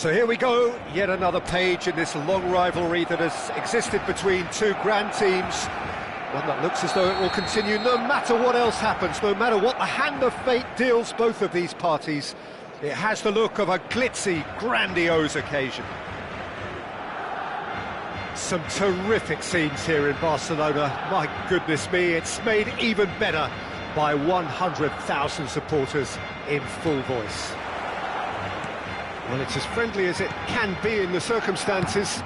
So here we go, yet another page in this long rivalry that has existed between two grand teams. One that looks as though it will continue no matter what else happens, no matter what the hand of fate deals both of these parties. It has the look of a glitzy, grandiose occasion. Some terrific scenes here in Barcelona. My goodness me, it's made even better by 100,000 supporters in full voice. Well, it's as friendly as it can be in the circumstances,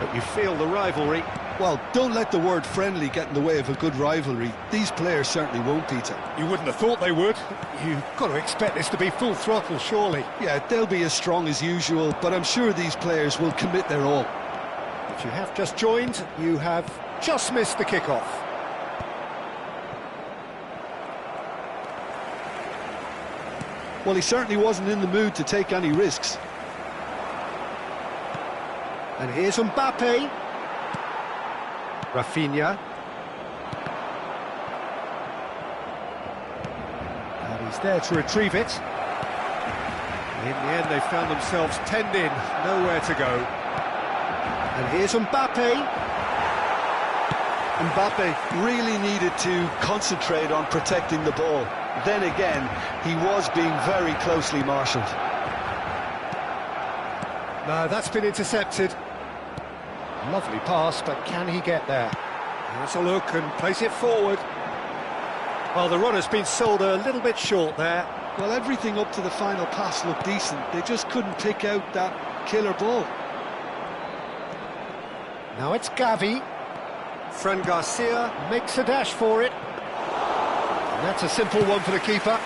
but you feel the rivalry. Well, don't let the word friendly get in the way of a good rivalry. These players certainly won't, Peter. You wouldn't have thought they would. You've got to expect this to be full throttle, surely. Yeah, they'll be as strong as usual, but I'm sure these players will commit their all. If you have just joined, you have just missed the kickoff. Well, he certainly wasn't in the mood to take any risks. And here's Mbappe. Rafinha. And he's there to retrieve it. In the end, they found themselves penned in, nowhere to go. And here's Mbappe. Mbappe really needed to concentrate on protecting the ball. Then again, he was being very closely marshalled. No, that's been intercepted. Lovely pass, but can he get there? Here's a look and plays it forward. Well, the run has been sold a little bit short there. Well, everything up to the final pass looked decent. They just couldn't pick out that killer ball. Now it's Gavi. Fran Garcia makes a dash for it. And that's a simple one for the keeper.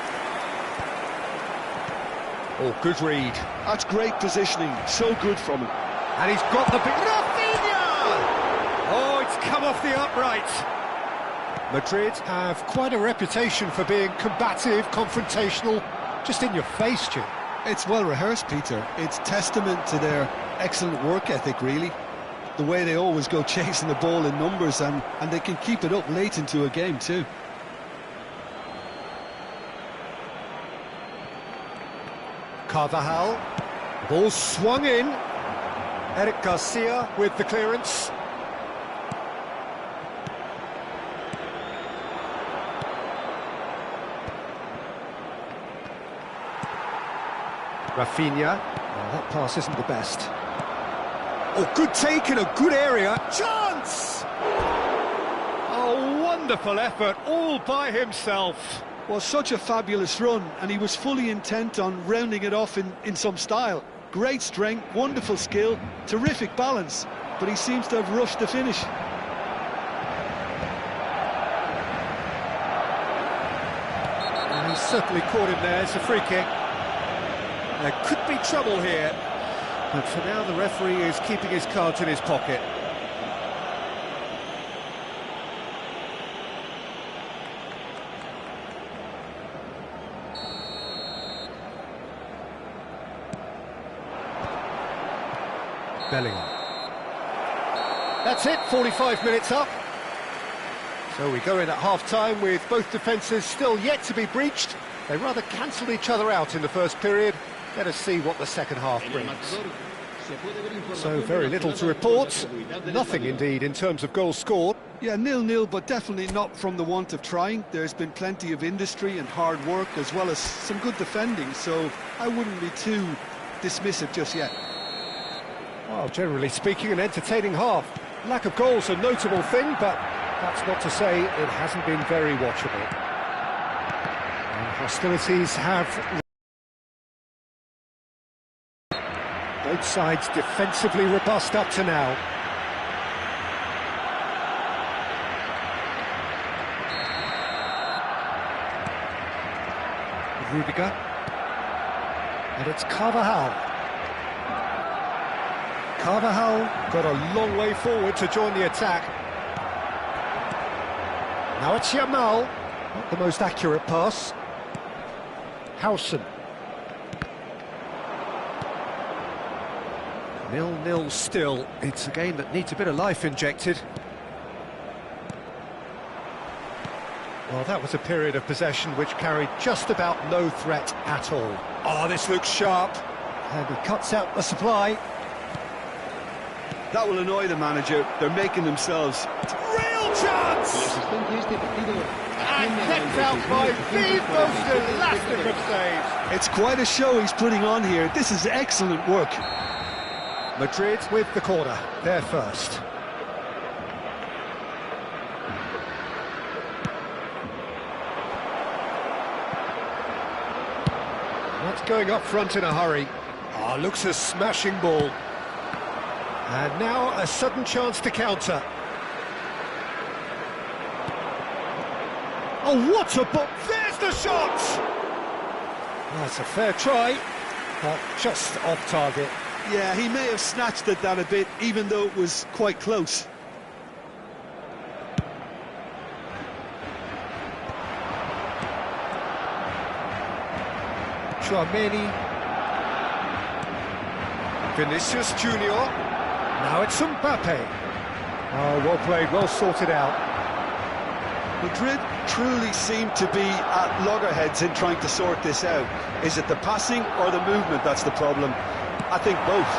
Oh, good read. That's great positioning, so good from him. And he's got the big... Rafinha! Oh, it's come off the upright. Madrid have quite a reputation for being combative, confrontational, just in your face, Jim. It's well rehearsed, Peter. It's testament to their excellent work ethic, really. The way they always go chasing the ball in numbers, and they can keep it up late into a game too. Carvajal, ball swung in. Eric Garcia with the clearance. Rafinha, well, that pass isn't the best. Oh, good take in a good area. Chance! Oh, wonderful effort, all by himself. Well, such a fabulous run, and he was fully intent on rounding it off in some style. Great strength, wonderful skill, terrific balance, but he seems to have rushed the finish. And he's certainly caught him there. It's a free kick. There could be trouble here, but for now the referee is keeping his cards in his pocket. Bellingham. That's it, 45 minutes up. So we go in at half-time with both defences still yet to be breached. They rather cancelled each other out in the first period. Let us see what the second half brings. So very little to report. Nothing indeed in terms of goals scored. Yeah, 0-0, but definitely not from the want of trying. There's been plenty of industry and hard work, as well as some good defending, so I wouldn't be too dismissive just yet. Well, generally speaking, an entertaining half. Lack of goals a notable thing, but that's not to say it hasn't been very watchable. And hostilities have... both sides defensively robust up to now. Rudiger. And it's Carvajal. Carvajal got a long way forward to join the attack. Now it's Yamal. Not the most accurate pass. Howson. 0-0 still. It's a game that needs a bit of life injected. Well, that was a period of possession which carried just about no threat at all. Oh, this looks sharp. And he cuts out the supply. That will annoy the manager. They're making themselves. Real chance! And kept out by the most elastic of saves. It's quite a show he's putting on here. This is excellent work. Madrid with the corner, they're first. Not going up front in a hurry. Looks a smashing ball. And now a sudden chance to counter. Oh, what a ball! There's the shot! That's a fair try, but just off target. Yeah, he may have snatched at that a bit, even though it was quite close. Sammy. Vinicius Junior. Now it's Mbappe. Oh, well played, well sorted out. Madrid truly seem to be at loggerheads in trying to sort this out. Is it the passing or the movement that's the problem? I think both.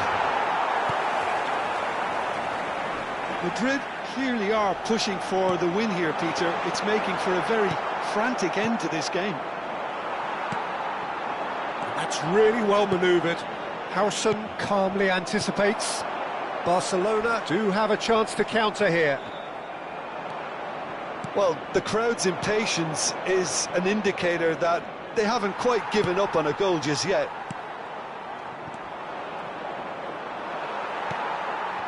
Madrid clearly are pushing for the win here, Peter. It's making for a very frantic end to this game. That's really well manoeuvred. Harrison calmly anticipates. Barcelona do have a chance to counter here. Well, the crowd's impatience is an indicator that they haven't quite given up on a goal just yet.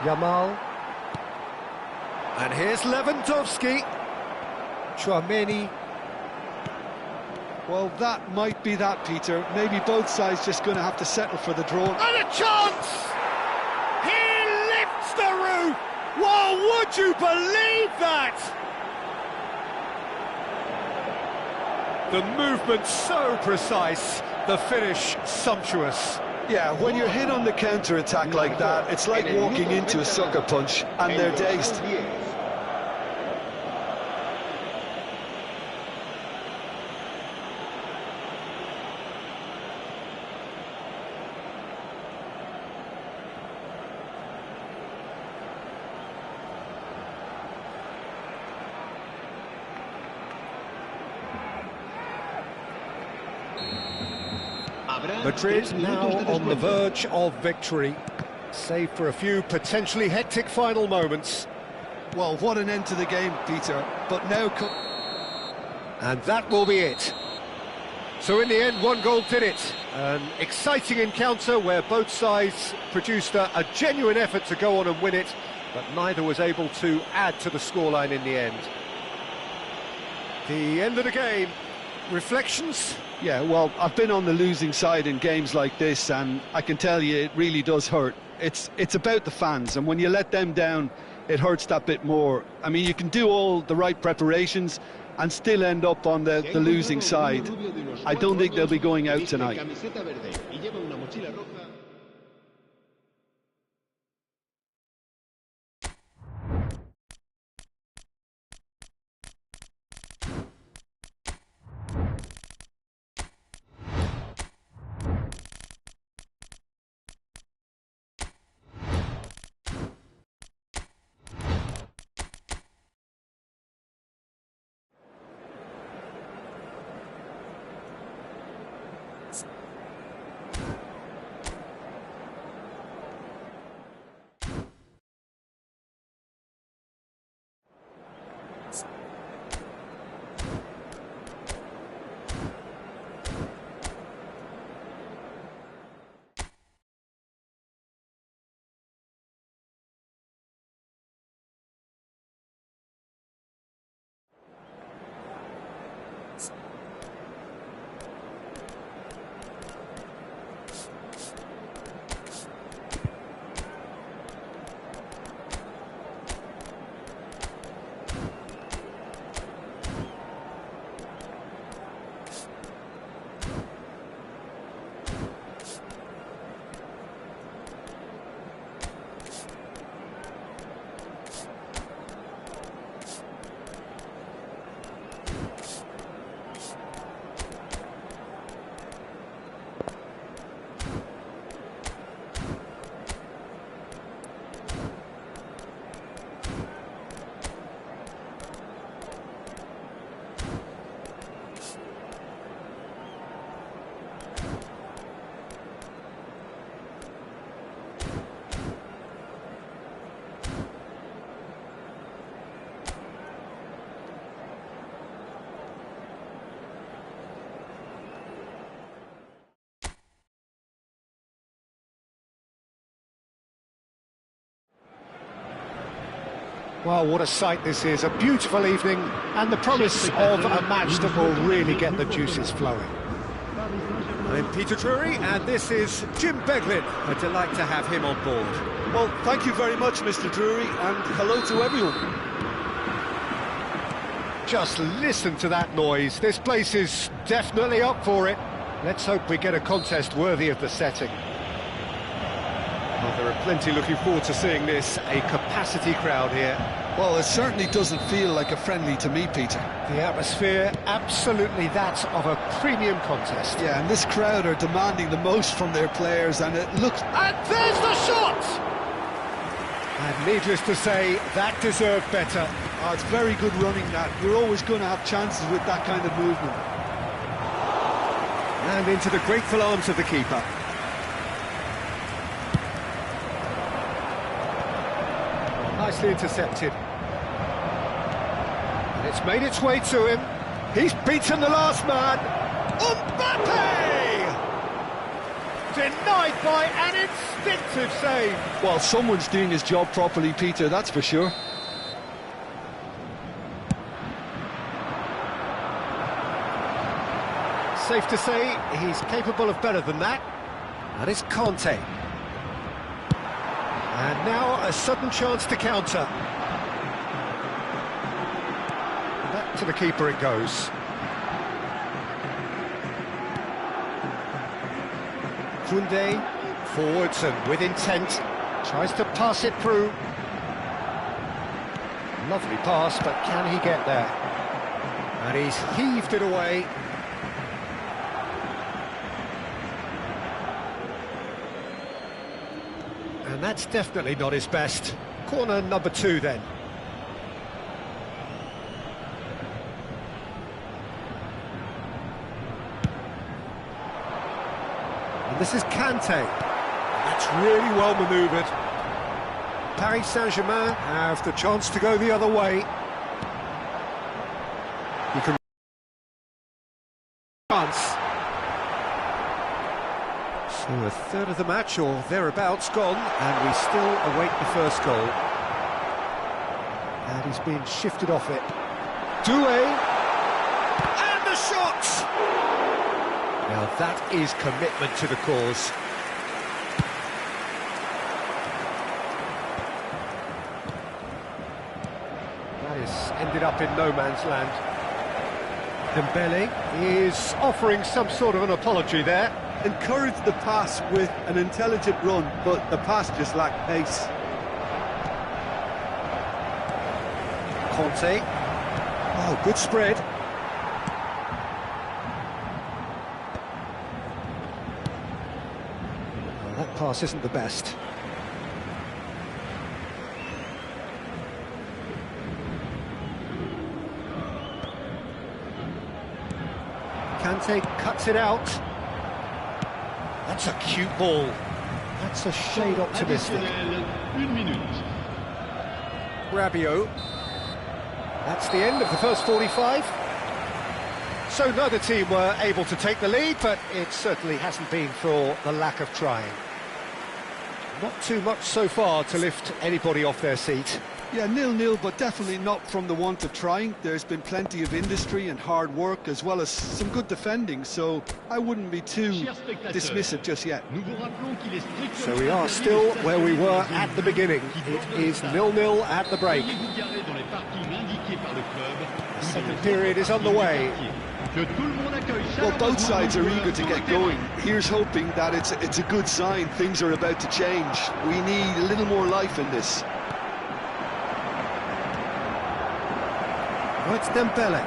Yamal. And here's Lewandowski. Tchouaméni. Well, that might be that, Peter. Maybe both sides just going to have to settle for the draw. And a chance! He lifts the roof! Well, would you believe that? The movement so precise, the finish sumptuous. Yeah, when you're hit on the counter-attack like that, it's like walking into a sucker punch, and they're dazed. Madrid now on the verge of victory, save for a few potentially hectic final moments. Well, what an end to the game, Peter, but now... And that will be it. So in the end, one goal did it. An exciting encounter where both sides produced a genuine effort to go on and win it, but neither was able to add to the scoreline in the end. The end of the game. Reflections? Yeah, well, I've been on the losing side in games like this, and I can tell you it really does hurt. It's about the fans, and when you let them down, it hurts that bit more. I mean, you can do all the right preparations and still end up on the losing side. I don't think they'll be going out tonight. Well, what a sight this is, a beautiful evening, and the promise of a match that will really get the juices flowing. I'm Peter Drury, and this is Jim Beglin. A delight to have him on board. Well, thank you very much, Mr. Drury, and hello to everyone. Just listen to that noise. This place is definitely up for it. Let's hope we get a contest worthy of the setting. Well, there are plenty looking forward to seeing this. A capacity crowd here. Well, it certainly doesn't feel like a friendly to me, Peter. The atmosphere, absolutely that of a premium contest. Yeah, and this crowd are demanding the most from their players, and it looks... And there's the shot! And needless to say, that deserved better. Oh, it's very good running, that. You're always going to have chances with that kind of movement. And into the grateful arms of the keeper. Nicely intercepted. And it's made its way to him. He's beaten the last man. Mbappe! Denied by an instinctive save. Well, someone's doing his job properly, Peter, that's for sure. Safe to say he's capable of better than that. That is Conte. And now a sudden chance to counter. Back to the keeper it goes. Koundé forwards and with intent. Tries to pass it through. Lovely pass, but can he get there? And he's heaved it away. And that's definitely not his best. Corner number 2 then. And this is Kante. That's really well manoeuvred. Paris Saint-Germain have the chance to go the other way. You can... chance. So a third of the match, or thereabouts, gone, and we still await the first goal. And he's being shifted off it. Doué! And the shot! Now that is commitment to the cause. That has ended up in no man's land. Dembele is offering some sort of an apology there. Encouraged the pass with an intelligent run, but the pass just lacked pace. Conte. Oh, good spread. Well, that pass isn't the best. Kante cuts it out. That's a cute ball. That's a shade optimistic. Rabiot. That's the end of the first 45. So neither team were able to take the lead, but it certainly hasn't been for the lack of trying. Not too much so far to lift anybody off their seat. Yeah, 0-0, but definitely not from the want of trying. There's been plenty of industry and hard work, as well as some good defending, so I wouldn't be too dismissive just yet. So we are still where we were at the beginning. It is 0-0 at the break. The second period is underway. Well, both sides are eager to get going. Here's hoping that it's a good sign. Things are about to change. We need a little more life in this. Oh, it's Dembele.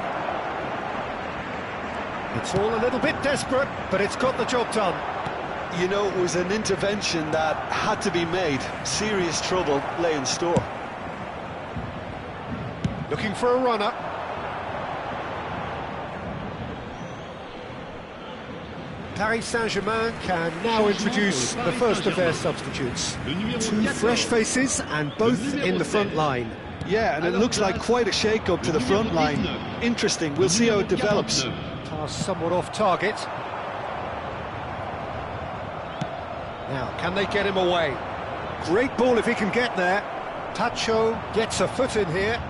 It's all a little bit desperate, but it's got the job done. You know, it was an intervention that had to be made. Serious trouble lay in store. Looking for a runner. Paris Saint-Germain can now introduce the first of their substitutes. 2 fresh faces, and both in the front line. Yeah, and it looks like quite a shake-up to the front line. Interesting, we'll see how it develops. Pass somewhat off target. Now, can they get him away? Great ball if he can get there. Tacho gets a foot in here.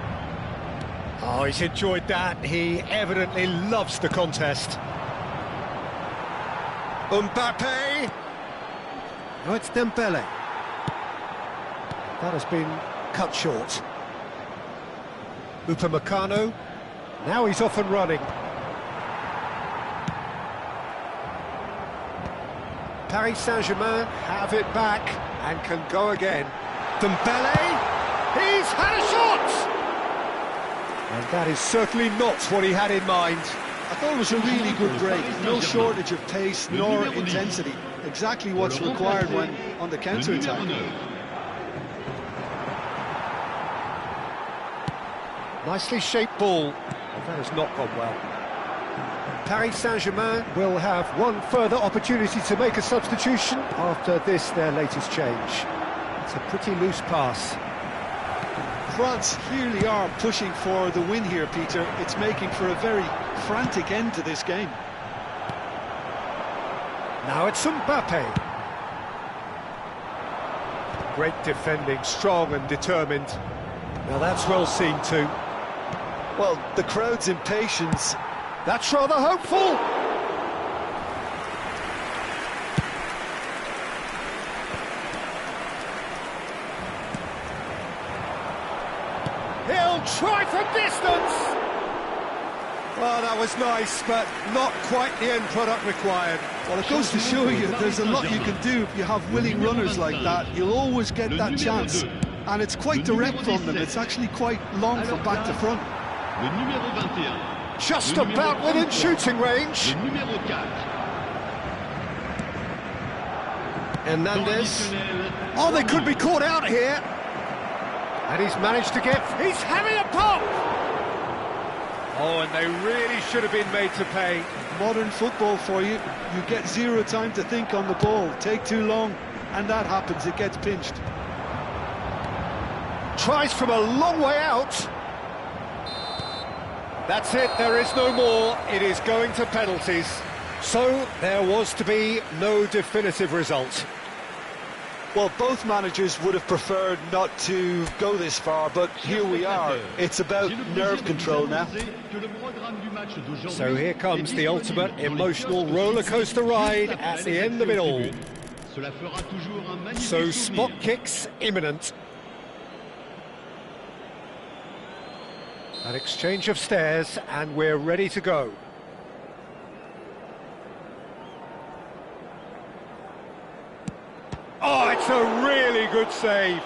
Oh, he's enjoyed that. He evidently loves the contest. Mbappe. No, it's Dembele. That has been cut short. Upamecano. Now he's off and running. Paris Saint-Germain have it back and can go again. Dembele. He's had a shot! And that is certainly not what he had in mind. I thought it was a really good break. No shortage of pace nor intensity. Exactly what's required when on the counter-attack. Nicely shaped ball. That has not gone well. Paris Saint-Germain will have one further opportunity to make a substitution after this, their latest change. It's a pretty loose pass. France clearly are pushing for the win here, Peter. It's making for a very frantic end to this game. Now it's Mbappe. Great defending, strong and determined. Well, that's well seen too. Well, the crowd's impatience. That's rather hopeful. He'll try from distance. Well, that was nice, but not quite the end product required. Well, it goes to show you there's a lot you can do if you have willing runners like that. You'll always get that chance. And it's quite direct from them. It's actually quite long from back to front. Just about within shooting range. Hernandez. Oh, they could be caught out here. And he's managed to get... He's having a pop! Oh, and they really should have been made to pay. Modern football for you. You get zero time to think on the ball. Take too long, and that happens. It gets pinched. Tries from a long way out. That's it, there is no more. It is going to penalties. So there was to be no definitive result. Well, both managers would have preferred not to go this far, but here we are. It's about nerve control now. So here comes the ultimate emotional roller coaster ride at the end of it all. So spot kicks imminent. An exchange of stares, and we're ready to go. Oh, it's a really good save.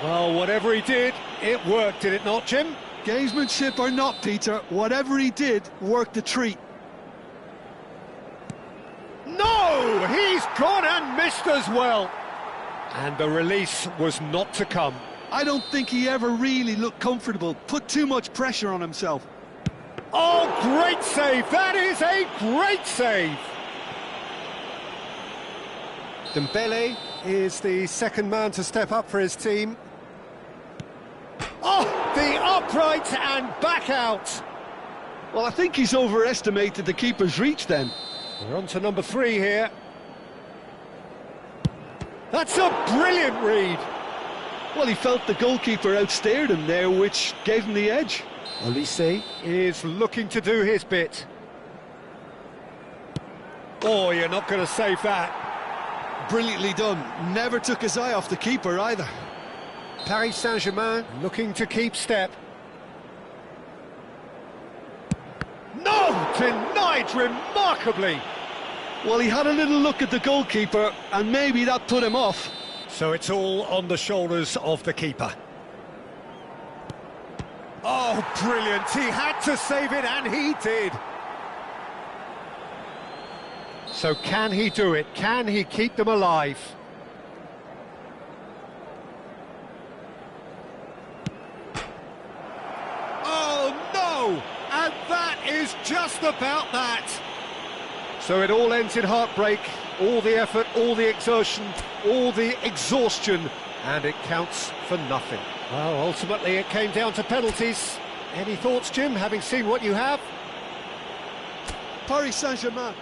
Well, whatever he did, it worked, did it not, Jim? Gamesmanship or not, Peter, whatever he did worked a treat. No! He's gone and missed as well. And the release was not to come. I don't think he ever really looked comfortable, put too much pressure on himself. Oh, great save! That is a great save! Dembele is the second man to step up for his team. Oh, the upright and back out! Well, I think he's overestimated the keeper's reach then. We're on to number 3 here. That's a brilliant read! Well, he felt the goalkeeper outstared him there, which gave him the edge. Olise is looking to do his bit. Oh, you're not going to save that. Brilliantly done. Never took his eye off the keeper either. Paris Saint-Germain looking to keep step. No! Denied remarkably! Well, he had a little look at the goalkeeper, and maybe that put him off. So it's all on the shoulders of the keeper. Oh, brilliant! He had to save it, and he did! So can he do it? Can he keep them alive? Oh, no! And that is just about that! So it all ends in heartbreak, all the effort, all the exertion, all the exhaustion, and it counts for nothing. Well, ultimately it came down to penalties. Any thoughts, Jim, having seen what you have? Paris Saint-Germain.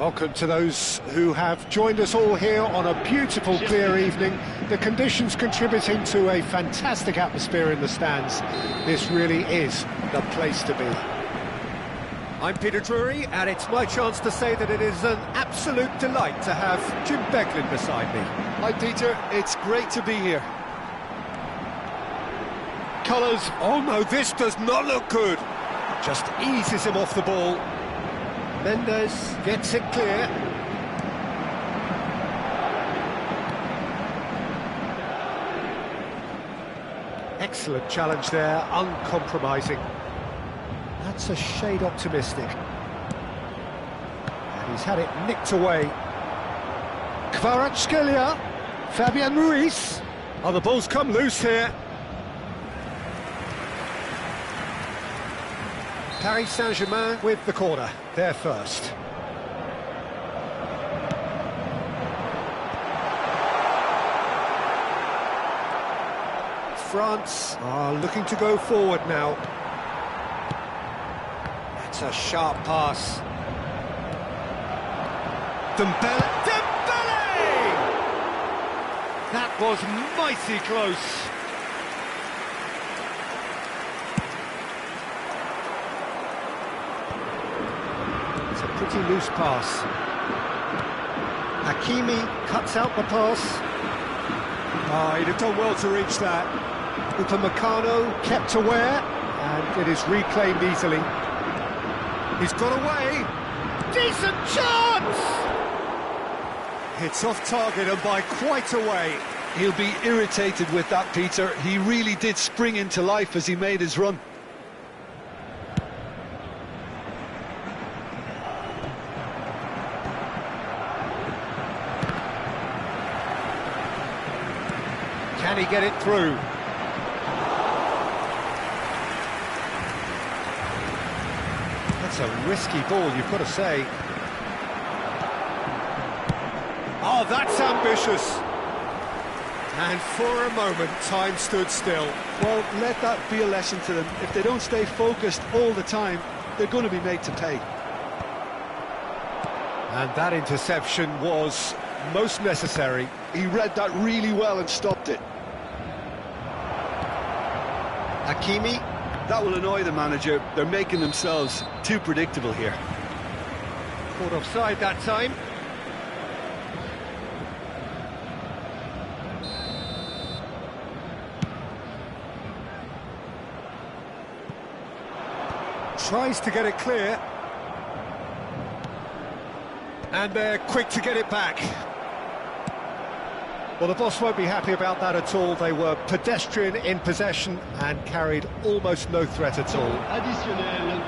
Welcome to those who have joined us all here on a beautiful, clear evening. The conditions contributing to a fantastic atmosphere in the stands. This really is the place to be. I'm Peter Drury, and it's my chance to say that it is an absolute delight to have Jim Beglin beside me. Hi Peter, it's great to be here. Colours, oh no, this does not look good. Just eases him off the ball. Mendes gets it clear. Excellent challenge there, uncompromising. That's a shade optimistic. And he's had it nicked away. Kvaratskhelia, Fabian Ruiz. Oh, the ball's come loose here. Paris Saint-Germain with the corner, there first. France are looking to go forward now. That's a sharp pass. Dembele! That was mighty close. Pretty loose pass. Hakimi cuts out the pass. Oh, he'd have done well to reach that. Upamecano kept aware, and it is reclaimed easily. He's got away. Decent chance! It's off target and by quite a way. He'll be irritated with that, Peter. He really did spring into life as he made his run. Can he get it through? That's a risky ball, you've got to say. Oh, that's ambitious. And for a moment, time stood still. Well, let that be a lesson to them. If they don't stay focused all the time, they're going to be made to pay. And that interception was most necessary. He read that really well and stopped it. Hakimi. That will annoy the manager. They're making themselves too predictable here. Caught offside that time. Tries to get it clear. And they're quick to get it back. Well, the boss won't be happy about that at all. They were pedestrian in possession and carried almost no threat at all.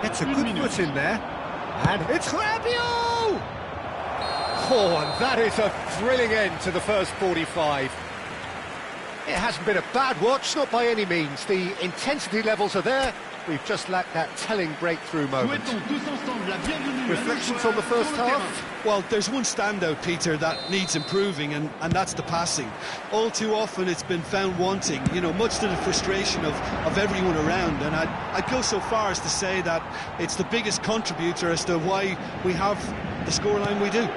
It's a good foot in there. And it's Rabiot! Oh, and that is a thrilling end to the first 45. It hasn't been a bad watch, not by any means. The intensity levels are there. We've just lacked that telling breakthrough moment. Reflections on the first half? Well, there's one standout, Peter, that needs improving, and that's the passing. All too often it's been found wanting, you know, much to the frustration of everyone around. And I'd go so far as to say that it's the biggest contributor as to why we have the scoreline we do.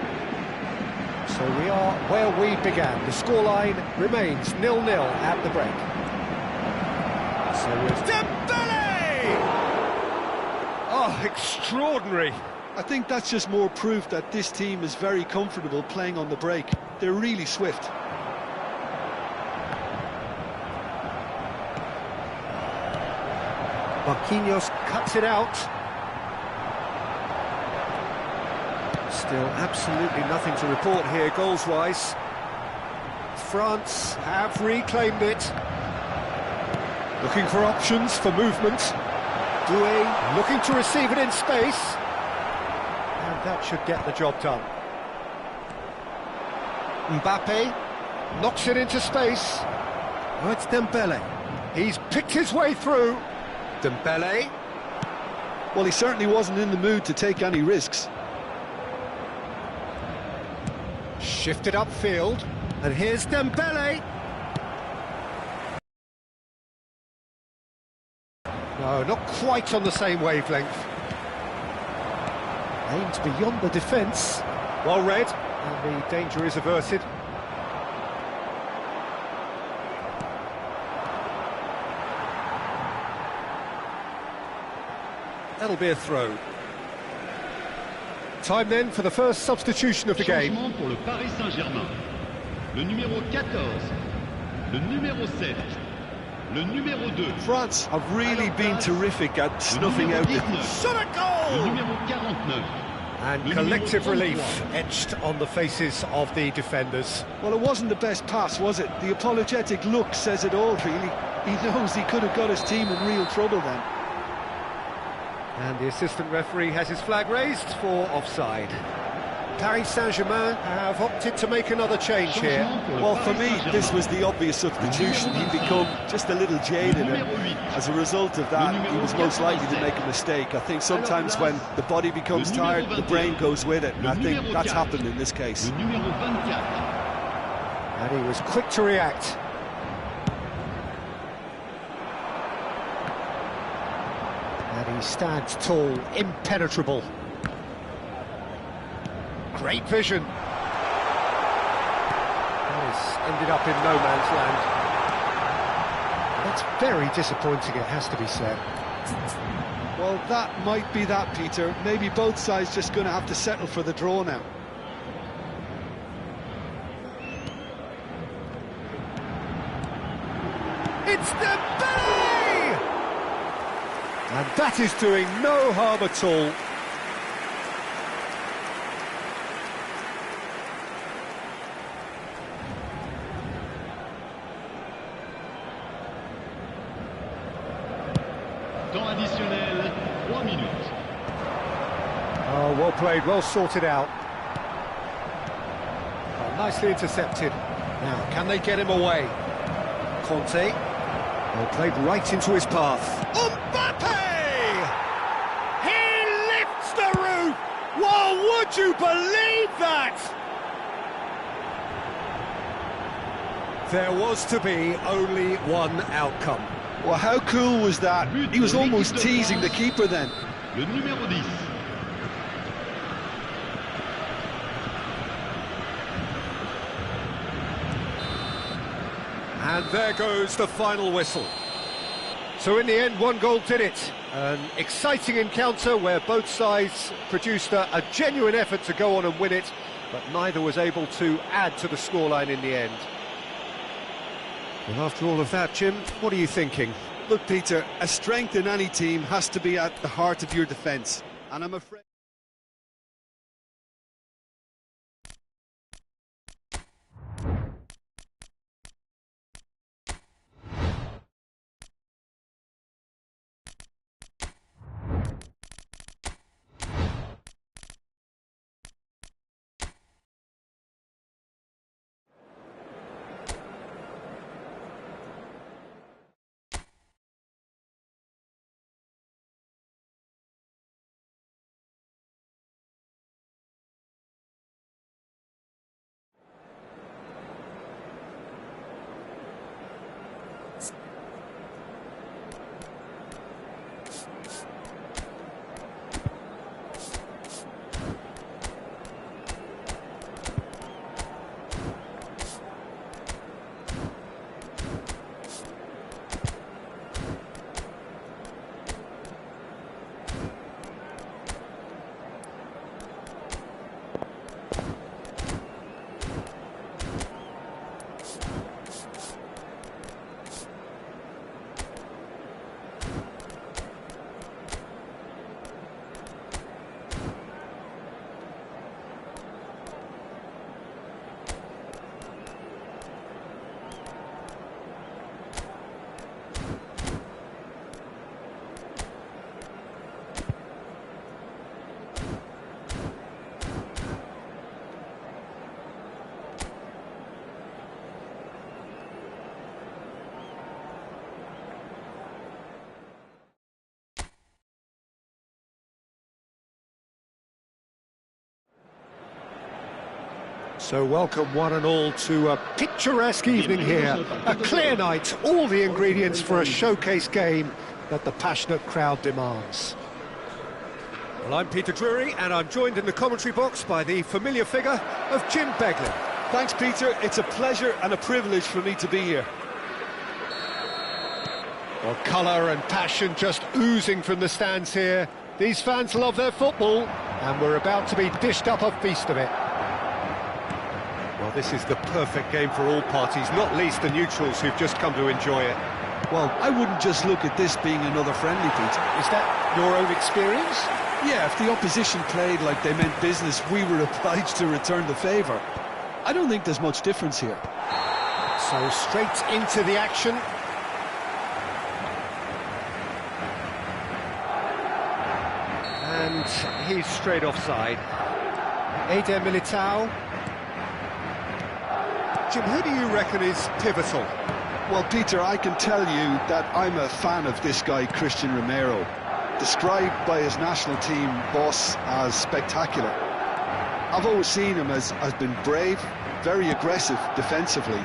So we are where we began. The scoreline remains 0-0 at the break. So it's Dembele! Oh, extraordinary. I think that's just more proof that this team is very comfortable playing on the break. They're really swift. Marquinhos cuts it out. Still absolutely nothing to report here goals-wise. France have reclaimed it. Looking for options for movement. Doué looking to receive it in space. And that should get the job done. Mbappe knocks it into space. Oh, it's Dembele. He's picked his way through. Dembele. Well, he certainly wasn't in the mood to take any risks. Shifted upfield. And here's Dembele. No, not quite on the same wavelength. Aimed beyond the defence. Well read, and the danger is averted. That'll be a throw. Time then for the first substitution of the game. Changement pour le Paris Saint-Germain. Le numéro 14, le numéro 7, le numéro 2. France have really been terrific at snuffing out the... Shot a Le goal! numéro 49. And collective relief etched on the faces of the defenders. Well, it wasn't the best pass, was it? The apologetic look says it all, really. He knows he could have got his team in real trouble then. And the assistant referee has his flag raised for offside. Paris Saint-Germain have opted to make another change here. Well, for me, this was the obvious substitution. He'd become just a little jaded, and as a result of that, he was most likely to make a mistake. I think sometimes when the body becomes tired, the brain goes with it, and I think that's happened in this case. Le numéro 24. And he was quick to react. And he stands tall, impenetrable. Great vision. That has ended up in no man's land. That's very disappointing, it has to be said. Well, that might be that, Peter. Maybe both sides just going to have to settle for the draw now. It's Dembele! And that is doing no harm at all. Temps additionnel, 3 minutes. Oh, well played, well sorted out. Oh, nicely intercepted. Now, can they get him away? Conte. Well played right into his path. Mbappe! He lifts the roof! Well, would you believe that? There was to be only one outcome. Well, how cool was that? He was almost teasing the keeper then. Le numéro 10. And there goes the final whistle. So in the end, one goal did it. An exciting encounter where both sides produced a genuine effort to go on and win it, but neither was able to add to the scoreline in the end. Well, after all of that, Jim, what are you thinking? Look, Peter, a strength in any team has to be at the heart of your defence, and I'm afraid... So welcome one and all to a picturesque evening here. A clear night, all the ingredients for a showcase game that the passionate crowd demands. Well, I'm Peter Drury, and I'm joined in the commentary box by the familiar figure of Jim Beglin. Thanks, Peter. It's a pleasure and a privilege for me to be here. Well, colour and passion just oozing from the stands here. These fans love their football, and we're about to be dished up a feast of it. Well, this is the perfect game for all parties, not least the neutrals who've just come to enjoy it. Well, I wouldn't just look at this being another friendly, Peter. Is that your own experience? Yeah, if the opposition played like they meant business, we were obliged to return the favour. I don't think there's much difference here. So straight into the action. And he's straight offside. Eder Militao. Jim, who do you reckon is pivotal? Well, Peter, I can tell you that I'm a fan of this guy, Christian Romero, described by his national team boss as spectacular. I've always seen him as been brave, very aggressive defensively,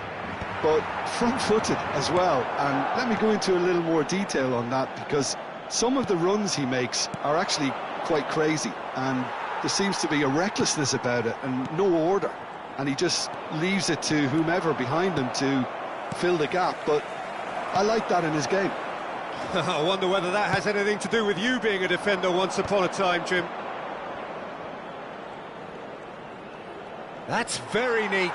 but front-footed as well. And let me go into a little more detail on that, because some of the runs he makes are actually quite crazy, and there seems to be a recklessness about it and no order, and he just leaves it to whomever behind him to fill the gap. But I like that in his game. I wonder whether that has anything to do with you being a defender once upon a time, Jim. That's very neat.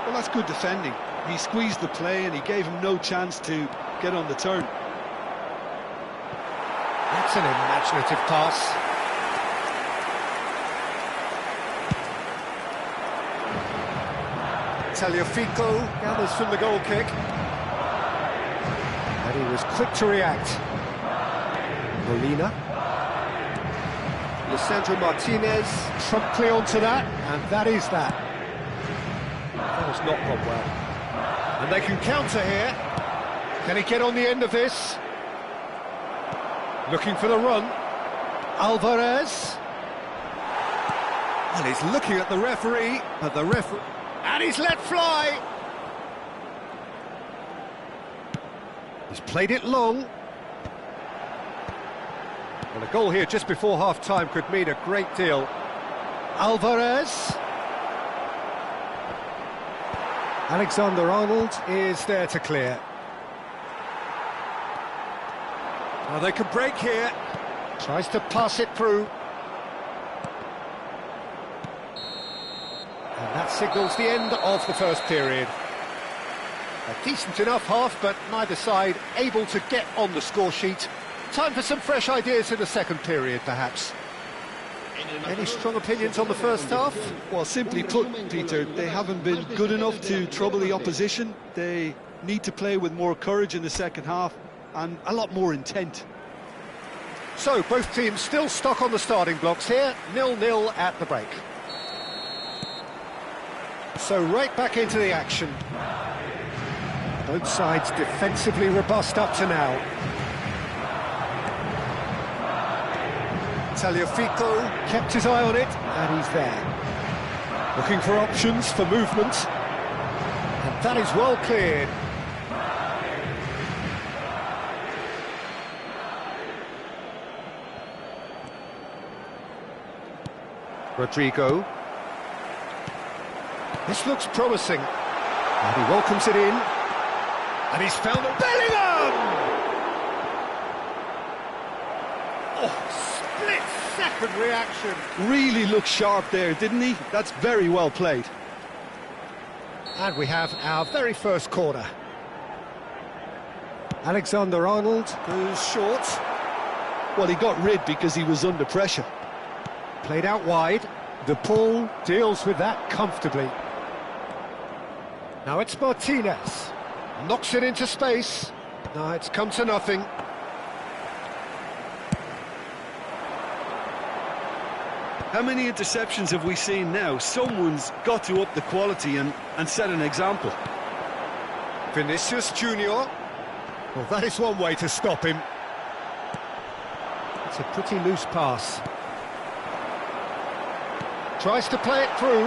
Well, that's good defending. He squeezed the play and he gave him no chance to get on the turn. That's an imaginative pass. Tagliafico gathers from the goal kick. And he was quick to react. Molina. Lisandro Martinez promptly onto that, and that is that. That has not gone well. And they can counter here. Can he get on the end of this? Looking for the run. Alvarez. And he's looking at the referee, but the referee... And he's let fly. He's played it long. Well, a goal here just before half-time could mean a great deal. Alvarez. Alexander-Arnold is there to clear. Oh, they can break here. Tries to pass it through. And that signals the end of the first period. A decent enough half, but neither side able to get on the score sheet. Time for some fresh ideas in the second period, perhaps. Any strong opinions on the first half? Well, simply put, Peter, they haven't been good enough to trouble the opposition. They need to play with more courage in the second half and a lot more intent. So, both teams still stuck on the starting blocks here, 0-0 at the break. So, right back into the action. Both sides defensively robust up to now. Tagliafico kept his eye on it, and he's there. Looking for options for movement. And that is well cleared. Rodrigo. This looks promising. And he welcomes it in. And he's found a Bellingham! Oh, split-second reaction. Really looked sharp there, didn't he? That's very well played. And we have our very first corner. Alexander-Arnold goes short. Well, he got rid because he was under pressure. Played out wide. De Paul deals with that comfortably. Now it's Martinez. Knocks it into space. No, it's come to nothing. How many interceptions have we seen now? Someone's got to up the quality and set an example. Vinicius Junior. Well, that is one way to stop him. It's a pretty loose pass. Tries to play it through.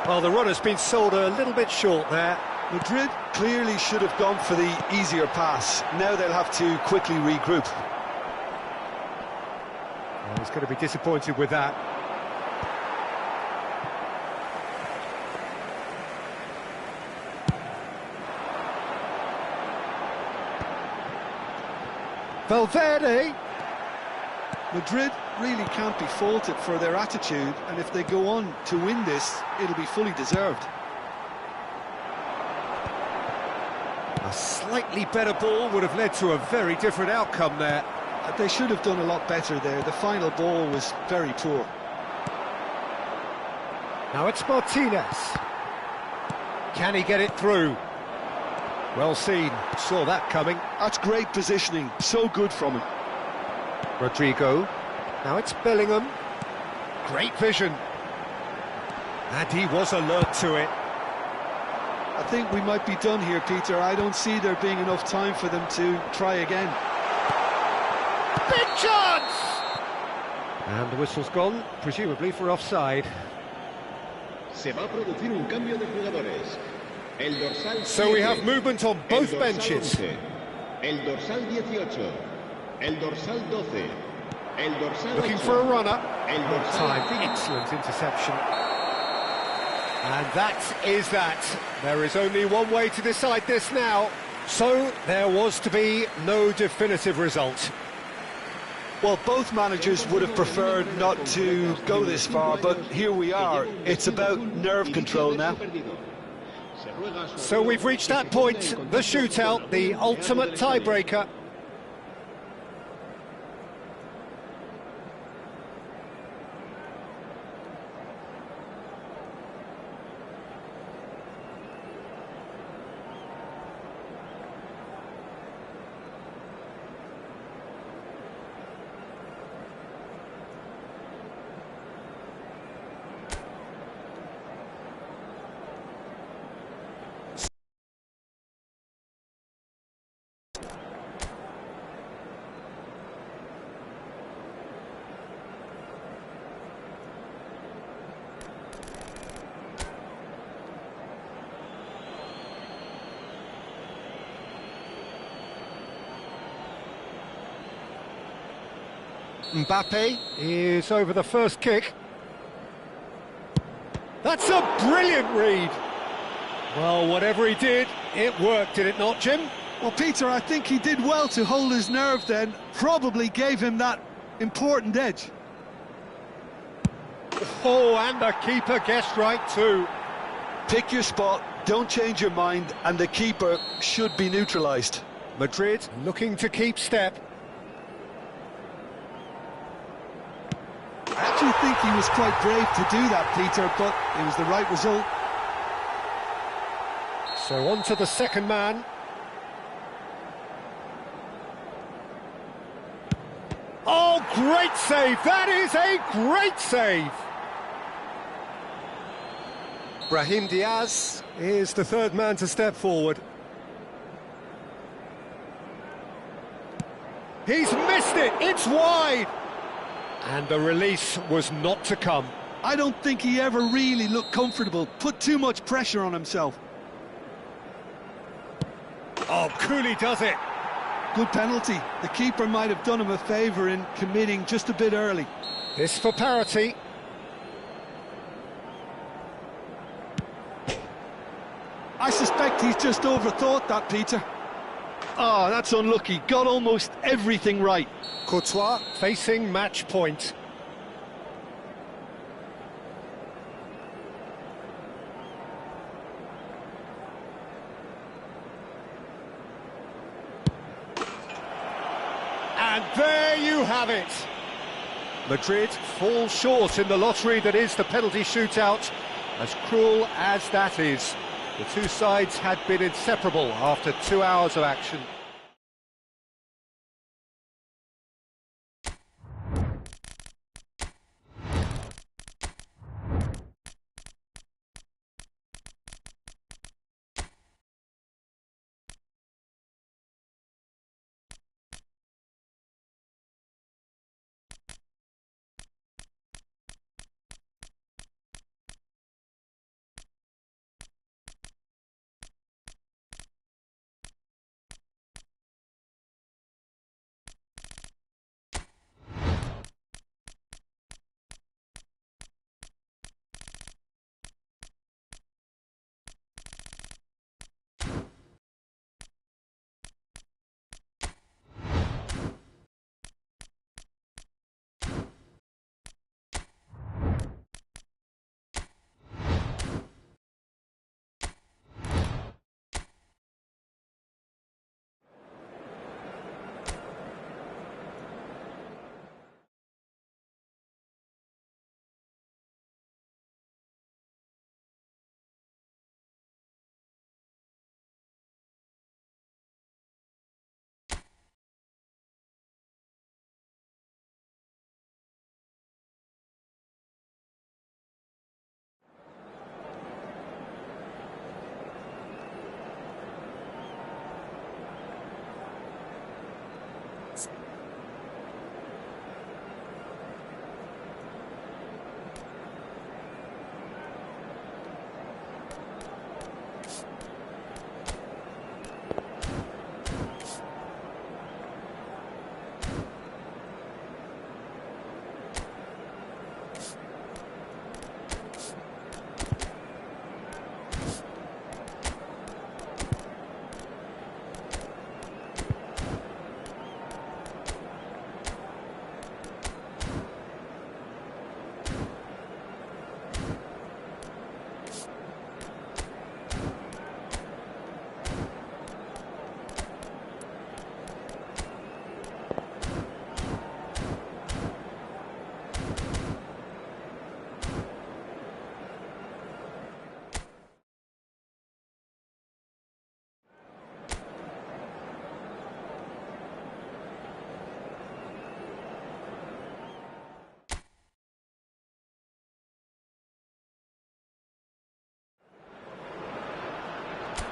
Well, the run has been sold a little bit short there. Madrid clearly should have gone for the easier pass. Now they'll have to quickly regroup. Well, he's going to be disappointed with that. Valverde. Madrid really can't be faulted for their attitude, and if they go on to win this, it'll be fully deserved. A slightly better ball would have led to a very different outcome there. They should have done a lot better there. The final ball was very poor. Now it's Martinez. Can he get it through? Well seen, saw that coming. That's great positioning, so good from him. Rodrigo. Now it's Bellingham. Great vision. And he was alert to it. I think we might be done here, Peter. I don't see there being enough time for them to try again. Big chance! And the whistle's gone, presumably for offside. Se va a producir un cambio de jugadores. El dorsal So we have 7, movement on both el dorsal benches. 11, el dorsal 18, el dorsal 12, el dorsal Looking 8, for a runner. el Good dorsal time, 5. excellent interception. And that is that. There is only one way to decide this now. So there was to be no definitive result. Well, both managers would have preferred not to go this far, but here we are. It's about nerve control now. So we've reached that point, the shootout, the ultimate tiebreaker. Mbappe is over the first kick. That's a brilliant read. Well, whatever he did, it worked, did it not, Jim? Well, Peter, I think he did well to hold his nerve then. Probably gave him that important edge. Oh, and the keeper guessed right too. Pick your spot, don't change your mind, and the keeper should be neutralised. Madrid looking to keep step. I actually think he was quite brave to do that, Peter, but it was the right result. So on to the second man. Oh, great save! That is a great save! Brahim Diaz is the third man to step forward. He's missed it! It's wide! And the release was not to come. I don't think he ever really looked comfortable, put too much pressure on himself. Oh, coolly does it. Good penalty. The keeper might have done him a favour in committing just a bit early. This for parity. I suspect he's just overthought that, Peter. Oh, that's unlucky. Got almost everything right. Courtois facing match point. And there you have it. Madrid fall short in the lottery that is the penalty shootout. As cruel as that is, the two sides had been inseparable after 2 hours of action.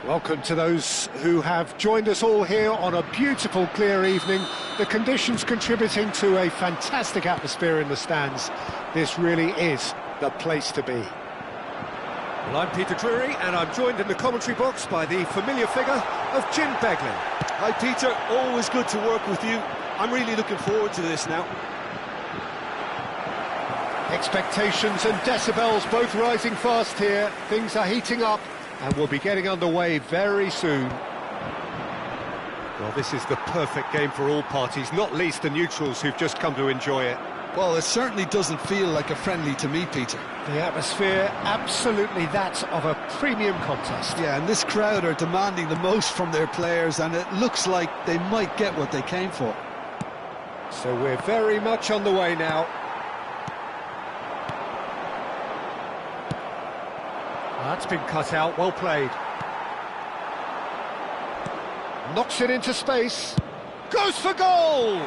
Welcome to those who have joined us all here on a beautiful, clear evening. The conditions contributing to a fantastic atmosphere in the stands. This really is the place to be. Well, I'm Peter Drury, and I'm joined in the commentary box by the familiar figure of Jim Beglin. Hi Peter, always good to work with you. I'm really looking forward to this now. Expectations and decibels both rising fast here. Things are heating up, and we'll be getting underway very soon. Well, this is the perfect game for all parties, not least the neutrals who've just come to enjoy it. Well, it certainly doesn't feel like a friendly to me, Peter. The atmosphere, absolutely that of a premium contest. Yeah, and this crowd are demanding the most from their players, and it looks like they might get what they came for. So we're very much on the way now. That's been cut out, well played. Knocks it into space. Goes for goal!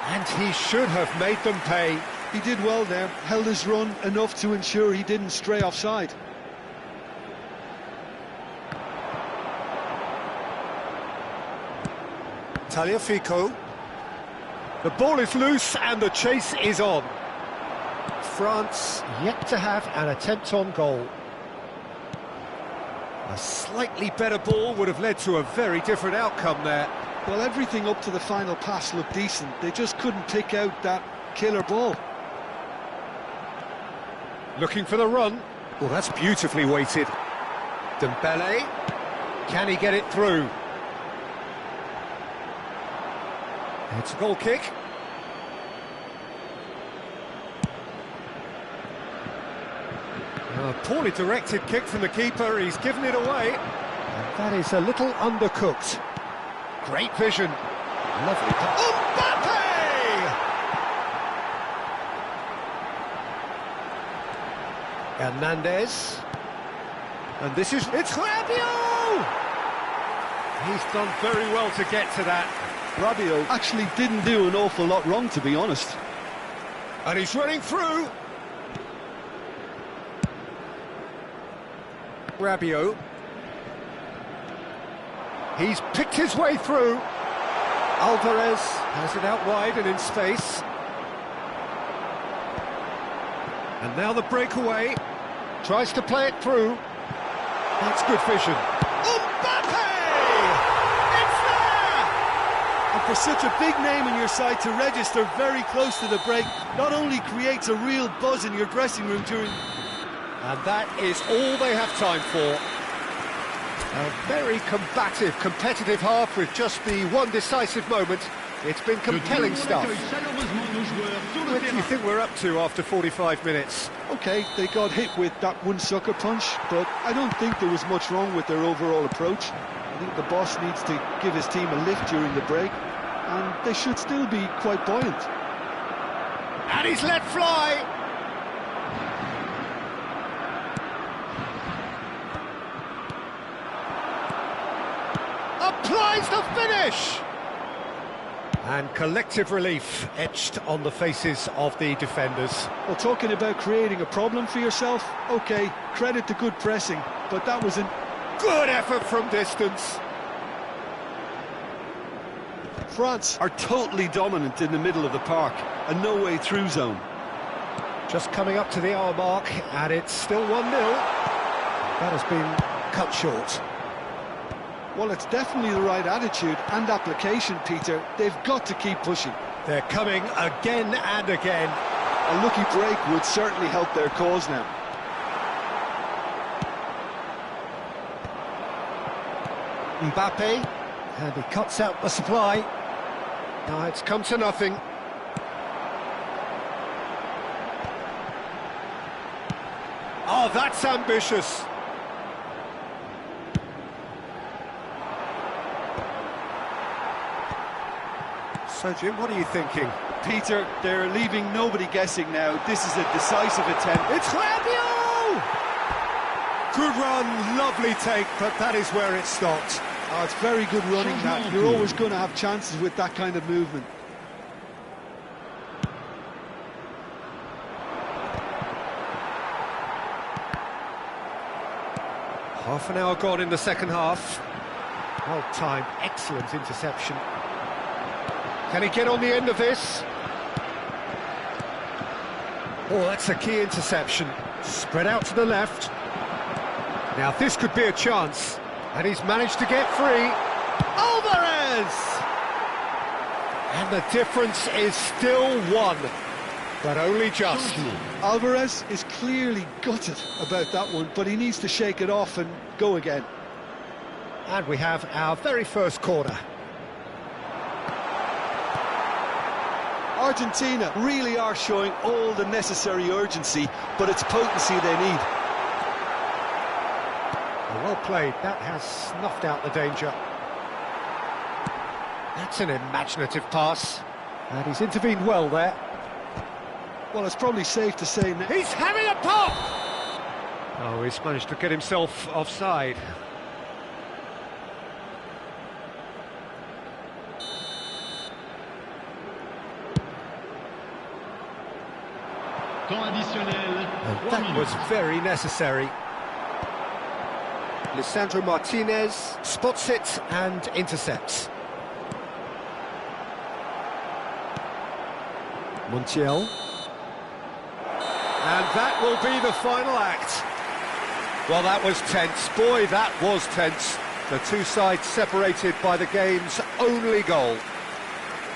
And he should have made them pay. He did well there, held his run enough to ensure he didn't stray offside. Tagliafico. The ball is loose and the chase is on. France yet to have an attempt on goal. A slightly better ball would have led to a very different outcome there. Well, everything up to the final pass looked decent. They just couldn't pick out that killer ball. Looking for the run. Well, that's beautifully weighted. Dembele. Can he get it through? It's a goal kick. A poorly directed kick from the keeper, he's given it away. And that is a little undercooked. Great vision. Lovely. Mbappe! Hernandez. And this is... It's Rabiot! He's done very well to get to that. Rabiot actually didn't do an awful lot wrong, to be honest. And he's running through. Rabiot. He's picked his way through. Alvarez has it out wide and in space. And now the breakaway. Tries to play it through. That's good vision. Mbappe! It's there! And for such a big name in your side to register very close to the break, not only creates a real buzz in your dressing room during... And that is all they have time for. A very combative, competitive half with just the one decisive moment. It's been compelling stuff. What do you think we're up to after 45 minutes? Okay, they got hit with that one sucker punch, but I don't think there was much wrong with their overall approach. I think the boss needs to give his team a lift during the break, and they should still be quite buoyant. And he's let fly! Applies the finish! And collective relief etched on the faces of the defenders. Well, talking about creating a problem for yourself, okay, credit to good pressing, but that was a good effort from distance. France are totally dominant in the middle of the park, a no-way through zone. Just coming up to the hour mark, and it's still 1-0. That has been cut short. Well, it's definitely the right attitude and application, Peter. They've got to keep pushing. They're coming again and again. A lucky break would certainly help their cause now. Mbappe, and he cuts out the supply. Now it's come to nothing. Oh, that's ambitious. So, Jim, what are you thinking? Peter, they're leaving nobody guessing now. This is a decisive attempt. It's Rabiot! Good run, lovely take, but that is where it stopped. Oh, it's very good running, that. You're always going to have chances with that kind of movement. Half an hour gone in the second half. Well timed, excellent interception. Can he get on the end of this? Oh, that's a key interception. Spread out to the left. Now this could be a chance. And he's managed to get free. Alvarez! And the difference is still one, but only just. Alvarez is clearly gutted about that one, but he needs to shake it off and go again. And we have our very first corner. Argentina really are showing all the necessary urgency, but it's potency they need. Well played, that has snuffed out the danger. That's an imaginative pass. And he's intervened well there. Well, it's probably safe to say now. He's having a pop! Oh, he's managed to get himself offside. Temps additionnel, 3 That minutes. was very necessary. Lisandro Martinez spots it and intercepts. Montiel. And that will be the final act. Well, that was tense. Boy, that was tense. The two sides separated by the game's only goal.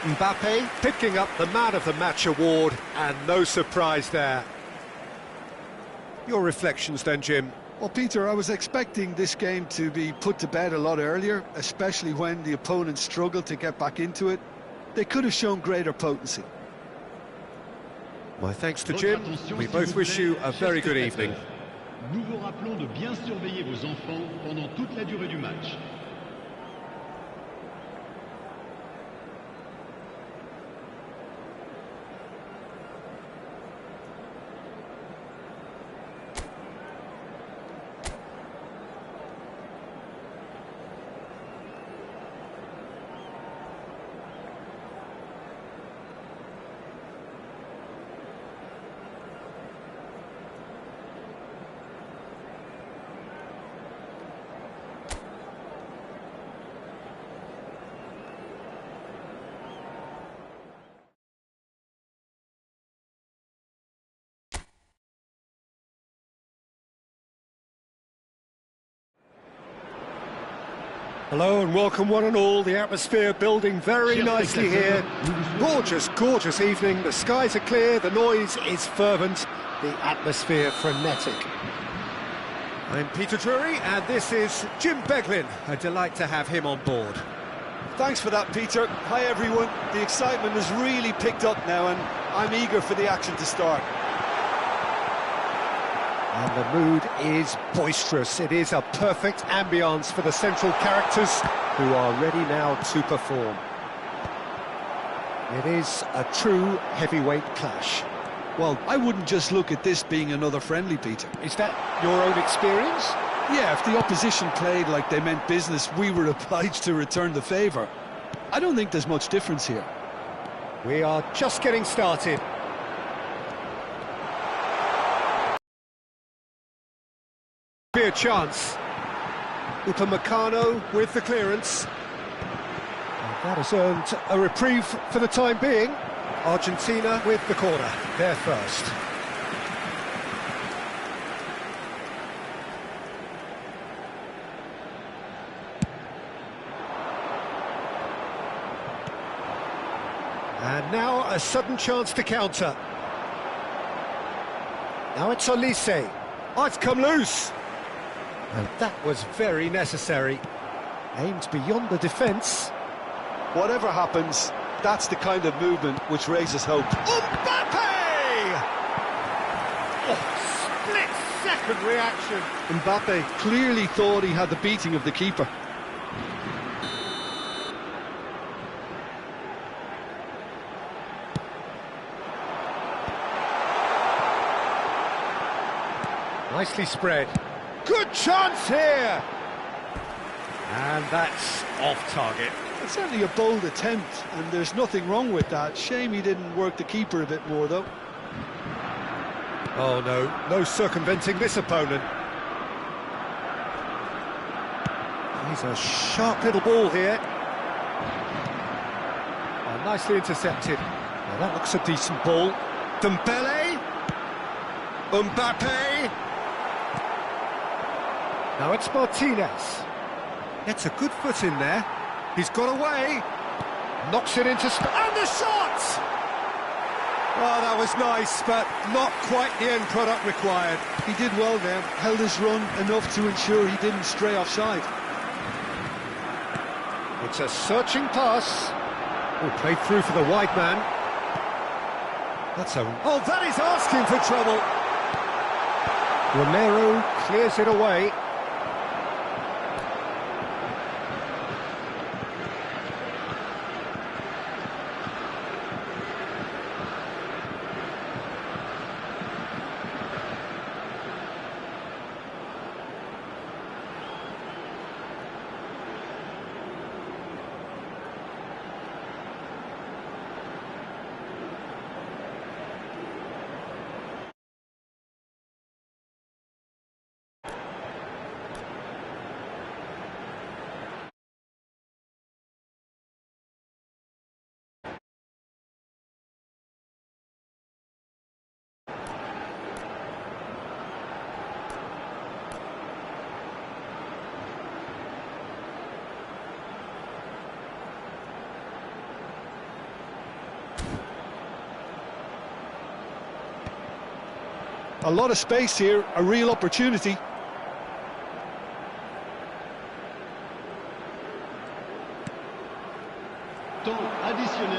Mbappe picking up the Man of the Match award, and no surprise there. Your reflections then, Jim? Well, Peter, I was expecting this game to be put to bed a lot earlier, especially when the opponent struggled to get back into it. They could have shown greater potency. My thanks to Jim. We both wish you a very good evening. Nous vous rappelons de bien surveiller vos enfants pendant toute la durée du match. Hello and welcome one and all. The atmosphere building very nicely here. Gorgeous, gorgeous evening. The skies are clear, the noise is fervent, the atmosphere frenetic. I'm Peter Drury and this is Jim Beglin. A delight to have him on board. Thanks for that, Peter. Hi, everyone. The excitement has really picked up now, and I'm eager for the action to start. And the mood is boisterous. It is a perfect ambience for the central characters who are ready now to perform. It is a true heavyweight clash. Well, I wouldn't just look at this being another friendly, Peter. Is that your own experience? Yeah, if the opposition played like they meant business, we were obliged to return the favour. I don't think there's much difference here. We are just getting started. Be a chance. Upamecano with the clearance. And that has earned a reprieve for the time being. Argentina with the corner, they're first. And now a sudden chance to counter. Now it's Olise. Oh, it's come loose. And that was very necessary. Aimed beyond the defence. Whatever happens, that's the kind of movement which raises hope. Mbappe! Oh, split-second reaction. Mbappe clearly thought he had the beating of the keeper. Nicely spread. Good chance here! And that's off target. It's certainly a bold attempt, and there's nothing wrong with that. Shame he didn't work the keeper a bit more, though. Oh no, no circumventing this opponent. He's a sharp little ball here. Oh, nicely intercepted. Now that looks a decent ball. Dembele. Mbappe. Now it's Martinez. Gets a good foot in there. He's got away. Knocks it into... and the shot! Oh, that was nice, but not quite the end product required. He did well there, held his run enough to ensure he didn't stray offside. It's a searching pass. Oh, played through for the wide man. That's a... oh, that is asking for trouble. Romero clears it away. A lot of space here, a real opportunity.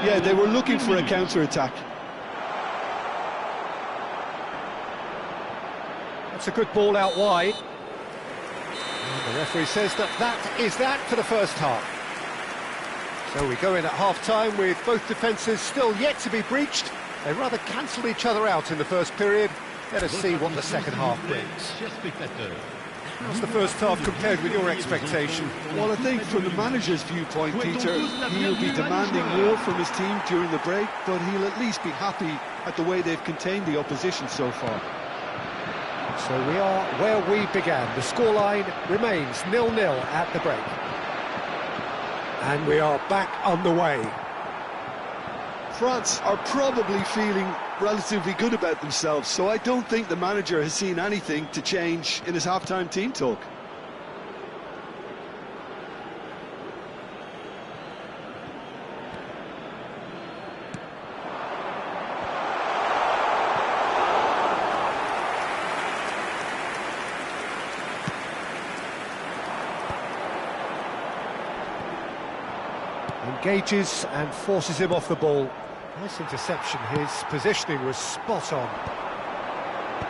Yeah, they were looking for a counter-attack. That's a good ball out wide. And the referee says that is that for the first half. So we go in at half-time with both defences still yet to be breached. They rather cancelled each other out in the first period. Let us see what the second half brings. How's the first half compared with your expectation? Well, I think from the manager's viewpoint, Peter, he'll be demanding more from his team during the break, but he'll at least be happy at the way they've contained the opposition so far. So we are where we began. The scoreline remains 0-0 at the break. And we are back underway. France are probably feeling relatively good about themselves, so I don't think the manager has seen anything to change in his half-time team talk. Engages and forces him off the ball. Nice interception, his positioning was spot on.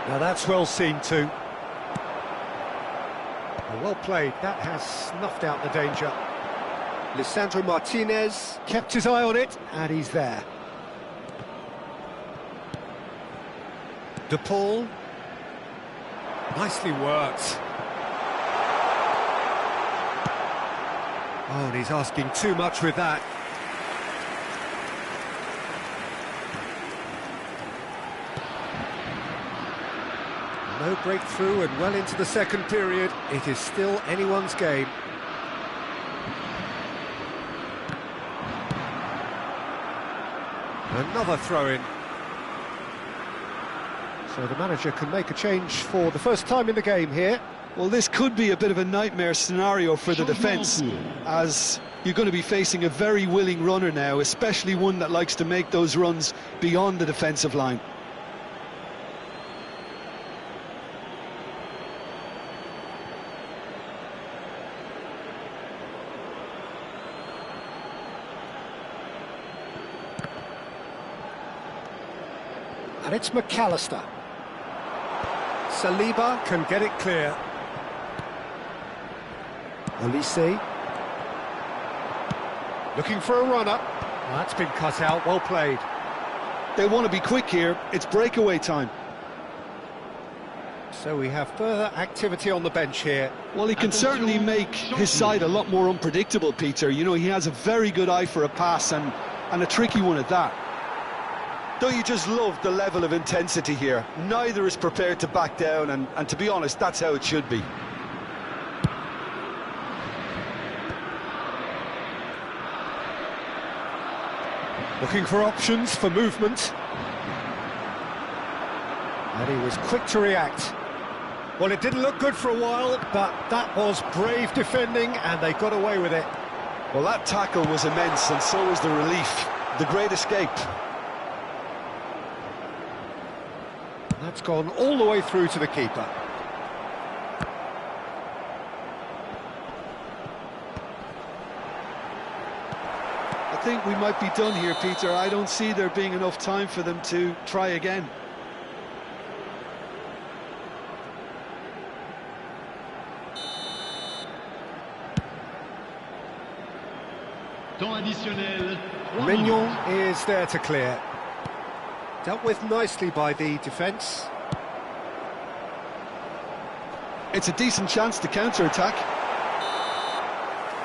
Now that's well seen too. Well played, that has snuffed out the danger. Lisandro Martinez kept his eye on it, and he's there. De Paul. Nicely worked. Oh, and he's asking too much with that. No breakthrough and well into the second period. It is still anyone's game. Another throw-in. So the manager can make a change for the first time in the game here. Well, this could be a bit of a nightmare scenario for the defence, as you're going to be facing a very willing runner now, especially one that likes to make those runs beyond the defensive line. And it's McAllister. Saliba can get it clear. Olise. Looking for a runner. Well, that's been cut out, well played. They want to be quick here, it's breakaway time. So we have further activity on the bench here. Well, he can certainly make his side a lot more unpredictable, Peter. You know, he has a very good eye for a pass and a tricky one at that. Don't you just love the level of intensity here? Neither is prepared to back down, and to be honest, that's how it should be. Looking for options for movement. And he was quick to react. Well, it didn't look good for a while, but that was brave defending, and they got away with it. Well, that tackle was immense, and so was the relief. The great escape. That's gone all the way through to the keeper. I think we might be done here, Peter. I don't see there being enough time for them to try again. Temps additionnel. 3 Mignon minutes. is there to clear. Dealt with nicely by the defence. It's a decent chance to counter-attack.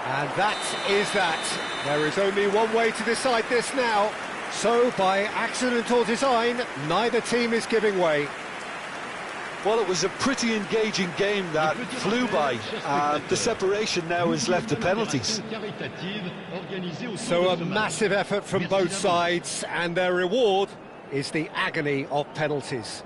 And that is that. There is only one way to decide this now. So, by accident or design, neither team is giving way. Well, it was a pretty engaging game that flew by. The separation now is left to penalties. So a massive effort from both sides, and their reward is the agony of penalties.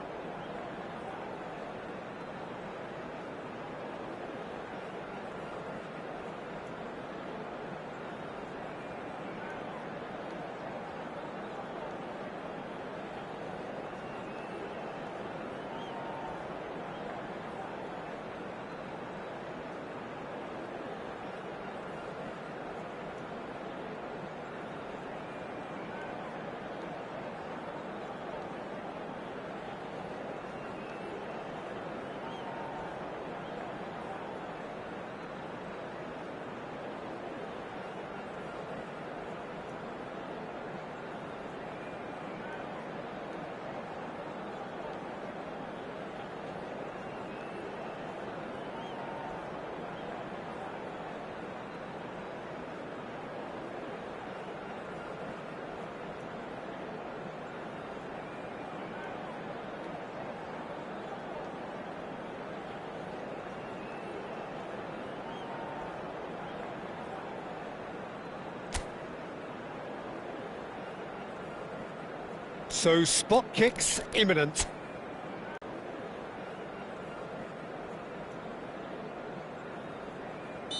So spot kicks imminent.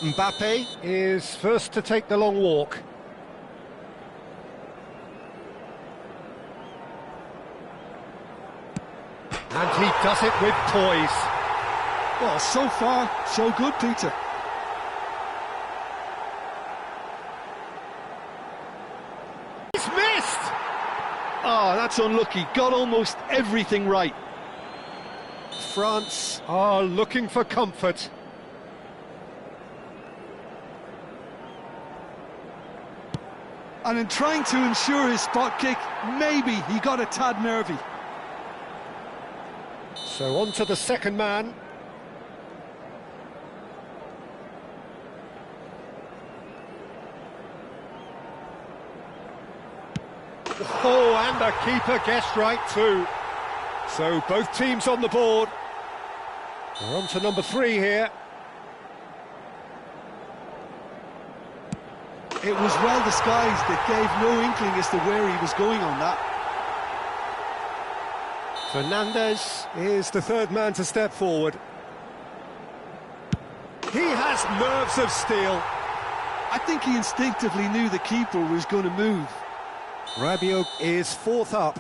Mbappe is first to take the long walk. And he does it with poise. Well, so far, so good, Peter. He's missed! Oh, that's unlucky. Got almost everything right. France are looking for comfort. And in trying to ensure his spot kick, maybe he got a tad nervy. So on to the second man. Oh, and the keeper guessed right too. So both teams on the board. We're on to number 3 here. It was well disguised. It gave no inkling as to where he was going on that. Fernandez is the third man to step forward. He has nerves of steel. I think he instinctively knew the keeper was going to move. Rabiot is fourth up.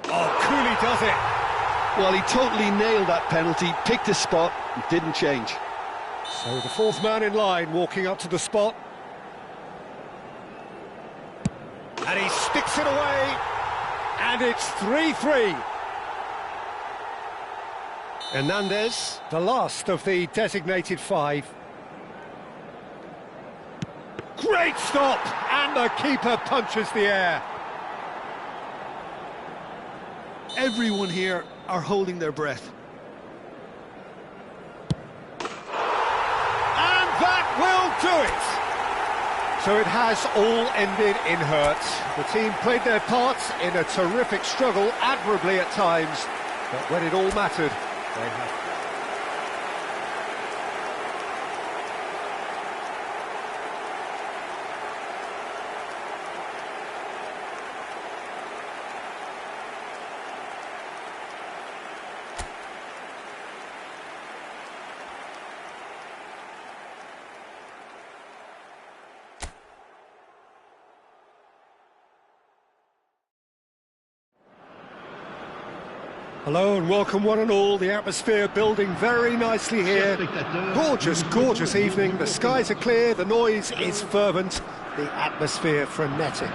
Oh, Cooley does it. Well, he totally nailed that penalty, picked his spot, and didn't change. So the fourth man in line walking up to the spot. And he sticks it away. And it's 3-3. Hernandez, the last of the designated 5. Great stop! And the keeper punches the air. Everyone here are holding their breath. And that will do it! So it has all ended in hurt. The team played their parts in a terrific struggle, admirably at times, but when it all mattered, they have. Hello and welcome one and all. The atmosphere building very nicely here. Gorgeous, gorgeous evening. The skies are clear, the noise is fervent, the atmosphere frenetic.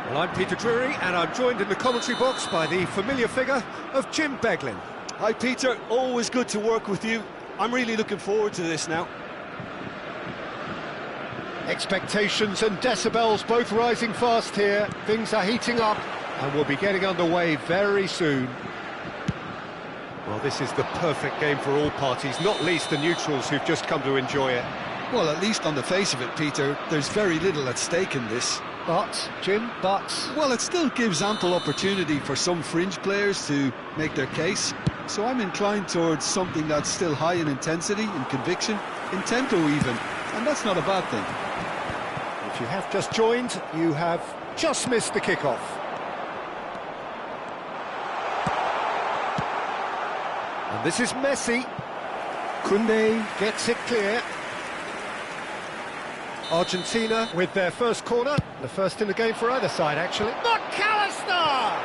Well, I'm Peter Drury and I'm joined in the commentary box by the familiar figure of Jim Beglin. Hi Peter, always good to work with you. I'm really looking forward to this now. Expectations and decibels both rising fast here. Things are heating up and we'll be getting underway very soon. Well, this is the perfect game for all parties, not least the neutrals who've just come to enjoy it. Well, at least on the face of it, Peter, there's very little at stake in this. But, Jim, well, it still gives ample opportunity for some fringe players to make their case. So I'm inclined towards something that's still high in intensity, in conviction, in tempo even. And that's not a bad thing. If you have just joined, you have just missed the kickoff. And this is Messi. Koundé gets it clear. Argentina with their first corner. The first in the game for either side, actually. McAllister!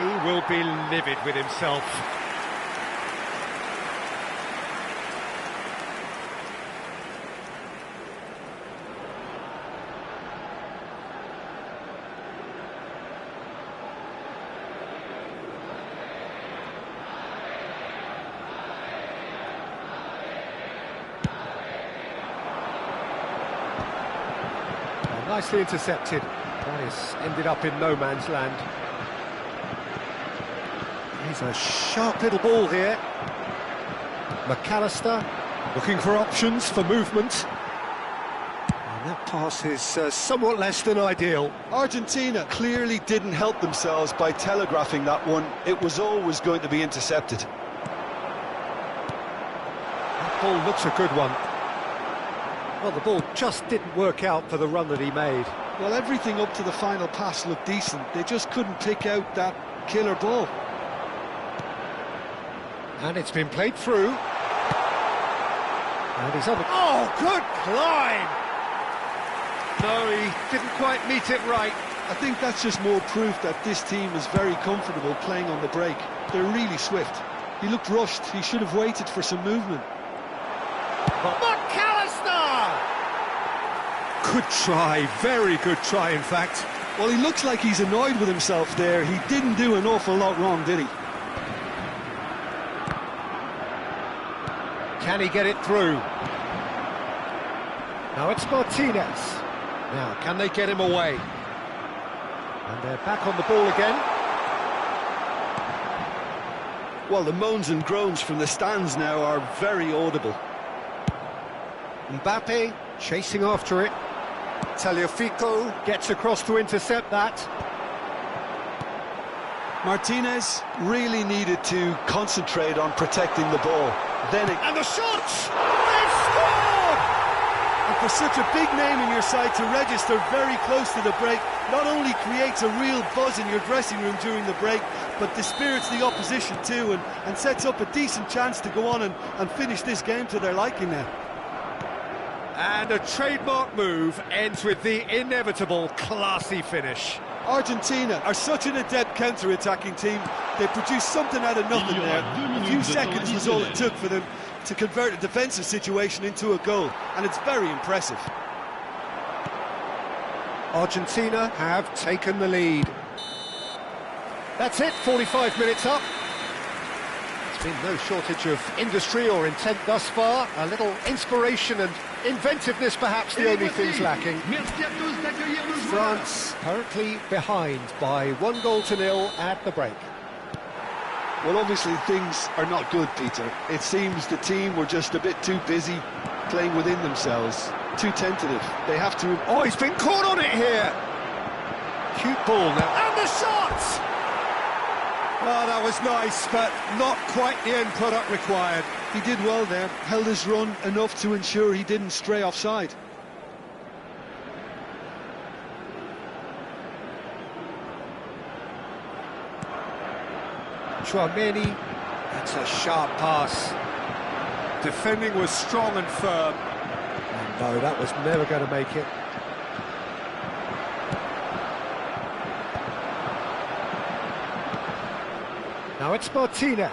He will be livid with himself. Nicely intercepted. That is ended up in no man's land. He's a sharp little ball here. McAllister looking for options for movement. And that pass is somewhat less than ideal. Argentina clearly didn't help themselves by telegraphing that one. It was always going to be intercepted. That ball looks a good one. Well, the ball just didn't work out for the run that he made. Well, everything up to the final pass looked decent. They just couldn't pick out that killer ball. And it's been played through. And he's on the... Oh, good climb! No, he didn't quite meet it right. I think that's just more proof that this team is very comfortable playing on the break. They're really swift. He looked rushed. He should have waited for some movement. Good try, very good try in fact. Well, he looks like he's annoyed with himself there. He didn't do an awful lot wrong, did he? Can he get it through? Now it's Martinez. Now, can they get him away? And they're back on the ball again. Well, the moans and groans from the stands now are very audible. Mbappe chasing after it. Tagliafico gets across to intercept that. Martinez really needed to concentrate on protecting the ball. And the shot! They've scored! And for such a big name in your side to register very close to the break, not only creates a real buzz in your dressing room during the break, but dispirits the opposition too, and sets up a decent chance to go on and finish this game to their liking now. And a trademark move ends with the inevitable classy finish. Argentina are such an adept counter-attacking team. They produced something out of nothing there. A few seconds was all it took for them to convert a defensive situation into a goal, and it's very impressive. Argentina have taken the lead. That's it, 45 minutes up. There's been no shortage of industry or intent thus far. A little inspiration and inventiveness perhaps the only things lacking. France currently behind by 1-0 at the break. Well, obviously things are not good, Peter. It seems the team were just a bit too busy playing within themselves, too tentative. They have to... Oh, he's been caught on it here! Cute ball now, and the shot! Oh, that was nice, but not quite the end product required. He did well there, held his run enough to ensure he didn't stray offside. Chouameni, that's a sharp pass. Defending was strong and firm. And no, that was never going to make it. Now it's Martinez.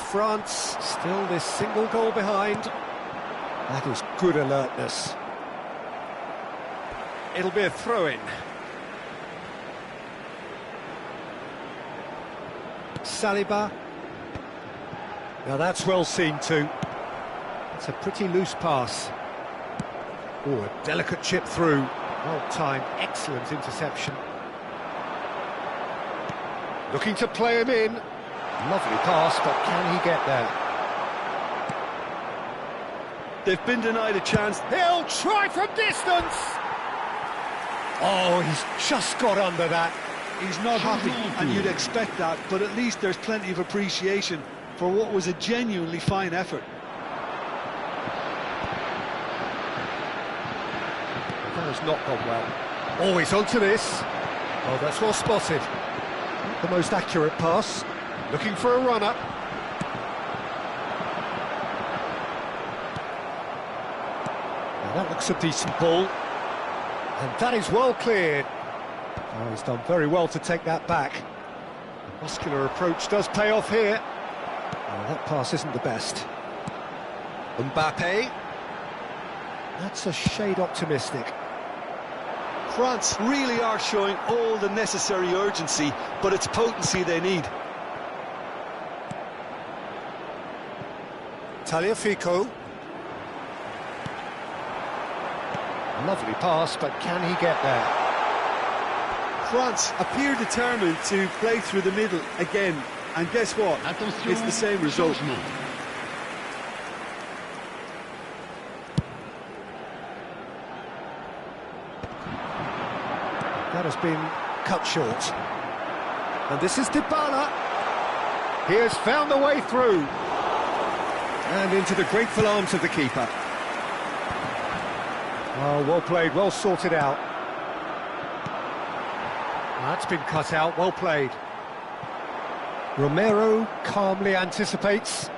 France still this single goal behind. That is good alertness. It'll be a throw-in. Saliba. Now that's well seen too. It's a pretty loose pass. Oh, a delicate chip through. Well timed, excellent interception. Looking to play him in. Lovely pass, but can he get there? They've been denied a chance. He'll try from distance! Oh, he's just got under that. He's not happy, and you'd expect that, but at least there's plenty of appreciation for what was a genuinely fine effort. That has not gone well. Oh, he's onto this. Oh, that's well spotted. Not the most accurate pass. Looking for a run-up. Now that looks a decent ball. And that is well cleared. Oh, he's done very well to take that back. The muscular approach does pay off here. Oh, that pass isn't the best. Mbappe. That's a shade optimistic. France really are showing all the necessary urgency, but it's potency they need. Tagliafico. Lovely pass, but can he get there? France appear determined to play through the middle again, and guess what? Attention, It's the same result. changement. That has been cut short. And this is Dybala. He has found a way through. And into the grateful arms of the keeper. Oh, well played, well sorted out. That's been cut out, well played. Romero calmly anticipates.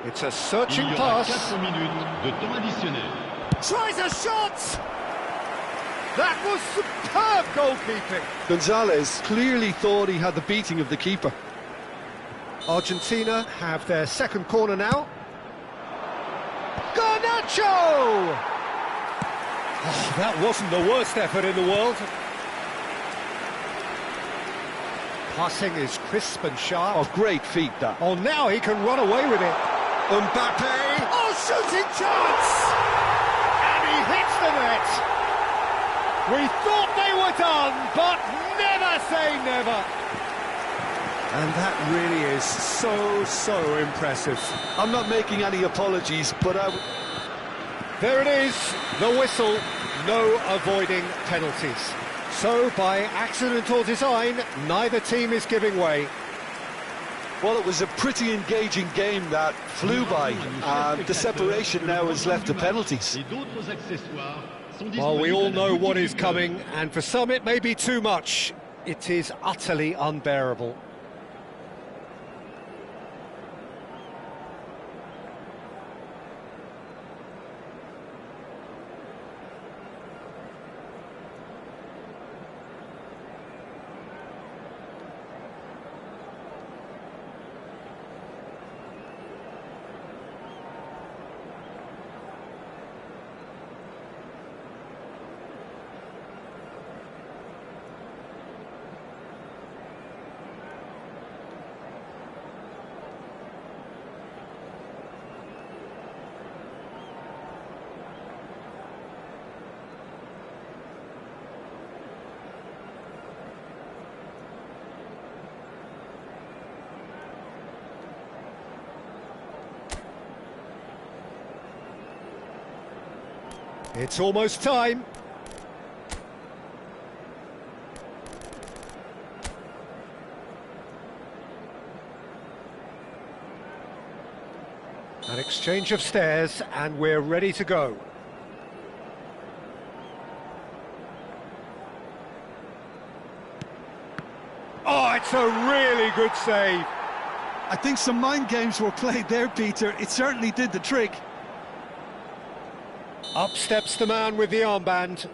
It's a searching Il y aura pass. 4 minutes de temps additionnel. Tries a shot! That was superb goalkeeping. Gonzalez clearly thought he had the beating of the keeper. Argentina have their second corner now. Garnacho! Oh, that wasn't the worst effort in the world. Passing is crisp and sharp. Oh, great feat, that. Oh, now he can run away with it. Mbappe! Oh, shooting chance! And he hits the net. We thought they were done, but never say never. And that really is so impressive. I'm not making any apologies, but There it is, the whistle, no avoiding penalties. So, by accident or design, neither team is giving way. well, it was a pretty engaging game that flew by. The separation now is left to penalties. Et d'autres accessoires sont Well, we all disponibles à la know what boutique is du club. coming, and for some it may be too much. It is utterly unbearable. It's almost time. An exchange of stares, and we're ready to go. Oh, it's a really good save. I think some mind games were played there, Peter. It certainly did the trick. Up steps the man with the armband.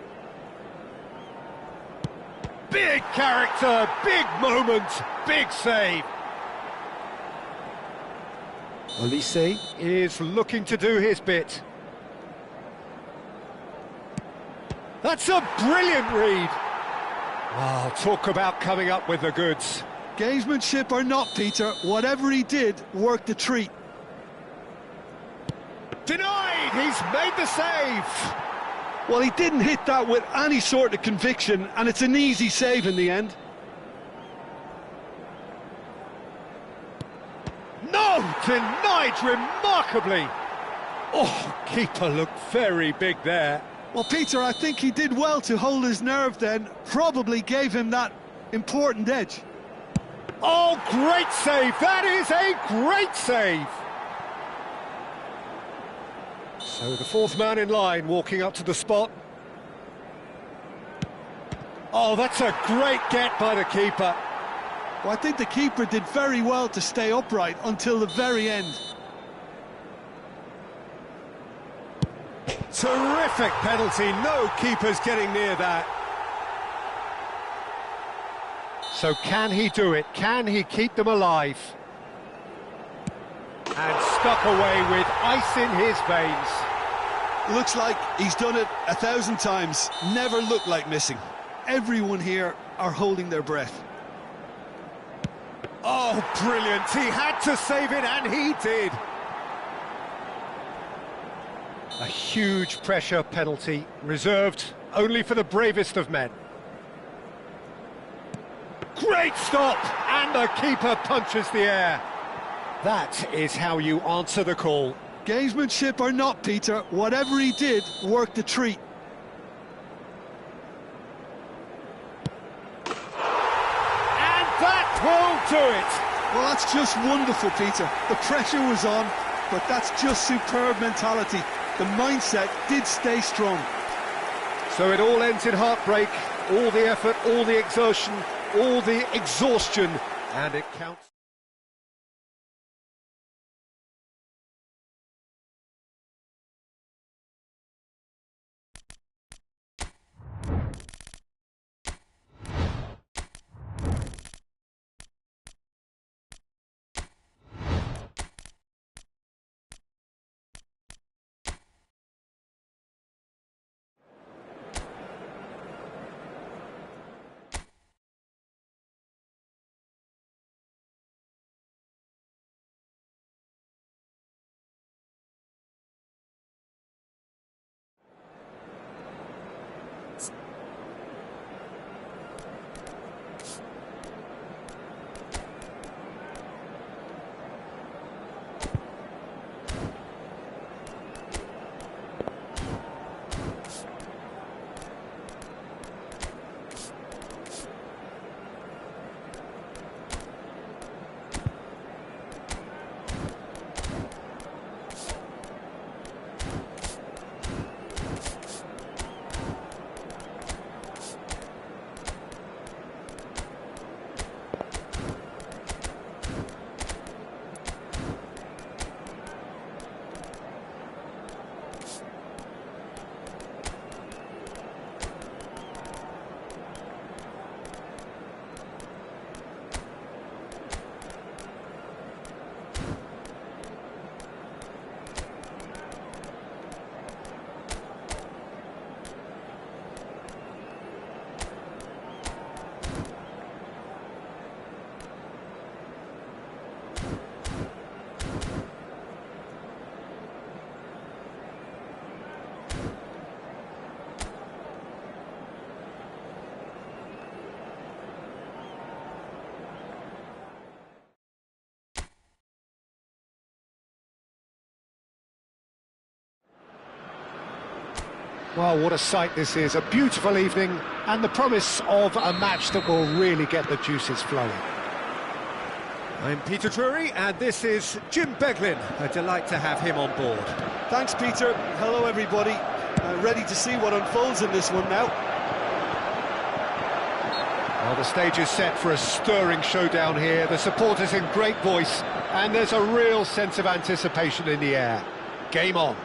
Big character, big moment. big save. Olise is looking to do his bit. That's a brilliant read. Wow, talk about coming up with the goods. Gamesmanship or not, Peter, whatever he did worked a treat. Denied! He's made the save! Well, he didn't hit that with any sort of conviction, and it's an easy save in the end. No! Denied remarkably! Oh, keeper looked very big there. Well, Peter, I think he did well to hold his nerve then, probably gave him that important edge. Oh, great save! That is a great save! So the fourth man in line walking up to the spot. Oh, that's a great get by the keeper. Well, I think the keeper did very well to stay upright until the very end. Terrific penalty, no keeper's getting near that. So can he do it? Can he keep them alive? And stuck away with ice in his veins. Looks like he's done it 1,000 times, never looked like missing. Everyone here are holding their breath. Oh, brilliant, he had to save it and he did. A huge pressure penalty, reserved only for the bravest of men. Great stop, and the keeper punches the air. That is how you answer the call. Gamesmanship or not, Peter, whatever he did worked a treat. And that will do it. Well, that's just wonderful, Peter. The pressure was on, but that's just superb mentality. The mindset did stay strong. So it all ends in heartbreak, all the effort, all the exertion, all the exhaustion, and it counts. Well, what a sight this is, a beautiful evening and the promise of a match that will really get the juices flowing. I'm Peter Drury and this is Jim Beglin. A delight to have him on board. Thanks, Peter. Hello, everybody. Ready to see what unfolds in this one now. Well, the stage is set for a stirring showdown here. The supporters in great voice and there's a real sense of anticipation in the air. Game on.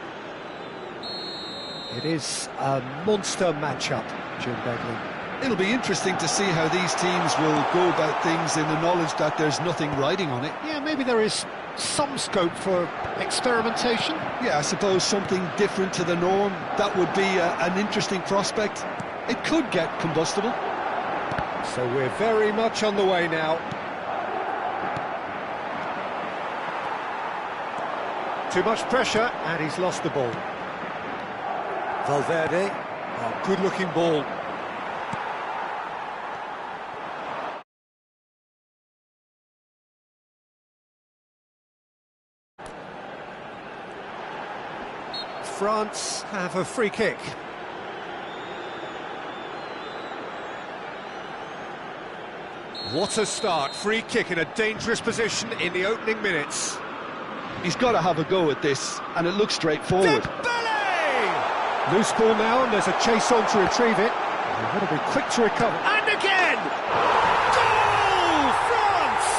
It is a monster matchup, Jim Beglin. It'll be interesting to see how these teams will go about things in the knowledge that there's nothing riding on it. Yeah, maybe there is some scope for experimentation. Yeah, I suppose something different to the norm. That would be an interesting prospect. It could get combustible. So we're very much on the way now. Too much pressure, and he's lost the ball. Valverde, oh, good-looking ball. France have a free kick. What a start, free kick in a dangerous position in the opening minutes. He's got to have a go at this, and it looks straightforward. Dembele! Loose ball now, and there's a chase on to retrieve it. They've got to be quick to recover. And again! Goal! France!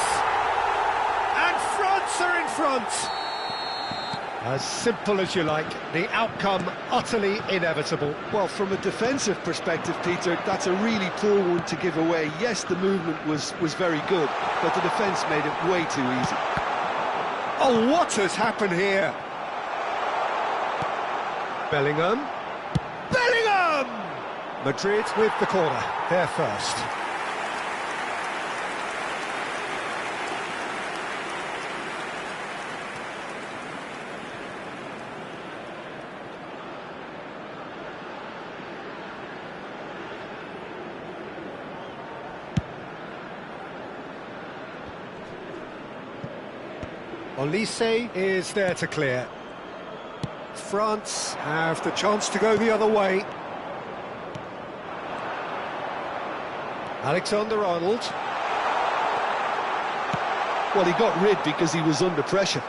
And France are in front. As simple as you like, the outcome utterly inevitable. Well, from a defensive perspective, Peter, that's a really poor one to give away. Yes, the movement was very good, but the defence made it way too easy. Oh, what has happened here? Bellingham. Bellingham! Madrid with the corner. They're first. Olise is there to clear. France have the chance to go the other way. Alexander-Arnold. Well, he got rid because he was under pressure.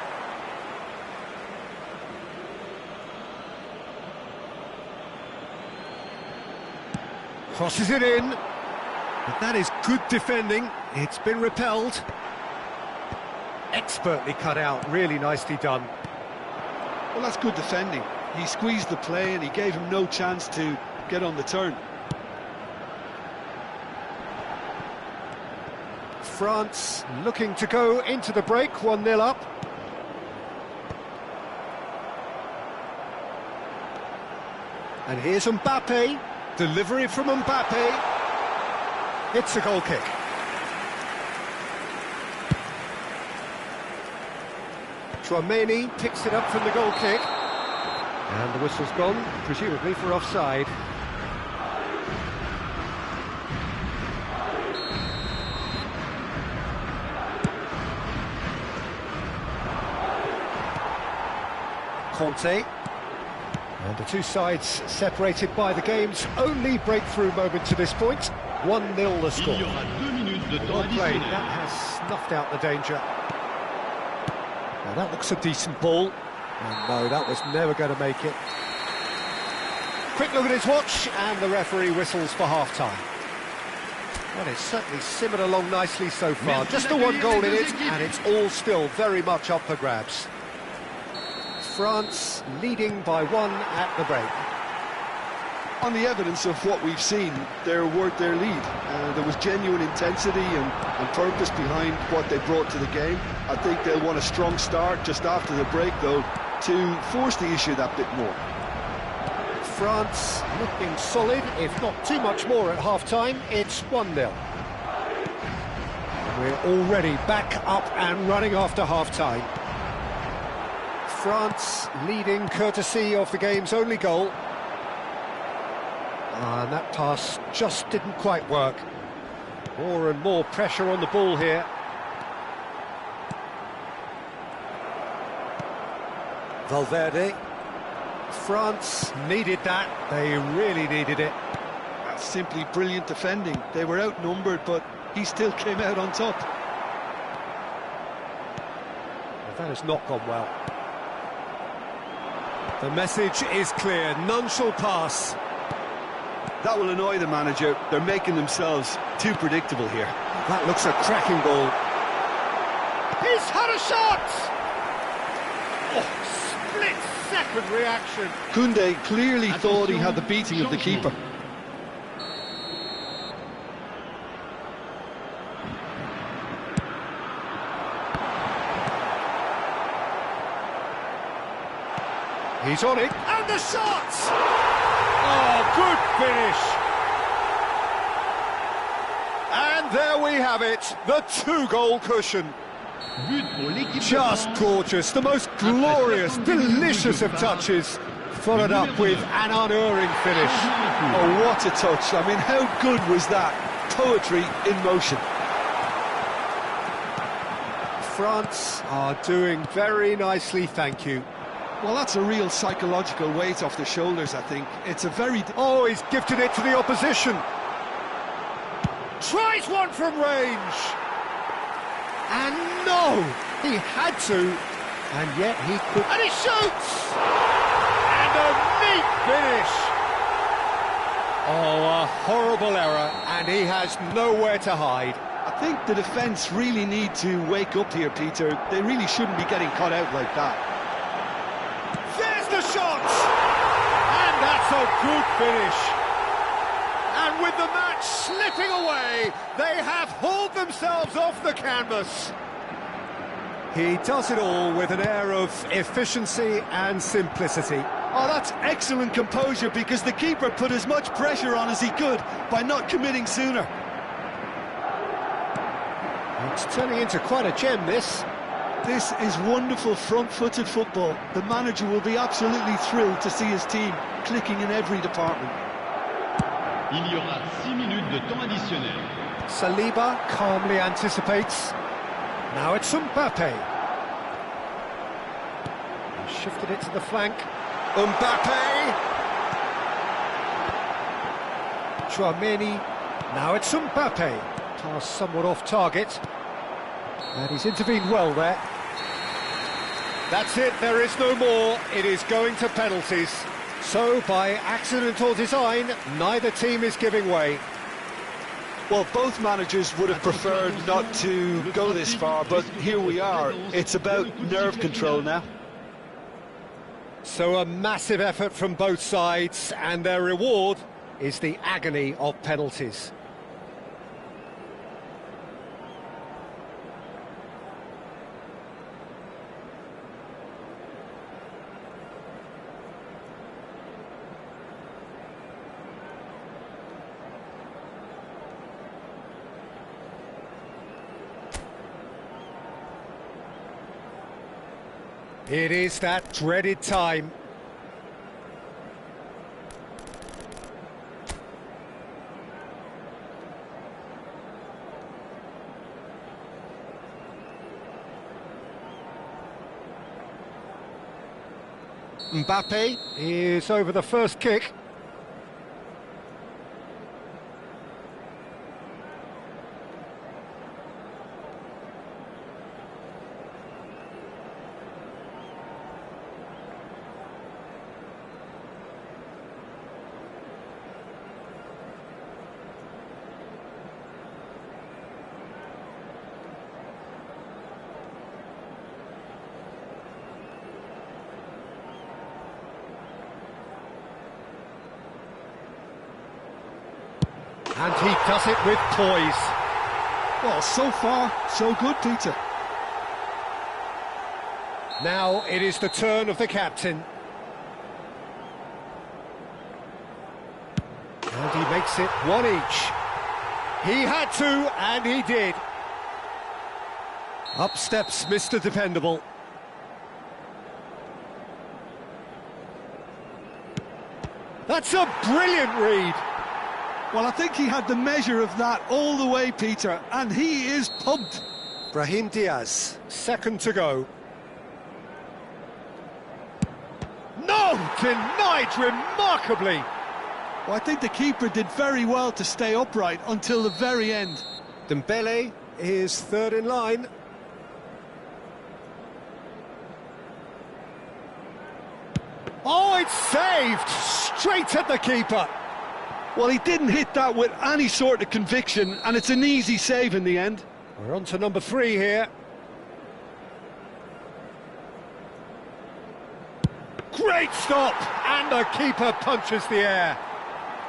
Crosses it in. But that is good defending. It's been repelled. Expertly cut out, really nicely done. Well, that's good defending. He squeezed the play and he gave him no chance to get on the turn. France looking to go into the break, 1-0 up. And here's Mbappe. Delivery from Mbappe. It's a goal kick. Chouameni picks it up from the goal kick. And the whistle's gone, presumably for offside. Conte. And the two sides separated by the game's only breakthrough moment to this point. 1-0 the score. Well played, that has snuffed out the danger. Now that looks a decent ball. And no, that was never going to make it. Quick look at his watch, and the referee whistles for half-time. Well, it's certainly simmered along nicely so far. Just the one goal in it, and it's all still very much up for grabs. France leading by 1 at the break. On the evidence of what we've seen, they're worth their lead. There was genuine intensity and purpose behind what they brought to the game. I think they'll want a strong start just after the break, though, to force the issue that bit more. France looking solid, if not too much more at half-time. It's 1-0. We're already back up and running after half-time. France leading courtesy of the game's only goal. And that pass just didn't quite work. More and more pressure on the ball here. Valverde. France needed that. They really needed it. That's simply brilliant defending. They were outnumbered, but he still came out on top. Well, that has not gone well. The message is clear. None shall pass. That will annoy the manager. They're making themselves too predictable here. That looks a cracking ball. He's had a shot! Oh, split-second reaction. Koundé clearly thought he had the beating of the keeper. He's on it, and the shot! Oh, good finish! And there we have it, the 2-goal cushion. But pour l'équipe de Just France. gorgeous, the most glorious, delicious of touches, followed up with an unerring finish. Oh, what a touch. I mean, how good was that? Poetry in motion. France are doing very nicely, thank you. Well, that's a real psychological weight off the shoulders, I think. It's a very... Oh, he's gifted it to the opposition. Tries one from range. And no, he had to, and yet he could... And he shoots! And a neat finish. Oh, a horrible error, and he has nowhere to hide. I think the defence really need to wake up here, Peter. They really shouldn't be getting caught out like that. There's the shot! And that's a good finish. And with the match slipping away, they have hauled themselves off the canvas. He does it all with an air of efficiency and simplicity. Oh, that's excellent composure, because the keeper put as much pressure on as he could by not committing sooner. It's turning into quite a gem, this. This is wonderful front-footed football. The manager will be absolutely thrilled to see his team clicking in every department. Il y aura 6 minutes de temps additionnel. Saliba calmly anticipates. Now it's Mbappe. He shifted it to the flank. Mbappe! Chouameni. Now it's Mbappe. Pass somewhat off target. And he's intervened well there. That's it, there is no more. It is going to penalties. So, by accident or design, neither team is giving way. Well, both managers would have preferred not to go this far, but here we are. It's about nerve control now. So a massive effort from both sides, and their reward is the agony of penalties. It is that dreaded time. Mbappe is over the first kick. And he does it with poise. Well, so far, so good, Peter. Now it is the turn of the captain. And he makes it one each. He had to, and he did. Up steps Mr. Dependable. That's a brilliant read. Well, I think he had the measure of that all the way, Peter, and he is pumped. Brahim Diaz, second to go. No! Denied remarkably! Well, I think the keeper did very well to stay upright until the very end. Dembele is third in line. Oh, it's saved! Straight at the keeper! Well, he didn't hit that with any sort of conviction, and it's an easy save in the end. We're on to number 3 here. Great stop! And the keeper punches the air.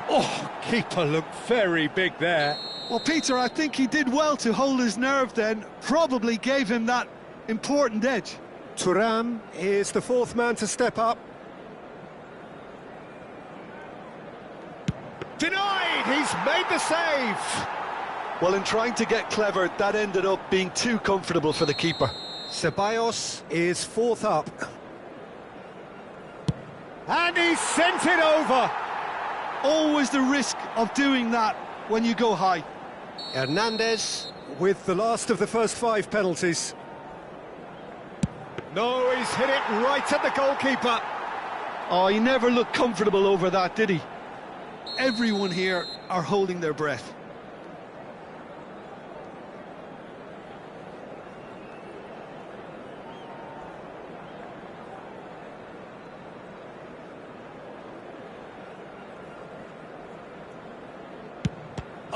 Oh, keeper looked very big there. Well, Peter, I think he did well to hold his nerve then. Probably gave him that important edge. Thuram is the fourth man to step up. made the save! Well, in trying to get clever, that ended up being too comfortable for the keeper. Ceballos is fourth up. And he sent it over! Always the risk of doing that when you go high. Hernandez with the last of the first 5 penalties. No, he's hit it right at the goalkeeper. Oh, he never looked comfortable over that, did he? Everyone here are holding their breath.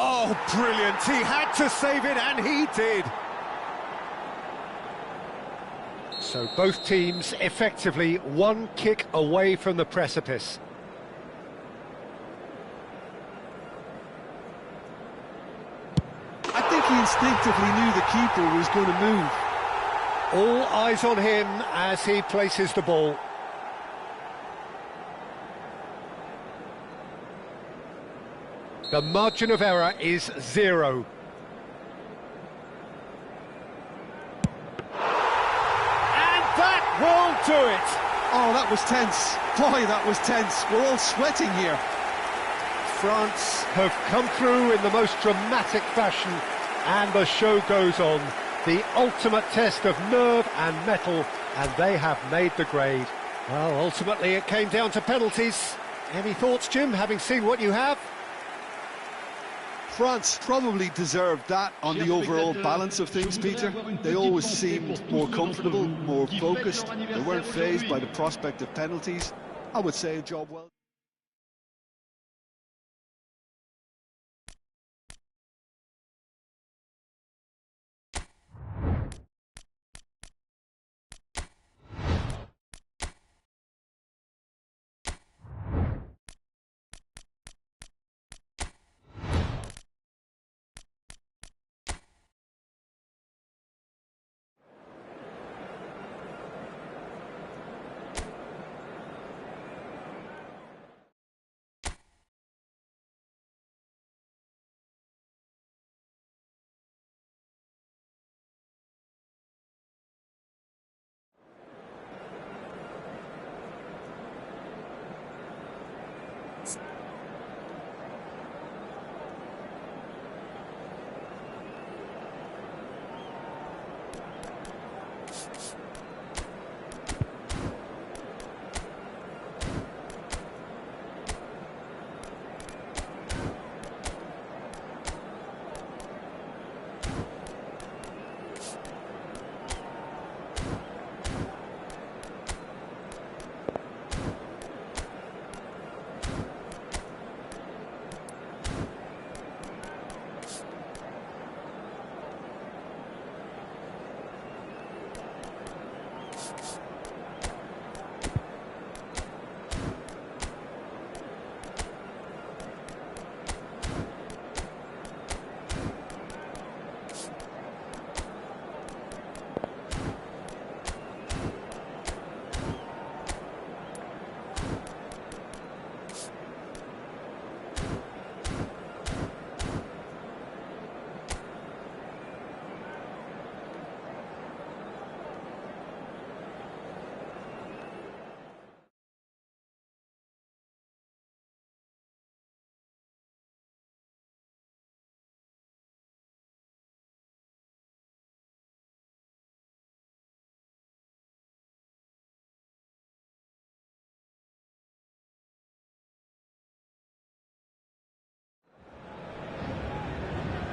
Oh, brilliant. He had to save it, and he did. So both teams effectively one kick away from the precipice. I think he instinctively knew the keeper was going to move. All eyes on him as he places the ball. The margin of error is 0. And that will do it! Oh, that was tense. Boy, that was tense. We're all sweating here. France have come through in the most dramatic fashion, and the show goes on. The ultimate test of nerve and mettle, and they have made the grade. Well, ultimately it came down to penalties. Any thoughts, Jim, having seen what you have? France probably deserved that on the overall balance of things, Peter. They always seemed more comfortable, more focused. They weren't fazed by the prospect of penalties. I would say a job well.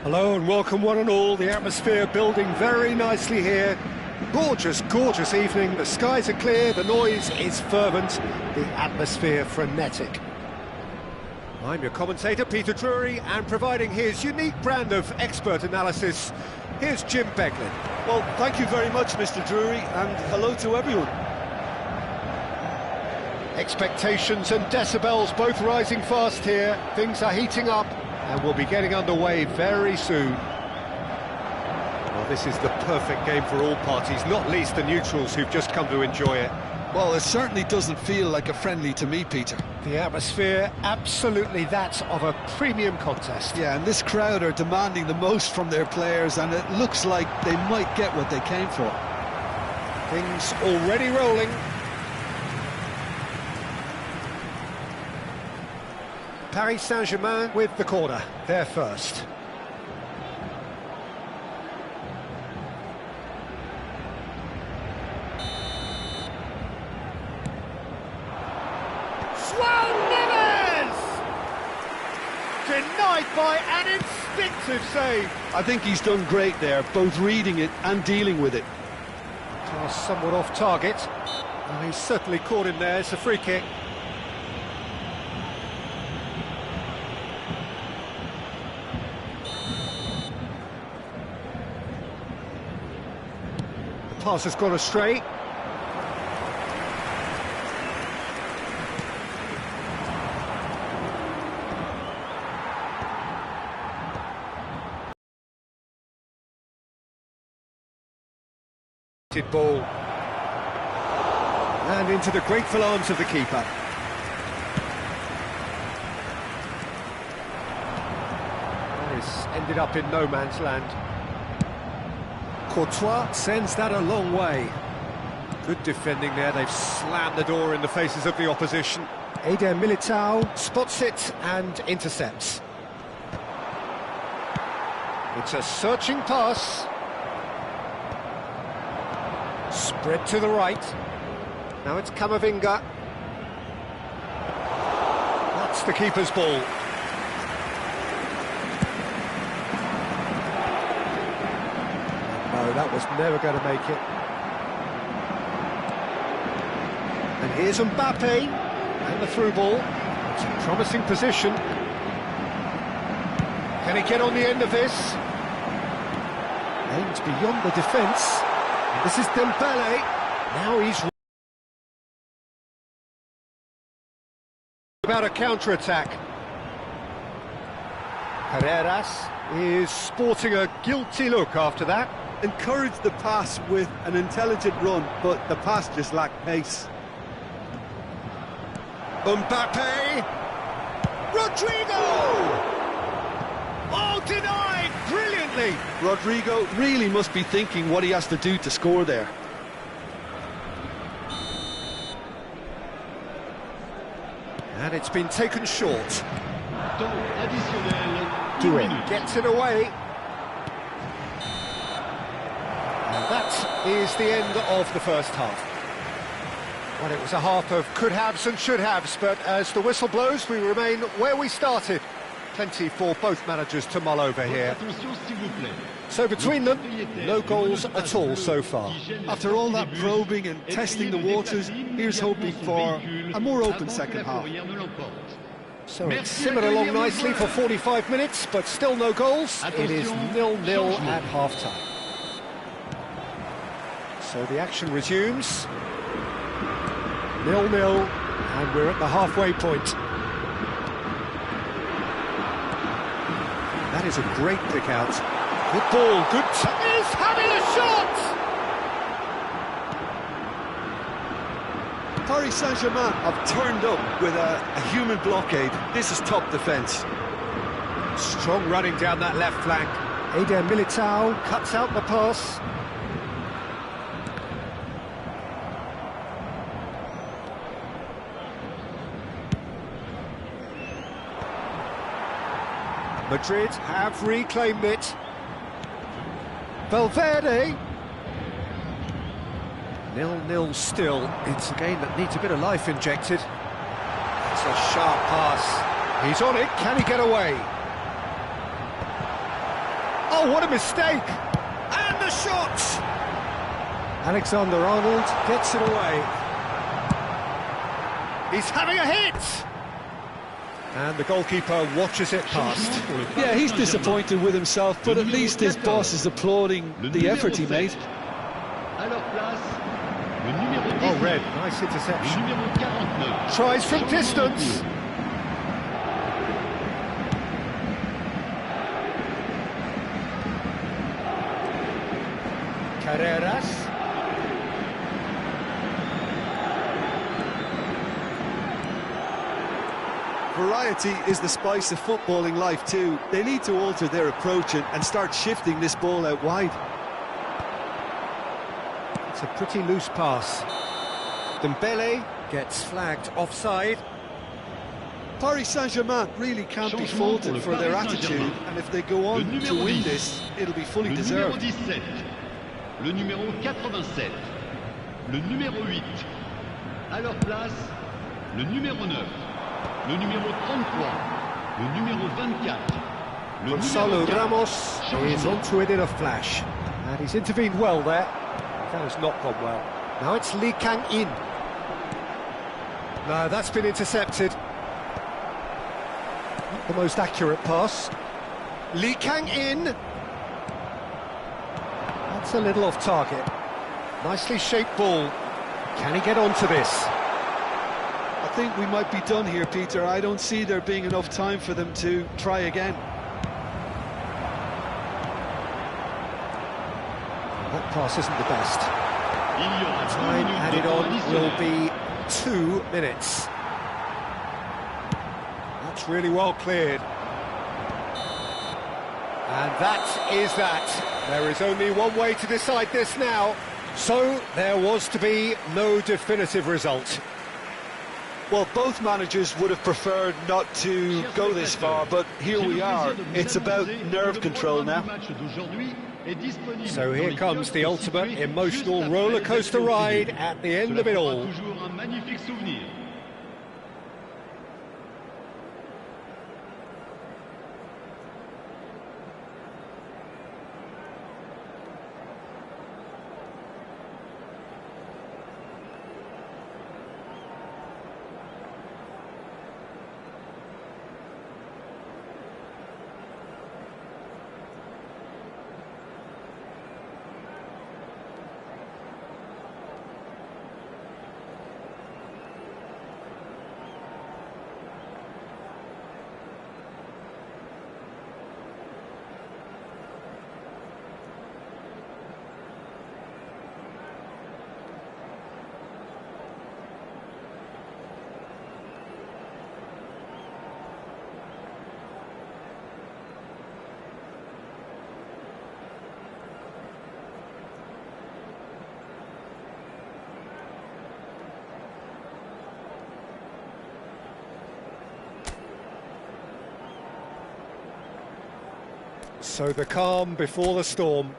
Hello and welcome one and all. The atmosphere building very nicely here. Gorgeous, gorgeous evening. The skies are clear, the noise is fervent, the atmosphere frenetic. I'm your commentator, Peter Drury, and providing his unique brand of expert analysis, here's Jim Beglin. Well, thank you very much, Mr. Drury, and hello to everyone. Expectations and decibels both rising fast here. Things are heating up, and we'll be getting underway very soon. Well, this is the perfect game for all parties, not least the neutrals who've just come to enjoy it. Well, it certainly doesn't feel like a friendly to me, Peter. The atmosphere, absolutely that of a premium contest. Yeah, and this crowd are demanding the most from their players, and it looks like they might get what they came for. Things already rolling. Paris Saint-Germain with the corner, they're first. Denied by an instinctive save. I think he's done great there, both reading it and dealing with it. Pass somewhat off target. Well, he's certainly caught him there. It's a free kick. The pass has gone astray. Ball and into the grateful arms of the keeper. This ended up in no man's land. Courtois sends that a long way. Good defending there. They've slammed the door in the faces of the opposition. Eder Militao spots it and intercepts. It's a searching pass. Spread to the right. Now it's Camavinga. That's the keeper's ball. No, that was never going to make it. And here's Mbappe. And the through ball. It's a promising position. Can he get on the end of this? Aims beyond the defence. This is Dembele. Now he's about a counter-attack. Carreras is sporting a guilty look after that. Encouraged the pass with an intelligent run, but the pass just lacked pace. Mbappe! Rodrigo! Oh, denied! Brilliantly! Rodrigo really must be thinking what he has to do to score there. And it's been taken short. Temps additionnel. Doué gets it away. And that is the end of the first half. Well, it was a half of could-haves and should-haves, but as the whistle blows, we remain where we started. Plenty for both managers to mull over here. Attention, s'il vous plaît. So between them, no goals at all so far. After all that probing and testing the waters, here's hoping for a more open second half. So it's simmered along nicely for 45 minutes, but still no goals. It is 0-0 at half-time. So the action resumes. 0-0, and we're at the halfway point. That is a great pick out. Good ball, good... He's having a shot! Paris Saint-Germain have turned up with a human blockade. This is top defence. Strong running down that left flank. Eder Militao cuts out the pass. Madrid have reclaimed it. Valverde. 0-0 still. It's a game that needs a bit of life injected. It's a sharp pass. He's on it. Can he get away? Oh, what a mistake! And the shot! Alexander-Arnold gets it away. He's having a hit! And the goalkeeper watches it past. Yeah, he's disappointed with himself, but at least his boss is applauding the effort he made. Oh, Red, nice interception. Tries from distance. Carreras. Variety is the spice of footballing life too. They need to alter their approach and start shifting this ball out wide. It's a pretty loose pass. Dembele gets flagged offside. Paris Saint-Germain really can't be faulted for their attitude, and if they go on to win this, it'll be fully deserved. Le numéro 17, le numéro 87, le numéro 8. À leur place, le numéro 9, le numéro 33, le numéro 24. Gonzalo Ramos is onto it in a flash. And he's intervened well there. That has not gone well. Now it's Lee Kang-in. No, that's been intercepted. Not the most accurate pass. Lee Kang-in. That's a little off target. Nicely shaped ball. Can he get onto this? I think we might be done here, Peter. I don't see there being enough time for them to try again. That pass isn't the best. Time added on will be 2 minutes. That's really well cleared. And that is that. There is only one way to decide this now. So there was to be no definitive result. Well, both managers would have preferred not to go this far, but here we are. It's about nerve control now. So here comes the ultimate emotional roller coaster ride at the end of it all. So the calm before the storm.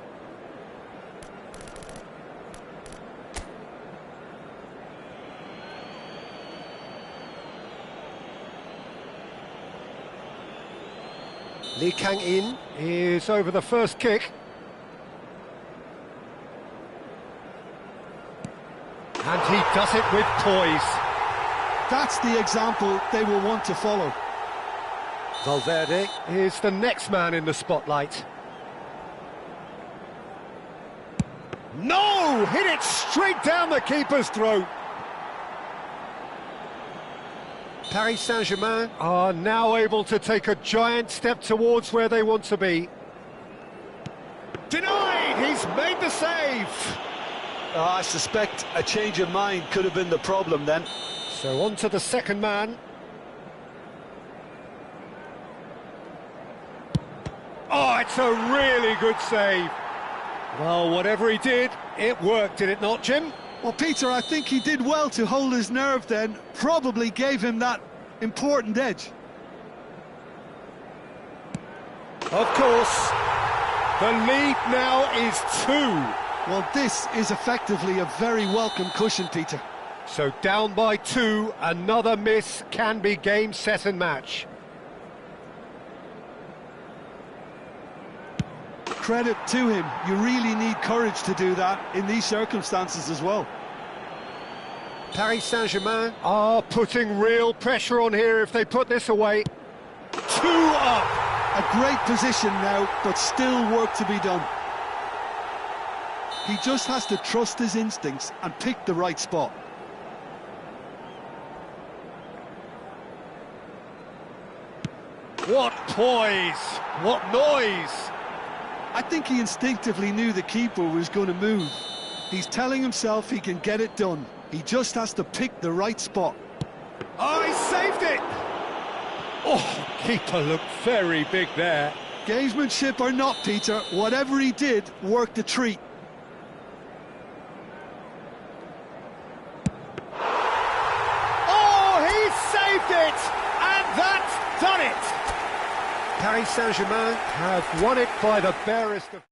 Lee Kang-in is over the first kick. And he does it with poise. That's the example they will want to follow. Valverde is the next man in the spotlight. No! Hit it straight down the keeper's throat. Paris Saint-Germain are now able to take a giant step towards where they want to be. Denied! He's made the save! I suspect a change of mind could have been the problem then. So on to the second man. Oh, it's a really good save. Well, whatever he did, it worked, did it not, Jim? Well, Peter, I think he did well to hold his nerve then. Probably gave him that important edge. Of course. The lead now is 2. Well, this is effectively a very welcome cushion, Peter. So down by 2, another miss can be game, set and match. Credit to him. You really need courage to do that in these circumstances as well. Paris Saint-Germain are putting real pressure on here if they put this away. 2 up. A great position now, but still work to be done. He just has to trust his instincts and pick the right spot. What poise! What noise! I think he instinctively knew the keeper was going to move. He's telling himself he can get it done. He just has to pick the right spot. Oh, he saved it! Oh, keeper looked very big there. Gamesmanship or not, Peter, whatever he did worked a treat. Oh, he saved it! And that's done it! Paris Saint-Germain have won it by the barest of...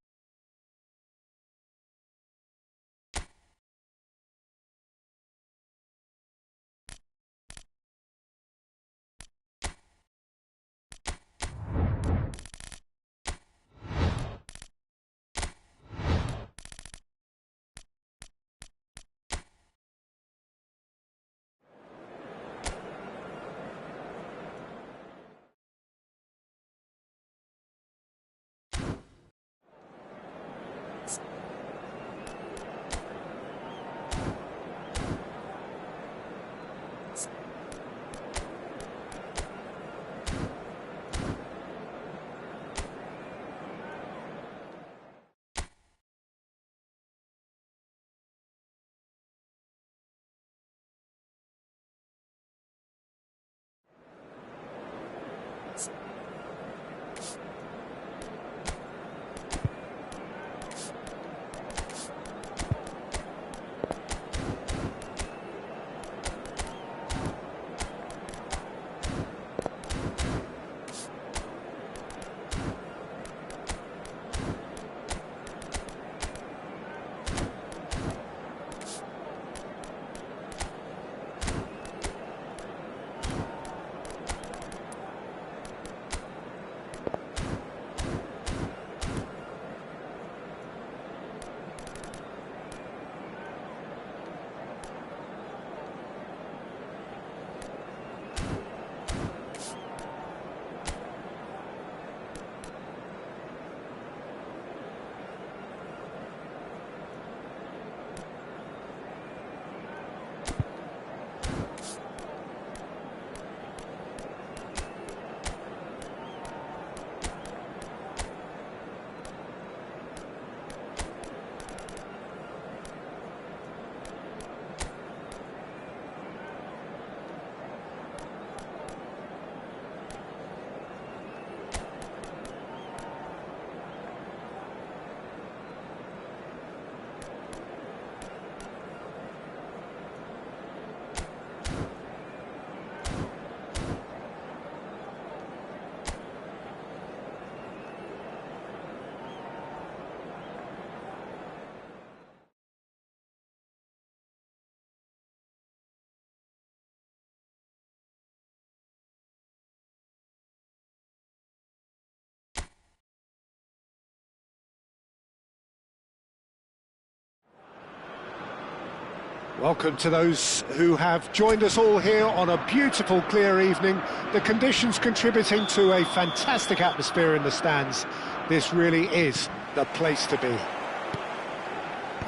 Welcome to those who have joined us all here on a beautiful, clear evening. The conditions contributing to a fantastic atmosphere in the stands. This really is the place to be.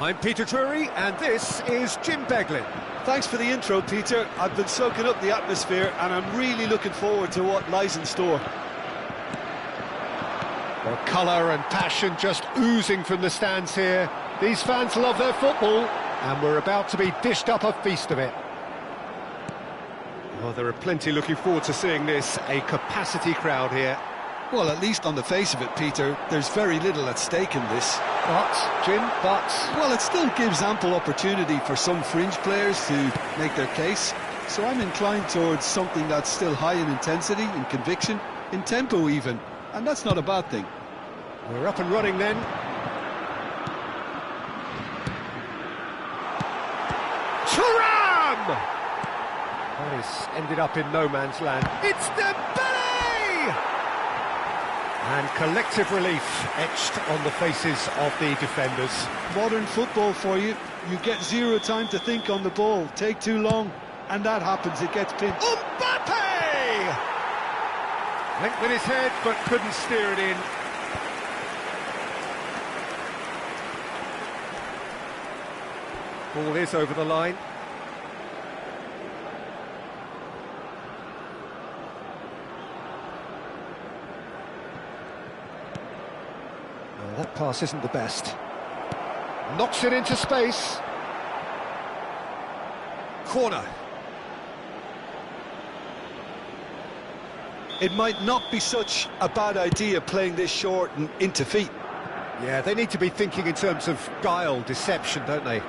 I'm Peter Drury, and this is Jim Beglin. Thanks for the intro, Peter. I've been soaking up the atmosphere and I'm really looking forward to what lies in store. Well, colour and passion just oozing from the stands here. These fans love their football, and we're about to be dished up a feast of it. Well, there are plenty looking forward to seeing this, a capacity crowd here. Well, at least on the face of it, Peter, there's very little at stake in this. But, Jim, Well, it still gives ample opportunity for some fringe players to make their case. So I'm inclined towards something that's still high in intensity, in conviction, in tempo even. And that's not a bad thing. We're up and running then. Thuram! That is ended up in no man's land. It's Dembele! And collective relief etched on the faces of the defenders. Modern football for you. You get zero time to think on the ball. Take too long, and that happens. It gets pinned. Mbappe! Went with his head, but couldn't steer it in. Ball is over the line. Oh, that pass isn't the best. Knocks it into space. Corner. it might not be such a bad idea playing this short and into feet. Yeah, they need to be thinking in terms of guile, deception, don't they?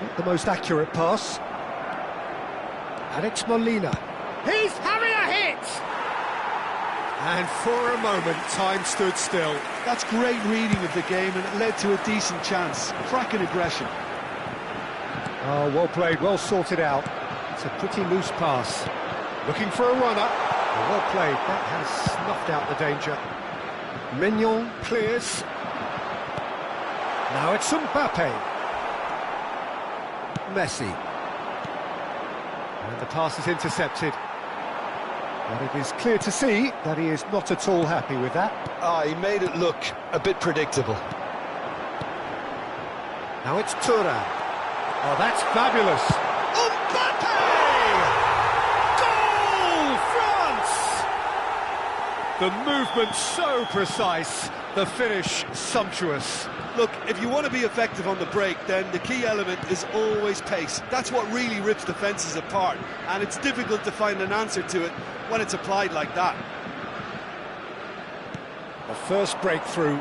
Not the most accurate pass. Alex Molina. He's having a hit! And for a moment, time stood still. That's great reading of the game, and it led to a decent chance. Cracking aggression. Oh, well played, well sorted out. It's a pretty loose pass. Looking for a runner. Oh, well played, that has snuffed out the danger. Mignon clears. Now it's Mbappe. Messi. And the pass is intercepted. But it is clear to see that he is not at all happy with that. He made it look a bit predictable. Now it's Thuram. Oh, that's fabulous. Mbappe! Goal, France! The movement so precise, the finish sumptuous. Look, if you want to be effective on the break, then the key element is always pace. That's what really rips defences apart, and it's difficult to find an answer to it when it's applied like that. The first breakthrough.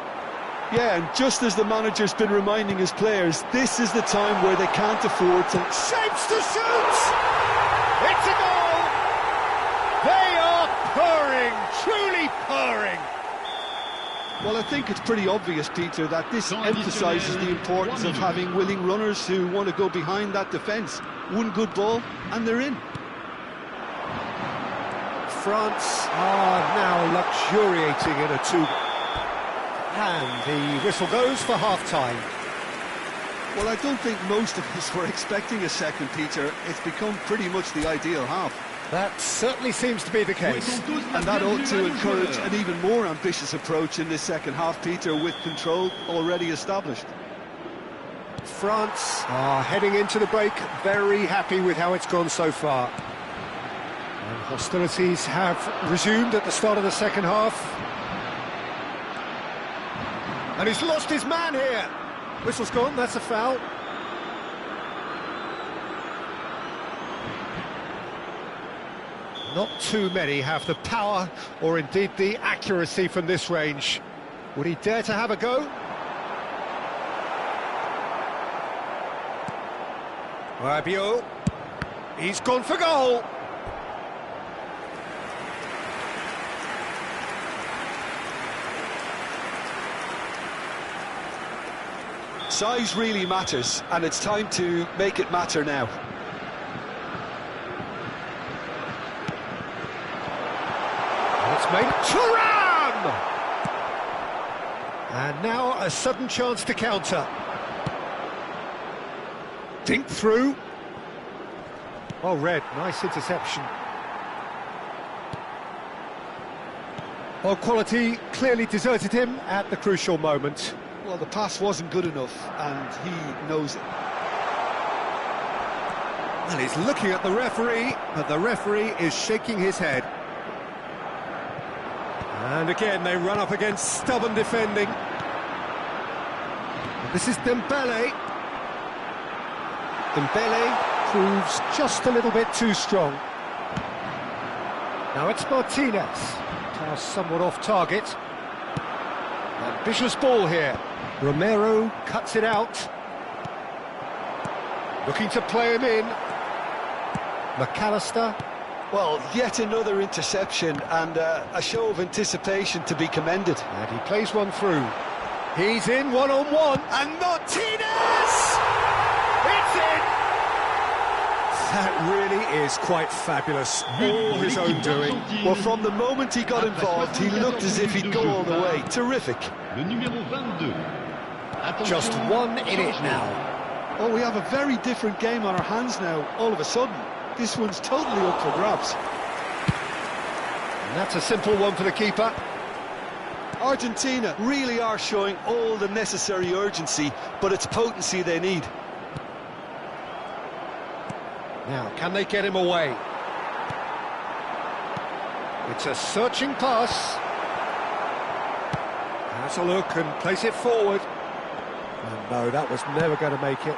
Yeah, and just as the manager's been reminding his players, this is the time where they can't afford to... Shapes to shoot! It's a goal! They are purring, truly purring. Well, I think it's pretty obvious, Peter, that this emphasises the importance of having willing runners who want to go behind that defence. One good ball, and they're in. France are now luxuriating in a 2. And the whistle goes for half-time. Well, I don't think most of us were expecting a second, Peter. It's become pretty much the ideal half. That certainly seems to be the case. And that ought to encourage an even more ambitious approach in this second half, Peter, with control already established. France are heading into the break very happy with how it's gone so far. And hostilities have resumed at the start of the second half. And he's lost his man here. Whistle's gone, that's a foul. Not too many have the power or indeed the accuracy from this range. Would he dare to have a go? Rabiot. He's gone for goal. Size really matters, and it's time to make it matter now. It's made Thuram! And now a sudden chance to counter. Dink through. Oh, Red, nice interception. Well, quality clearly deserted him at the crucial moment. Well, the pass wasn't good enough, and he knows it. And he's looking at the referee, but the referee is shaking his head. And again, they run up against stubborn defending. This is Dembele. Dembele proves just a little bit too strong. Now it's Martinez. Pass somewhat off target. Ambitious ball here. Romero cuts it out. Looking to play him in. McAllister. Well, yet another interception and a show of anticipation to be commended. And he plays one through. He's in one-on-one. And Martinez! It's in! That really is quite fabulous. All his own doing. Well, from the moment he got involved, he looked as if he'd go all the way. Terrific. Le numéro 22. Just one in it now. Oh, we have a very different game on our hands now, all of a sudden. This one's totally up for grabs. And that's a simple one for the keeper. Argentina really are showing all the necessary urgency, but it's potency they need. Now, can they get him away? It's a searching pass. Has a look and place it forward. And no, that was never going to make it.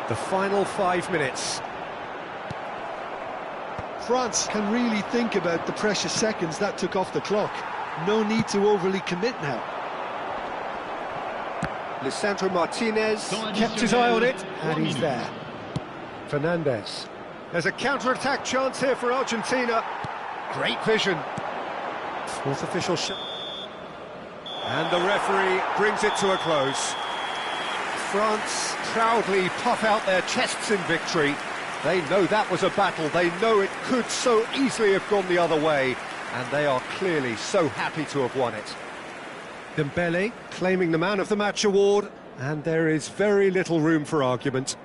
The final 5 minutes. France can really think about the precious seconds that took off the clock. No need to overly commit now. Lisandro Martinez Temps kept his eye on it, additionnel, and 3 he's minutes. there. Fernandez. There's a counter-attack chance here for Argentina. Great vision. Fourth official shot. And the referee brings it to a close. France proudly puff out their chests in victory. They know that was a battle. They know it could so easily have gone the other way. And they are clearly so happy to have won it. Dembele claiming the Man of the Match award. And there is very little room for argument.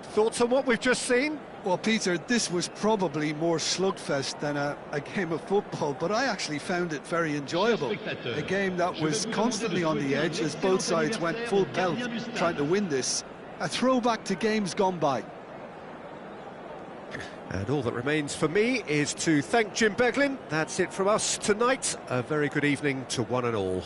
Thoughts on what we've just seen? Well, Peter, this was probably more slugfest than a game of football, but I actually found it very enjoyable. A game that was constantly on the edge as both sides went full pelt trying to win this. A throwback to games gone by. And all that remains for me is to thank Jim Beglin. That's it from us tonight. A very good evening to one and all.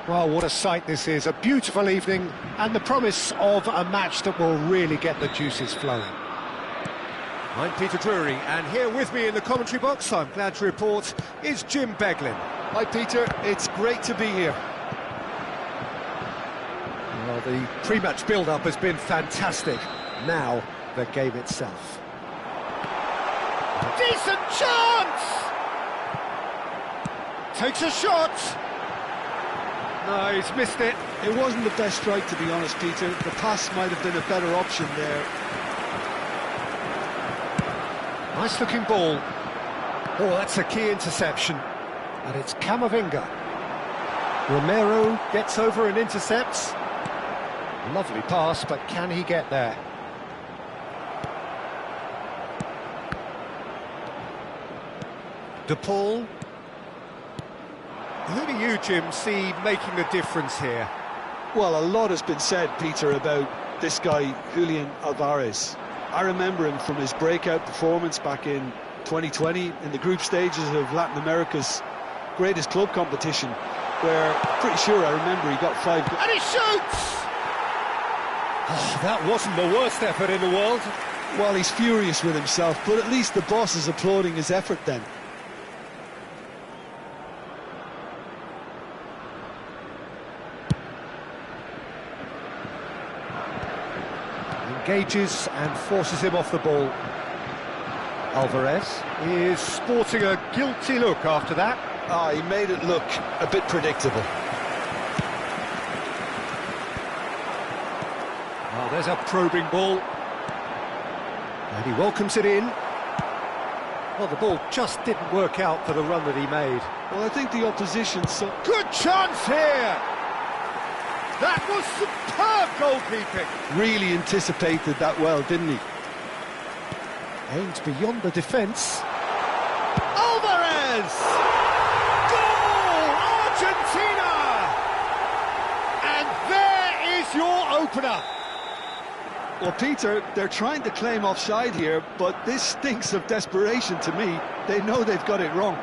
Well, what a sight this is. A beautiful evening and the promise of a match that will really get the juices flowing. I'm Peter Drury, and here with me in the commentary box, I'm glad to report, is Jim Beglin. Hi Peter, it's great to be here. Well, the pre-match build-up has been fantastic. Now, the game itself. Decent chance! Takes a shot! No, he's missed it. It wasn't the best strike, to be honest, Peter. The pass might have been a better option there. Nice looking ball. Oh, that's a key interception. And it's Camavinga. Romero gets over and intercepts. Lovely pass, but can he get there? De Paul. Who do you, Jim, see making the difference here? Well, a lot has been said, Peter, about this guy, Julian Alvarez. I remember him from his breakout performance back in 2020 in the group stages of Latin America's greatest club competition, where, pretty sure I remember he got 5 goals. And he shoots! Oh, that wasn't the worst effort in the world. Well, he's furious with himself, but at least the boss is applauding his effort then. Engages and forces him off the ball. Alvarez is sporting a guilty look after that. He made it look a bit predictable. Oh, there's a probing ball. And he welcomes it in. Well, the ball just didn't work out for the run that he made. Well, I think the opposition saw... Good chance here! That was superb goalkeeping! Really anticipated that well, didn't he? Aimed beyond the defence. Alvarez! Goal! Argentina! And there is your opener. Well, Peter, they're trying to claim offside here, but this stinks of desperation to me. They know they've got it wrong.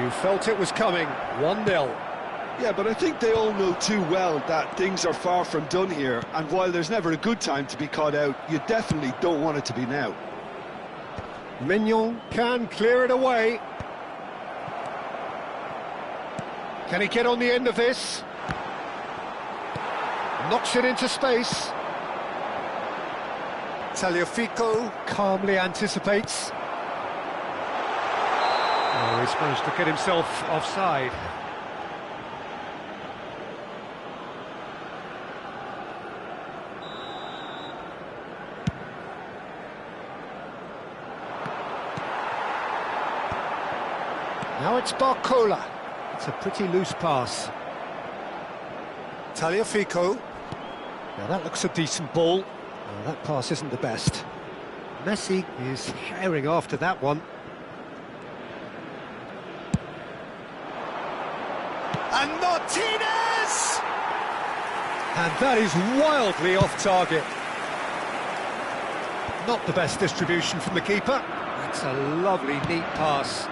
You felt it was coming. 1-0. Yeah, but I think they all know too well that things are far from done here, and while there's never a good time to be caught out, you definitely don't want it to be now. Mignon can clear it away. Can he get on the end of this? Knocks it into space. Tagliafico calmly anticipates. Oh, he's managed to get himself offside. Now it's Barcola. It's a pretty loose pass. Tagliafico. Now that looks a decent ball. Oh, that pass isn't the best. Messi is herring after that one. And Martinez! And that is wildly off target. Not the best distribution from the keeper. That's a lovely, neat pass.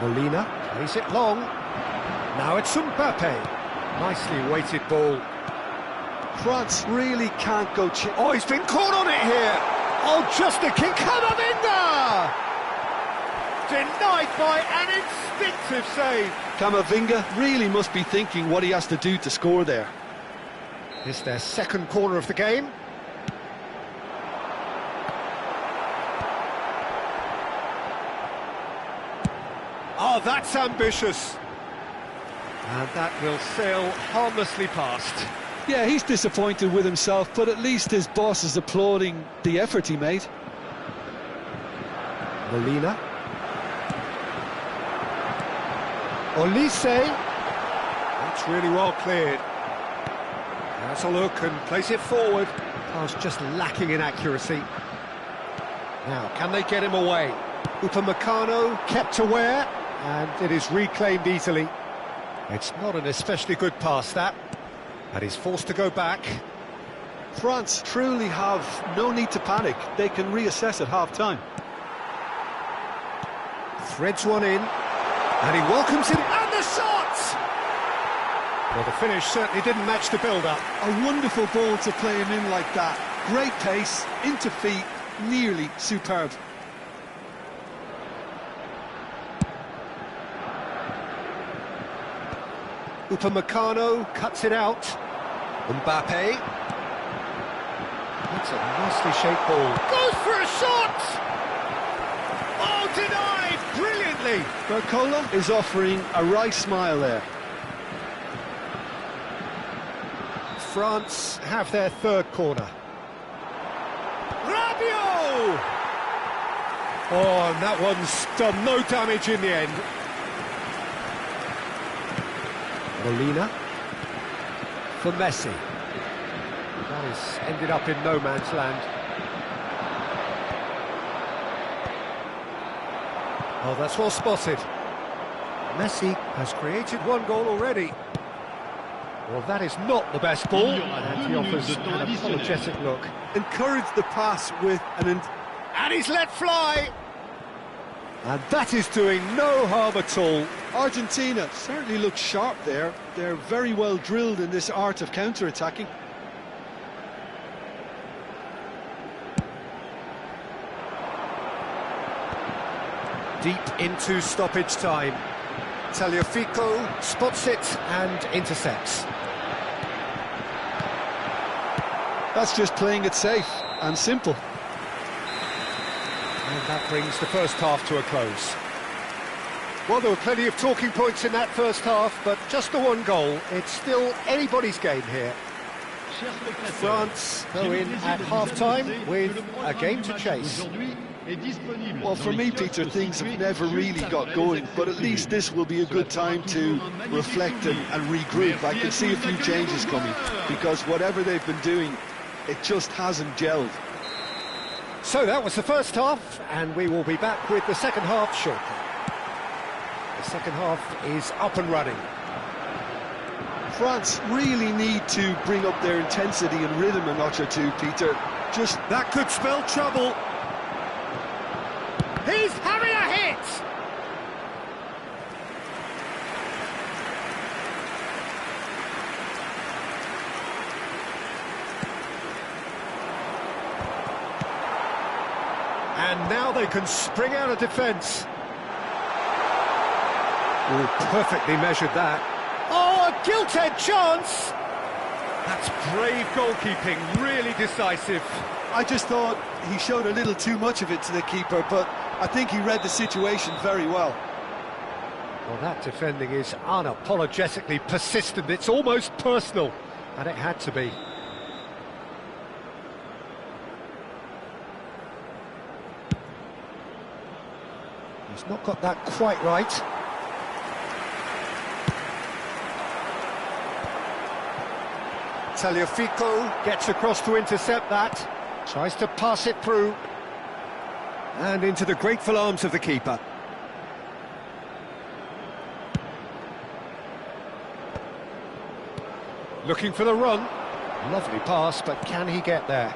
Molina plays it long. Now it's Mbappe. Nicely weighted ball. France really can't go... Oh, he's been caught on it here. Oh, just a kick. Camavinga! Denied by an instinctive save. Camavinga really must be thinking what he has to do to score there. It's their second corner of the game. Oh, that's ambitious. And that will sail harmlessly past. Yeah, he's disappointed with himself, but at least his boss is applauding the effort he made. Molina. Olise. That's really well cleared. That's a look and place it forward. Pass just lacking in accuracy. Now, can they get him away? Upamecano kept aware, and it is reclaimed easily. It's not an especially good pass, that. And he's forced to go back. France truly have no need to panic. They can reassess at half-time. Threads one in. And he welcomes it, and the shot! Well, the finish certainly didn't match the build-up. A wonderful ball to play him in like that. Great pace, into feet, nearly superb. Upamecano cuts it out. Mbappe. That's a nicely shaped ball. Goes for a shot! Oh, denied! Brilliantly! Barcola is offering a right smile there. France have their third corner. Rabiot! Oh, and that one's done no damage in the end. Molina for Messi. That has ended up in no man's land. Oh, that's well spotted. Messi has created one goal already. Well, that is not the best ball, and he offers an apologetic look. Encourage the pass with an... And he's let fly! And that is doing no harm at all. Argentina certainly looks sharp there. They're very well drilled in this art of counter-attacking. Deep into stoppage time. Tagliafico spots it and intercepts. That's just playing it safe and simple. And that brings the first half to a close. Well, there were plenty of talking points in that first half, but just the one goal. It's still anybody's game here. France go in at half-time with a game to chase. Well, for me, Peter, things have never really got going, but at least this will be a good time to reflect and regroup. I can see a few changes coming, because whatever they've been doing, it just hasn't gelled. So that was the first half, and we will be back with the second half shortly. The second half is up and running. France really need to bring up their intensity and rhythm a notch or two, Peter. Just that could spell trouble. He's having a hit! And now they can spring out of defence. Oh, perfectly measured that. Oh, a gilt-edged chance! That's brave goalkeeping, really decisive. I just thought he showed a little too much of it to the keeper, but I think he read the situation very well. Well, that defending is unapologetically persistent. It's almost personal, and it had to be. He's not got that quite right. Tagliafico gets across to intercept that. Tries to pass it through. And into the grateful arms of the keeper. Looking for the run. Lovely pass, but can he get there?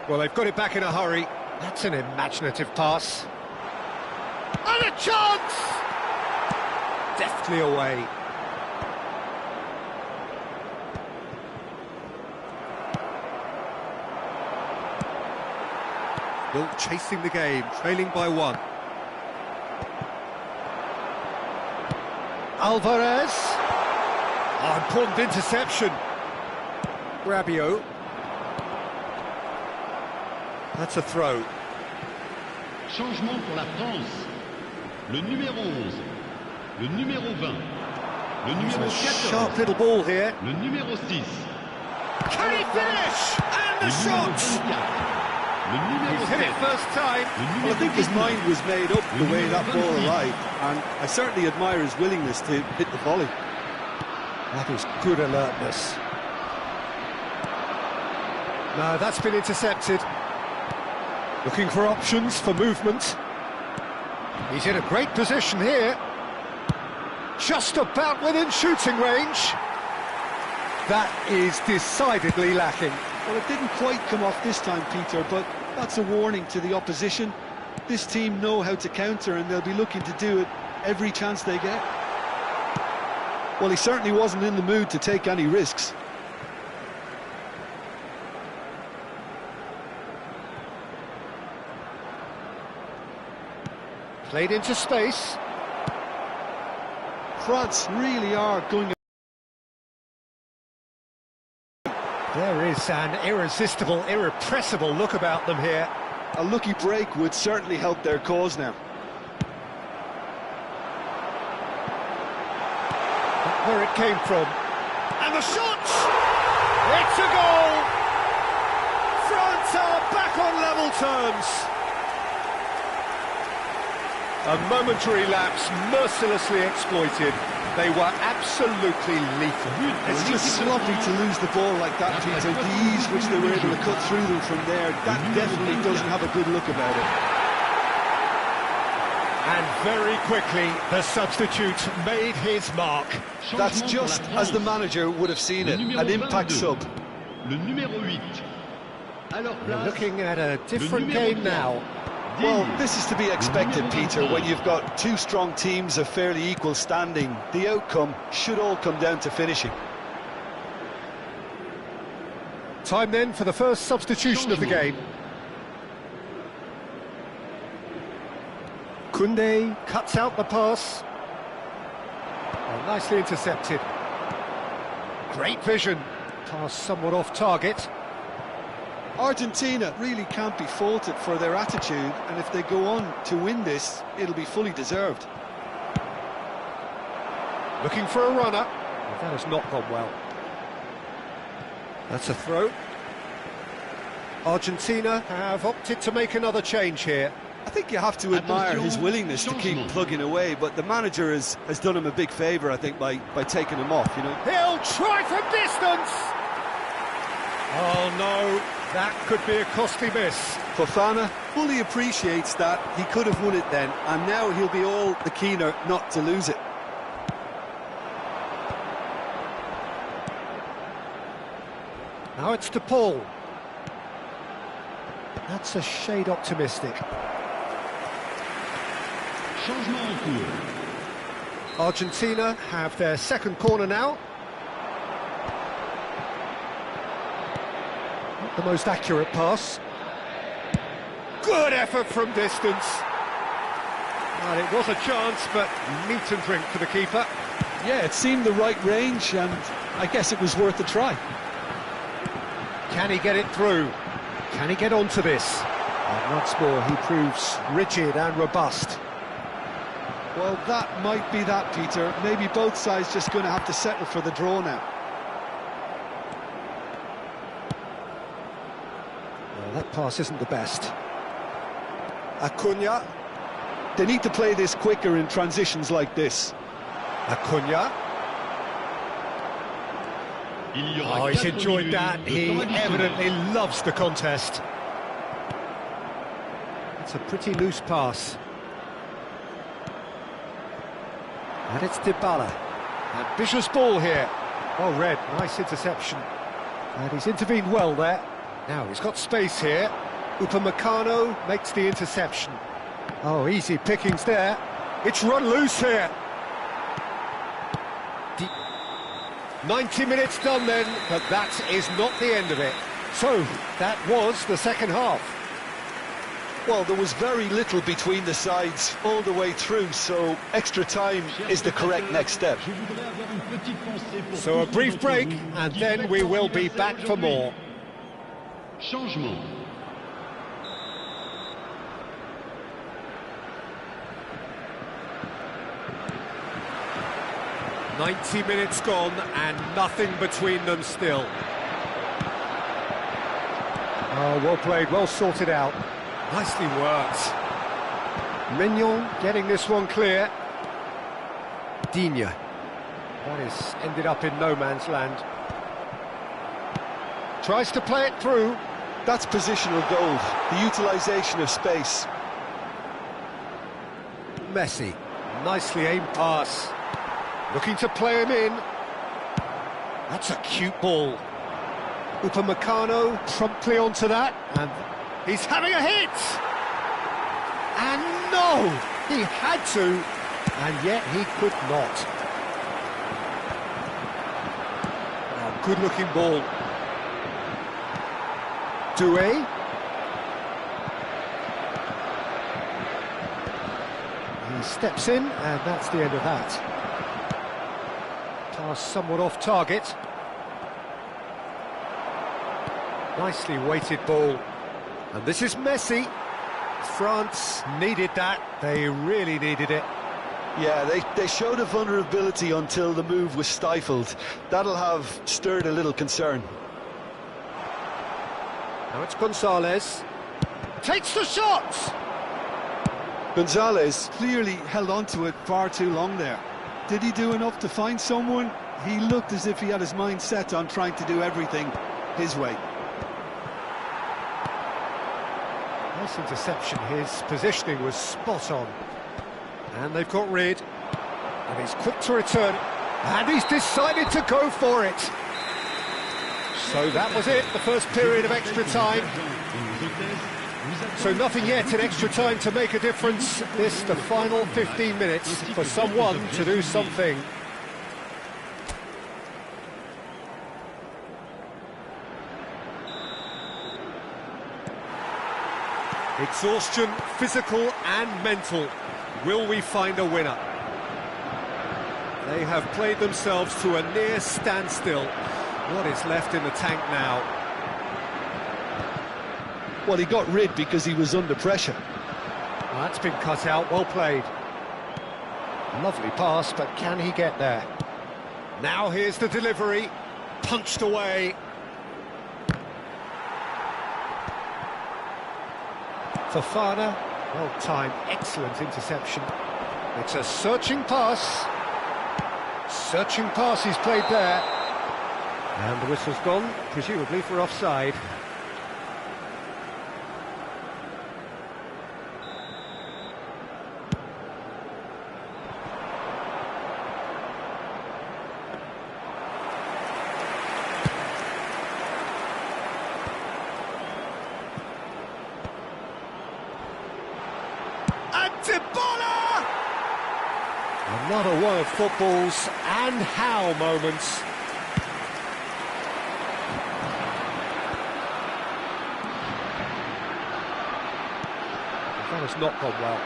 Well, they've got it back in a hurry. That's an imaginative pass. And a chance! Deftly away. Still chasing the game, trailing by one. Alvarez. Oh, important interception. Rabiot. That's a throw. Changement pour la France. Le numéro 11, le numéro 20, le numéro 14. Sharp little ball here. Le numéro 6. Can he finish? And the shot! He's hit it first time. Well, I think his mind was made up the way that ball arrived, and I certainly admire his willingness to hit the volley. That is good alertness. No, that's been intercepted. Looking for options for movement. He's in a great position here. Just about within shooting range. That is decidedly lacking. Well, it didn't quite come off this time, Peter, but that's a warning to the opposition. This team know how to counter, and they'll be looking to do it every chance they get. Well, he certainly wasn't in the mood to take any risks. Played into space. France really are going... There is an irresistible, irrepressible look about them here. A lucky break would certainly help their cause now. Where it came from. And the shot! It's a goal! France are back on level terms. A momentary lapse, mercilessly exploited. They were absolutely lethal. It's just sloppy to lose the ball like that, Peter. The ease which they were able to cut through them from there, that definitely doesn't have a good look about it. And very quickly, the substitute made his mark. That's just as the manager would have seen it, an impact sub. Le numéro 8. We're looking at a different game now. Well, this is to be expected, Peter. When you've got two strong teams of fairly equal standing, the outcome should all come down to finishing. Time then for the first substitution of the game. Koundé cuts out the pass. Oh, nicely intercepted. Great vision. Pass somewhat off target. Argentina really can't be faulted for their attitude, and if they go on to win this, it'll be fully deserved. Looking for a runner. Well, that has not gone well. That's a throw. Argentina have opted to make another change here. I think you have to admire his willingness to keep plugging away, but the manager has done him a big favour, I think, by taking him off, you know. He'll try from distance! Oh no, that could be a costly miss. Fofana fully appreciates that he could have won it then, and now he'll be all the keener not to lose it. Now it's to Paul. That's a shade optimistic. Changement en cours. Argentina have their second corner now. Not the most accurate pass. Good effort from distance. Well, it was a chance, but meat and drink for the keeper. Yeah, it seemed the right range, and I guess it was worth a try. Can he get it through? Can he get onto this? And once more, he proves rigid and robust. Well, that might be that, Peter. Maybe both sides just going to have to settle for the draw now. Well, that pass isn't the best. Acuna. They need to play this quicker in transitions like this. Acuna. Oh, he's enjoyed that. He evidently loves the contest. It's a pretty loose pass. And it's Dybala. Ambitious ball here. Well read, nice interception. And he's intervened well there. Now he's got space here. Upamecano makes the interception. Oh, easy pickings there. It's run loose here. 90 minutes done then, but that is not the end of it. So, that was the second half. Well, there was very little between the sides all the way through, so extra time is the correct next step. So a brief break, and then we will be back for more. Changement. "90 minutes gone and nothing between them still." Oh, well played, well sorted out. Nicely worked. Mignon getting this one clear. Digne. That is ended up in no man's land. Tries to play it through. That's positional gold, the utilisation of space. Messi. Nicely aimed pass. Looking to play him in. That's a cute ball. Upamecano promptly onto that, and he's having a hit! And no! He had to. and yet he could not. Oh, good-looking ball. Doué. He steps in, and that's the end of that. Pass somewhat off target. Nicely weighted ball. And this is Messi. France needed that. They really needed it. Yeah, they showed a vulnerability until the move was stifled. That'll have stirred a little concern. Now it's Gonzalez. Takes the shot! Gonzalez clearly held on to it far too long there. Did he do enough to find someone? He looked as if he had his mind set on trying to do everything his way. Nice interception. His positioning was spot on. And they've got rid. And he's quick to return. And he's decided to go for it. So that was it, the first period of extra time. So nothing yet in extra time to make a difference. This, the final 15 minutes, for someone to do something. Exhaustion, physical and mental. Will we find a winner? They have played themselves to a near standstill. What is left in the tank now? Well, he got rid because he was under pressure. Well, that's been cut out, well played. Lovely pass, but can he get there? Now here's the delivery, punched away. Fofana, well timed, excellent interception. It's a searching pass. Searching pass he's played there. And the whistle's gone, presumably for offside. Another one of football's and how moments. That has not gone well.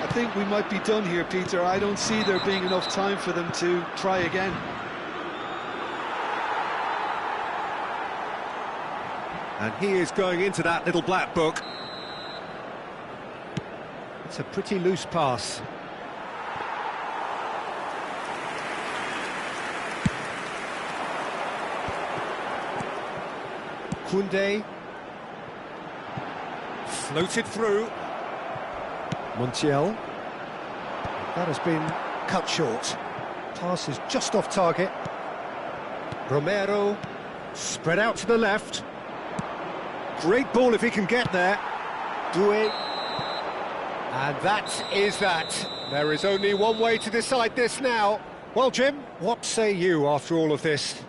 I think we might be done here, Peter. I don't see there being enough time for them to try again. And he is going into that little black book. It's a pretty loose pass. Koundé. Floated through. Montiel. That has been cut short. Pass is just off target. Romero. Spread out to the left. Great ball if he can get there. Doué. And that is that. There is only one way to decide this now. Well, Jim, what say you after all of this?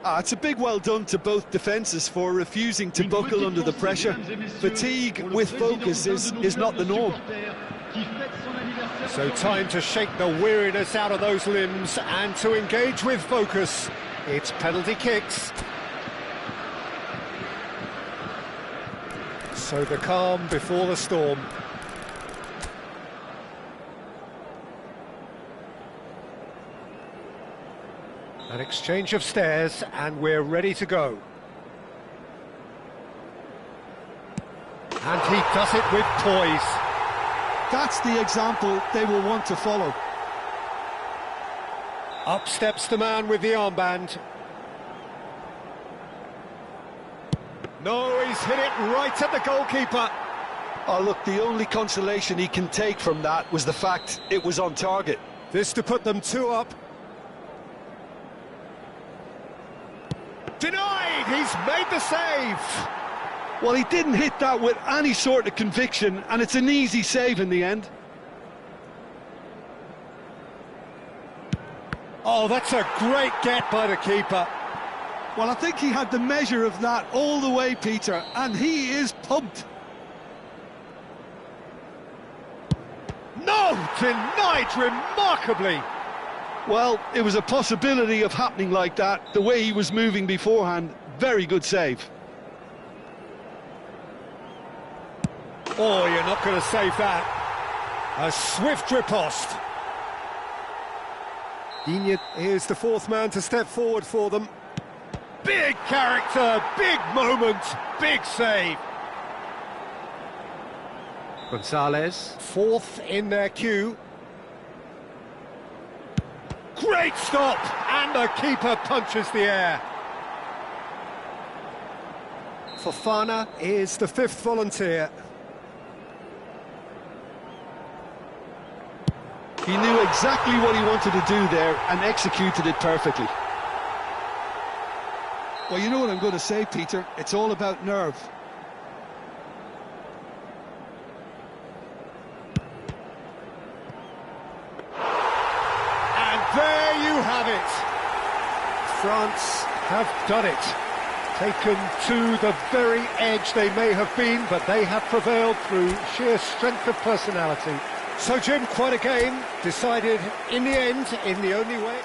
It's a big well done to both defences for refusing to buckle under the pressure. Fatigue with focus is not the norm. So time to shake the weariness out of those limbs and to engage with focus. It's penalty kicks. So the calm before the storm. An exchange of stares, and we're ready to go. And he does it with poise. That's the example they will want to follow. Up steps the man with the armband. No, he's hit it right at the goalkeeper. Oh, look, the only consolation he can take from that was the fact it was on target. This to put them 2 up. Denied! He's made the save! Well, he didn't hit that with any sort of conviction, and it's an easy save in the end. Oh, that's a great get by the keeper. Well, I think he had the measure of that all the way, Peter, and he is pumped. No, denied remarkably. Well, it was a possibility of happening like that. The way he was moving beforehand, very good save. Oh, you're not going to save that. A swift riposte. Digne is the fourth man to step forward for them. Big character, big moment, big save. Gonzalez, fourth in their queue. Great stop, and the keeper punches the air. Fofana is the fifth volunteer. He knew exactly what he wanted to do there and executed it perfectly. Well, you know what I'm going to say, Peter? It's all about nerve. And there you have it. France have done it. Taken to the very edge they may have been, but they have prevailed through sheer strength of personality. So, Jim, quite a game, decided in the end, in the only way.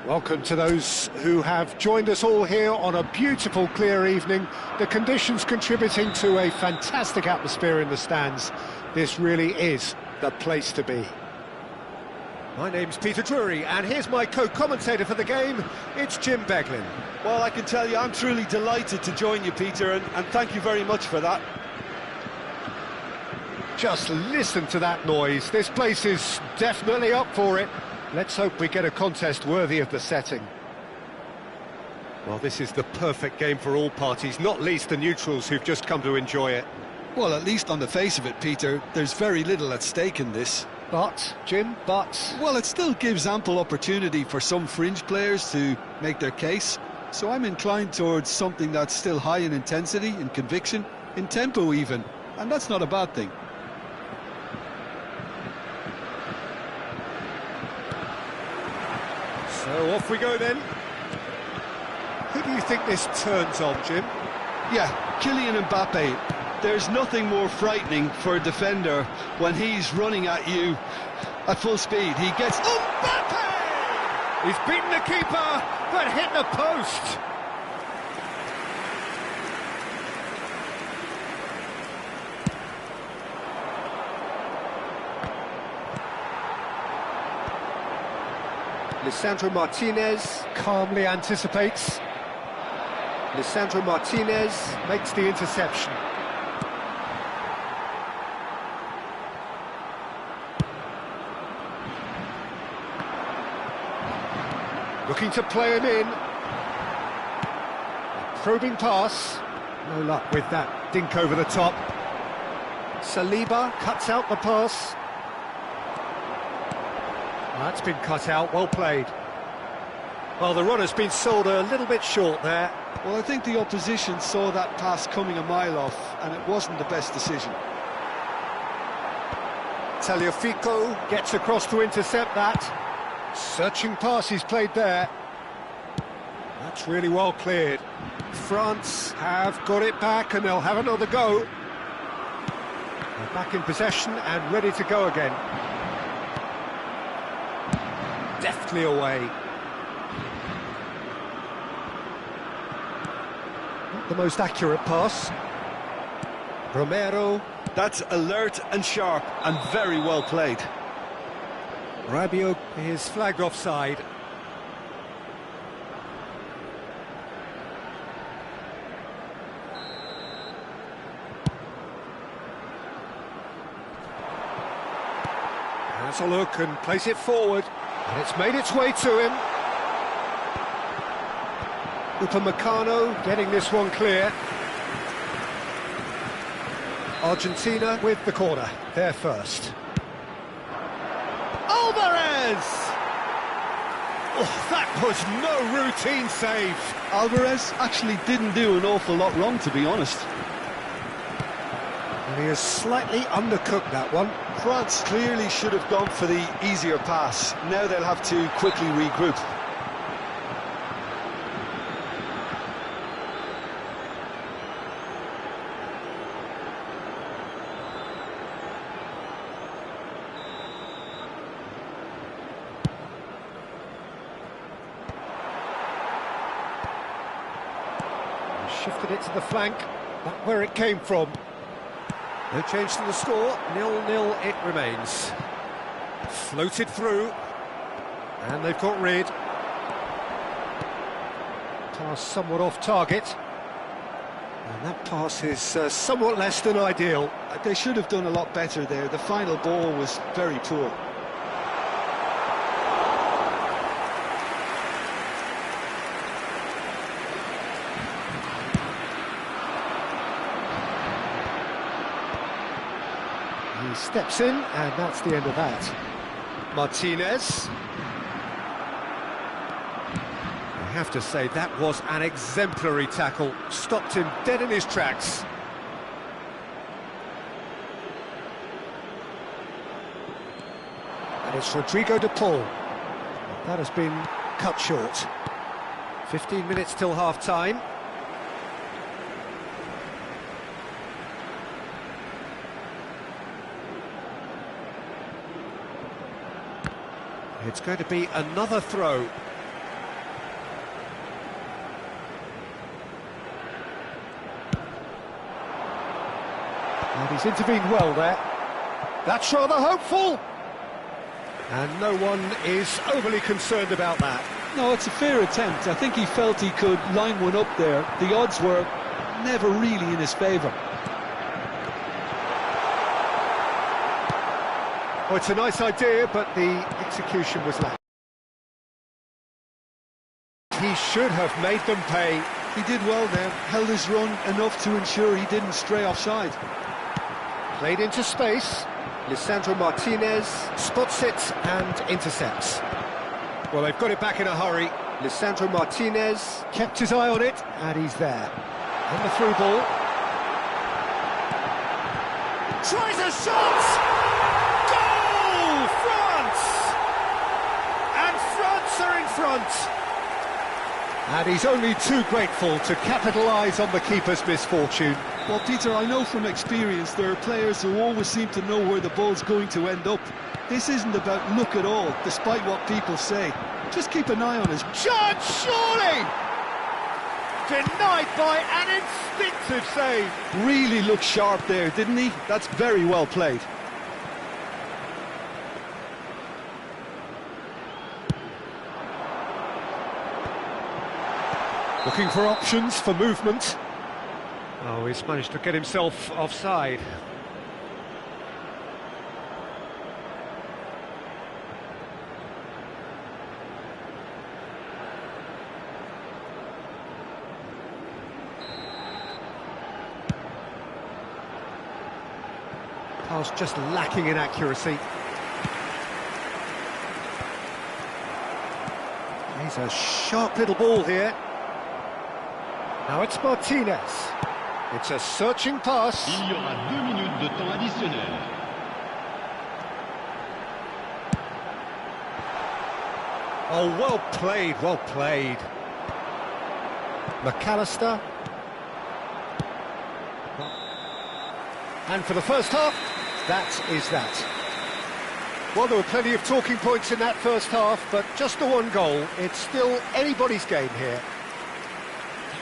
Welcome to those who have joined us all here on a beautiful, clear evening. The conditions contributing to a fantastic atmosphere in the stands. This really is the place to be. My name's Peter Drury, and here's my co-commentator for the game. It's Jim Beglin. Well, I can tell you, I'm truly delighted to join you, Peter, and thank you very much for that. Just listen to that noise. This place is definitely up for it. Let's hope we get a contest worthy of the setting. Well, this is the perfect game for all parties, not least the neutrals who've just come to enjoy it. Well, at least on the face of it, Peter, there's very little at stake in this. But, Jim, Well, it still gives ample opportunity for some fringe players to make their case. So I'm inclined towards something that's still high in intensity, in conviction, in tempo even. And that's not a bad thing. So off we go then. Who do you think this turns on, Jim? Yeah, Kylian Mbappe. There's nothing more frightening for a defender when he's running at you at full speed. He gets... Mbappe! He's beaten the keeper, but hit the post. Lisandro Martinez calmly anticipates. Lisandro Martinez makes the interception. Looking to play him in. A probing pass. No luck with that dink over the top. Saliba cuts out the pass. That's been cut out, well played. Well, the runner's been sold a little bit short there. Well, I think the opposition saw that pass coming a mile off, and it wasn't the best decision. Tagliafico gets across to intercept that. Searching pass he's played there. That's really well cleared. France have got it back, and they'll have another go. They're back in possession and ready to go again. Deftly away. Not the most accurate pass. Romero. That's alert and sharp and very well played. Rabiot is flagged offside. Has a look and plays it forward. And it's made its way to him. Upamecano getting this one clear. Argentina with the corner, they're first. Alvarez! Oh, that was no routine save. Alvarez actually didn't do an awful lot wrong, to be honest. And he has slightly undercooked that one. France clearly should have gone for the easier pass. Now they'll have to quickly regroup. Shifted it to the flank, back where it came from. No change to the score, 0-0 it remains. Floated through, and they've got rid. Pass somewhat off target. And that pass is somewhat less than ideal. They should have done a lot better there. The final ball was very poor. He steps in, and that's the end of that. Martinez. I have to say, that was an exemplary tackle. Stopped him dead in his tracks. And it's Rodrigo de Paul. That has been cut short. 15 minutes till half-time. It's going to be another throw. And he's intervened well there. That's rather hopeful. And no one is overly concerned about that. No, it's a fair attempt. I think he felt he could line one up there. The odds were never really in his favour. Oh, it's a nice idea, but the execution was lacking. He should have made them pay. He did well there, held his run enough to ensure he didn't stray offside. Played into space. Lisandro Martinez spots it and intercepts. Well, they've got it back in a hurry. Lisandro Martinez kept his eye on it, and he's there. And the through ball. Tries a shot! Are in front, and he's only too grateful to capitalise on the keeper's misfortune. Well, Peter, I know from experience there are players who always seem to know where the ball's going to end up. This isn't about luck at all, despite what people say. Just keep an eye on his... Judge, surely! Denied by an instinctive save. Really looked sharp there, didn't he? That's very well played. Looking for options for movement. Oh, he's managed to get himself offside. Pass just lacking in accuracy. He's a sharp little ball here. Now it's Martinez. It's a searching pass. Il y aura 2 minutes de temps additionnel. Oh, well played, well played. McAllister. And for the first half, that is that. Well, there were plenty of talking points in that first half, but just the one goal. It's still anybody's game here.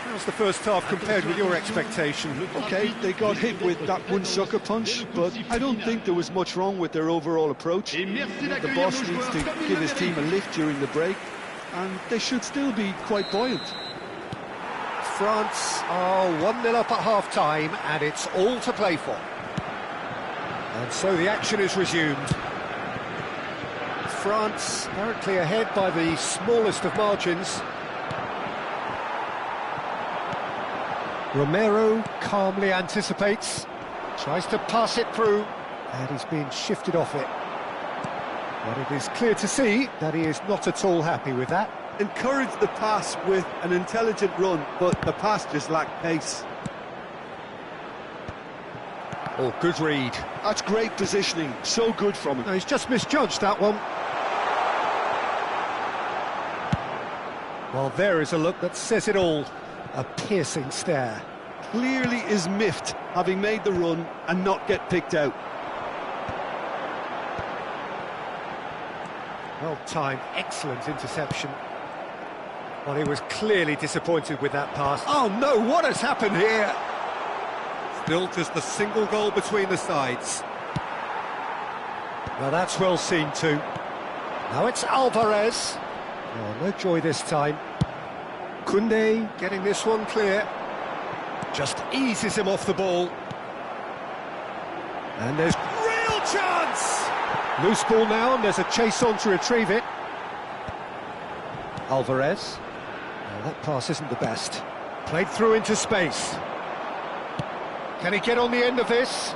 How's the first half compared with your expectation? OK, they got hit with that one sucker punch, but I don't think there was much wrong with their overall approach. The boss needs to give his team a lift during the break, and they should still be quite buoyant. France are 1-0 up at half-time, and it's all to play for. And so the action is resumed. France currently ahead by the smallest of margins. Romero calmly anticipates, tries to pass it through, and he's been shifted off it. But it is clear to see that he is not at all happy with that. Encouraged the pass with an intelligent run, but the pass just lacked pace. Oh, good read. That's great positioning, so good from him. No, he's just misjudged that one. Well, there is a look that says it all. A piercing stare. Clearly is miffed, having made the run and not get picked out. Well timed, excellent interception. Well, he was clearly disappointed with that pass. Oh no, what has happened here? Still just a single goal between the sides. Now that's well seen too. Now it's Alvarez. Oh, no joy this time. Koundé getting this one clear. Just eases him off the ball. And there's real chance! Loose ball now, and there's a chase on to retrieve it. Alvarez. Well, that pass isn't the best. Played through into space. Can he get on the end of this?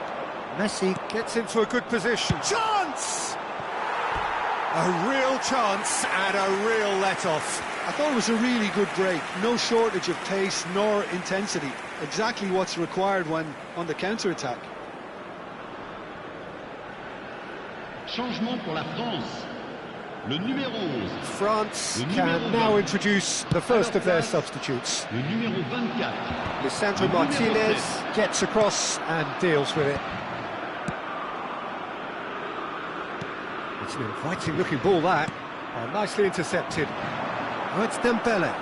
Messi gets into a good position. Chance! A real chance and a real let-off. I thought it was a really good break. No shortage of pace nor intensity. Exactly what's required when on the counter-attack. Changement pour la France. Le numéro 11. France can now introduce the first of their substitutes. Le numéro 24. Lisandro Martinez gets across and deals with it. It's an inviting looking ball, that. Oh, nicely intercepted. Oh, it's Dembele.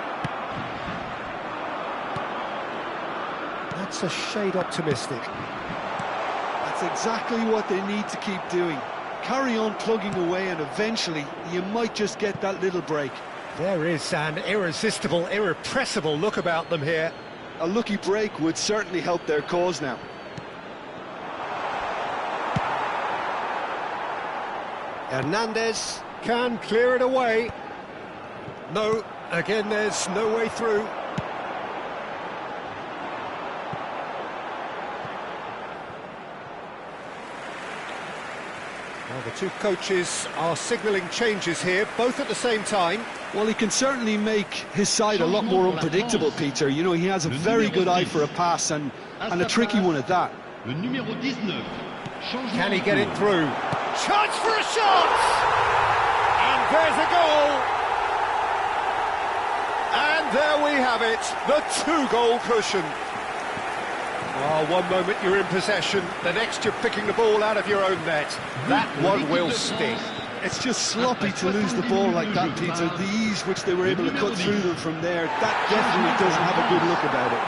That's a shade optimistic. That's exactly what they need to keep doing. Carry on plugging away and eventually you might just get that little break. There is an irresistible, irrepressible look about them here. A lucky break would certainly help their cause now. Hernandez can clear it away. No, again there's no way through. Well, the two coaches are signalling changes here, both at the same time. Well, he can certainly make his side a lot more unpredictable, Peter. You know, he has a very good eye for a pass and a tricky one at that. Le numéro 19. Can he get it through? Chance for a shot! And there's a goal! And there we have it, the two-goal cushion. Oh, one moment you're in possession, the next you're picking the ball out of your own net. That one will sting. It's just sloppy to lose the ball like that, Peter. The ease which they were able to cut through them from there, that definitely doesn't have a good look about it.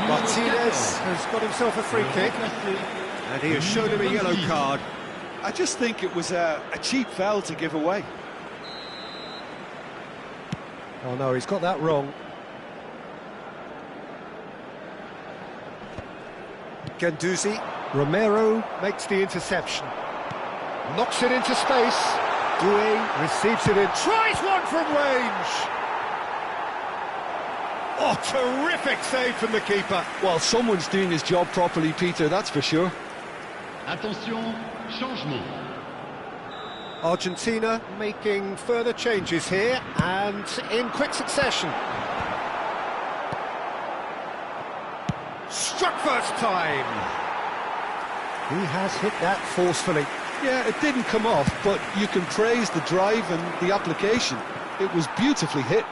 Martinez has got himself a free kick, and he has shown him a yellow card. I just think it was a cheap foul to give away. Oh no, he's got that wrong. Guendouzi. Romero makes the interception. Knocks it into space. Doué receives it in. Tries one from range. Oh, terrific save from the keeper. Well, someone's doing his job properly, Peter, that's for sure. Attention, changement. Argentina making further changes here, and in quick succession. Struck first time. He has hit that forcefully. Yeah, it didn't come off, but you can praise the drive and the application. It was beautifully hit.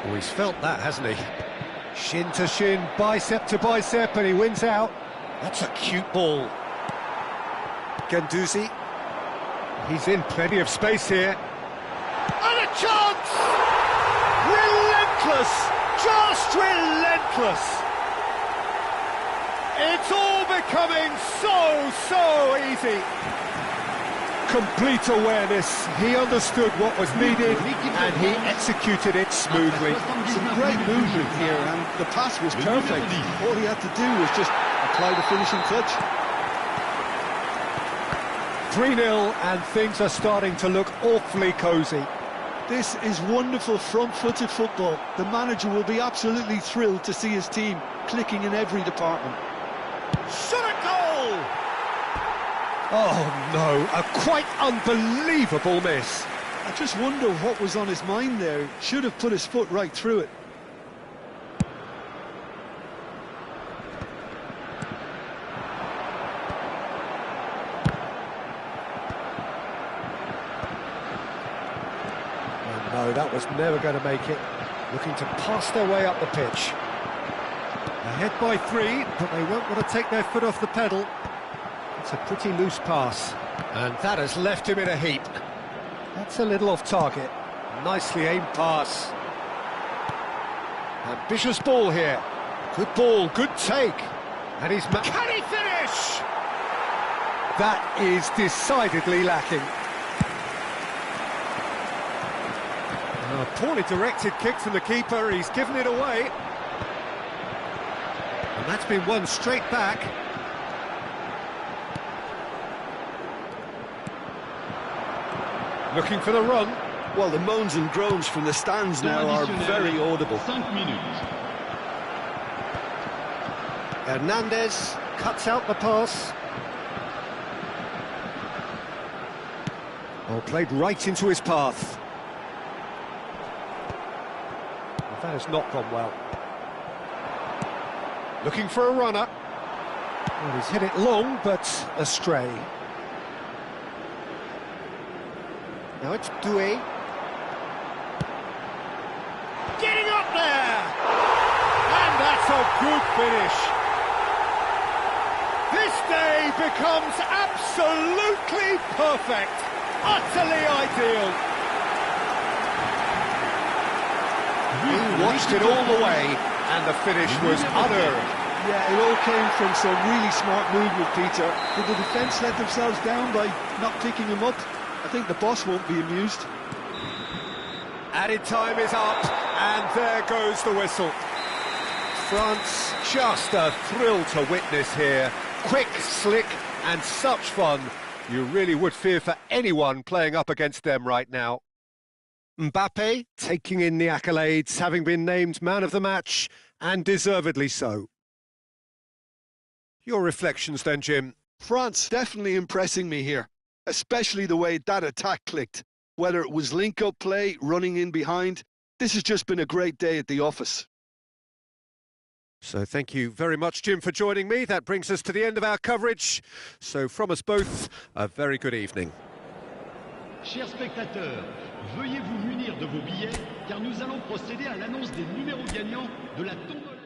Oh, he's felt that, hasn't he? Shin to shin, bicep to bicep, and he wins out. That's a cute ball. Guendouzi. He's in plenty of space here. And a chance! Relentless! Just relentless! It's all becoming so easy. Complete awareness. He understood what was needed and he executed it smoothly. Some great movement here, and the pass was perfect. All he had to do was just apply the finishing touch. 3-0 and things are starting to look awfully cosy. This is wonderful front-footed football. The manager will be absolutely thrilled to see his team clicking in every department. Shot a goal! Oh no, a quite unbelievable miss. I just wonder what was on his mind there. Should have put his foot right through it. Oh, no, that was never going to make it. Looking to pass their way up the pitch. Ahead by 3, but they won't want to take their foot off the pedal. It's a pretty loose pass. And that has left him in a heap. That's a little off target. Nicely aimed pass. Ambitious ball here. Good ball, good take. And he's... Can he finish? That is decidedly lacking. A poorly directed kick from the keeper, he's given it away. And that's been won straight back. Looking for the run. Well, the moans and groans from the stands now are very audible. 5 minutes. Hernandez cuts out the pass. Oh, played right into his path. That has not gone well. Looking for a runner. Well, he's hit it long, but astray. Now it's Doué. Getting up there! And that's a good finish. This day becomes absolutely perfect. Utterly ideal. He watched it all the way, and the finish was unearned. Yeah, it all came from some really smart movement, Peter. Did the defence let themselves down by not picking him up? I think the boss won't be amused. Added time is up, and there goes the whistle. France, just a thrill to witness here. Quick, slick, and such fun. You really would fear for anyone playing up against them right now. Mbappe taking in the accolades, having been named man of the match, and deservedly so. Your reflections then, Jim? France definitely impressing me here, especially the way that attack clicked. Whether it was link-up play, running in behind, this has just been a great day at the office. So thank you very much, Jim, for joining me. That brings us to the end of our coverage. So from us both, a very good evening. Chers spectateurs, veuillez vous munir de vos billets car nous allons procéder à l'annonce des numéros gagnants de la tombola.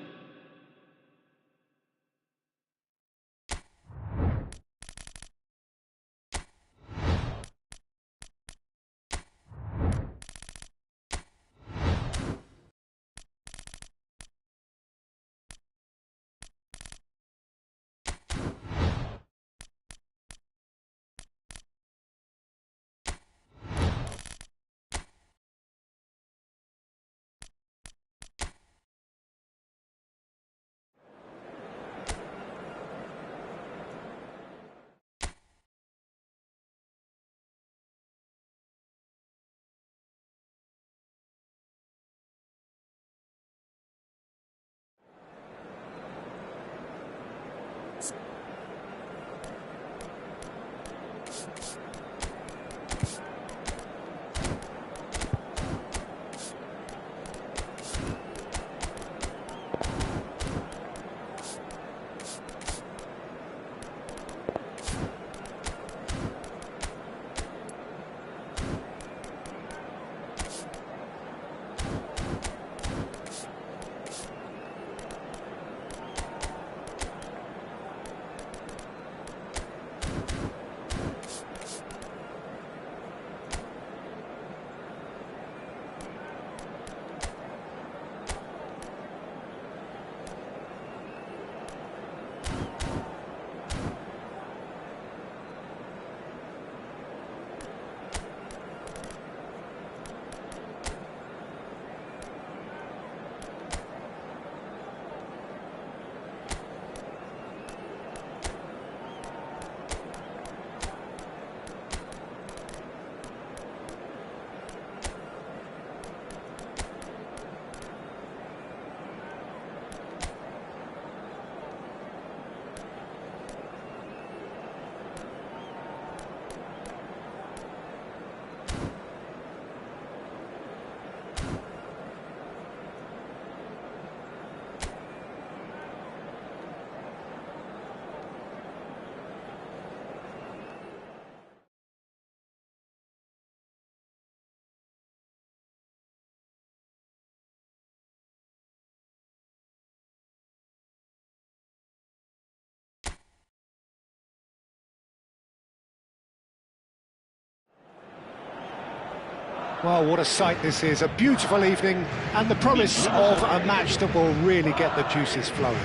Well, what a sight this is, a beautiful evening, and the promise of a match that will really get the juices flowing.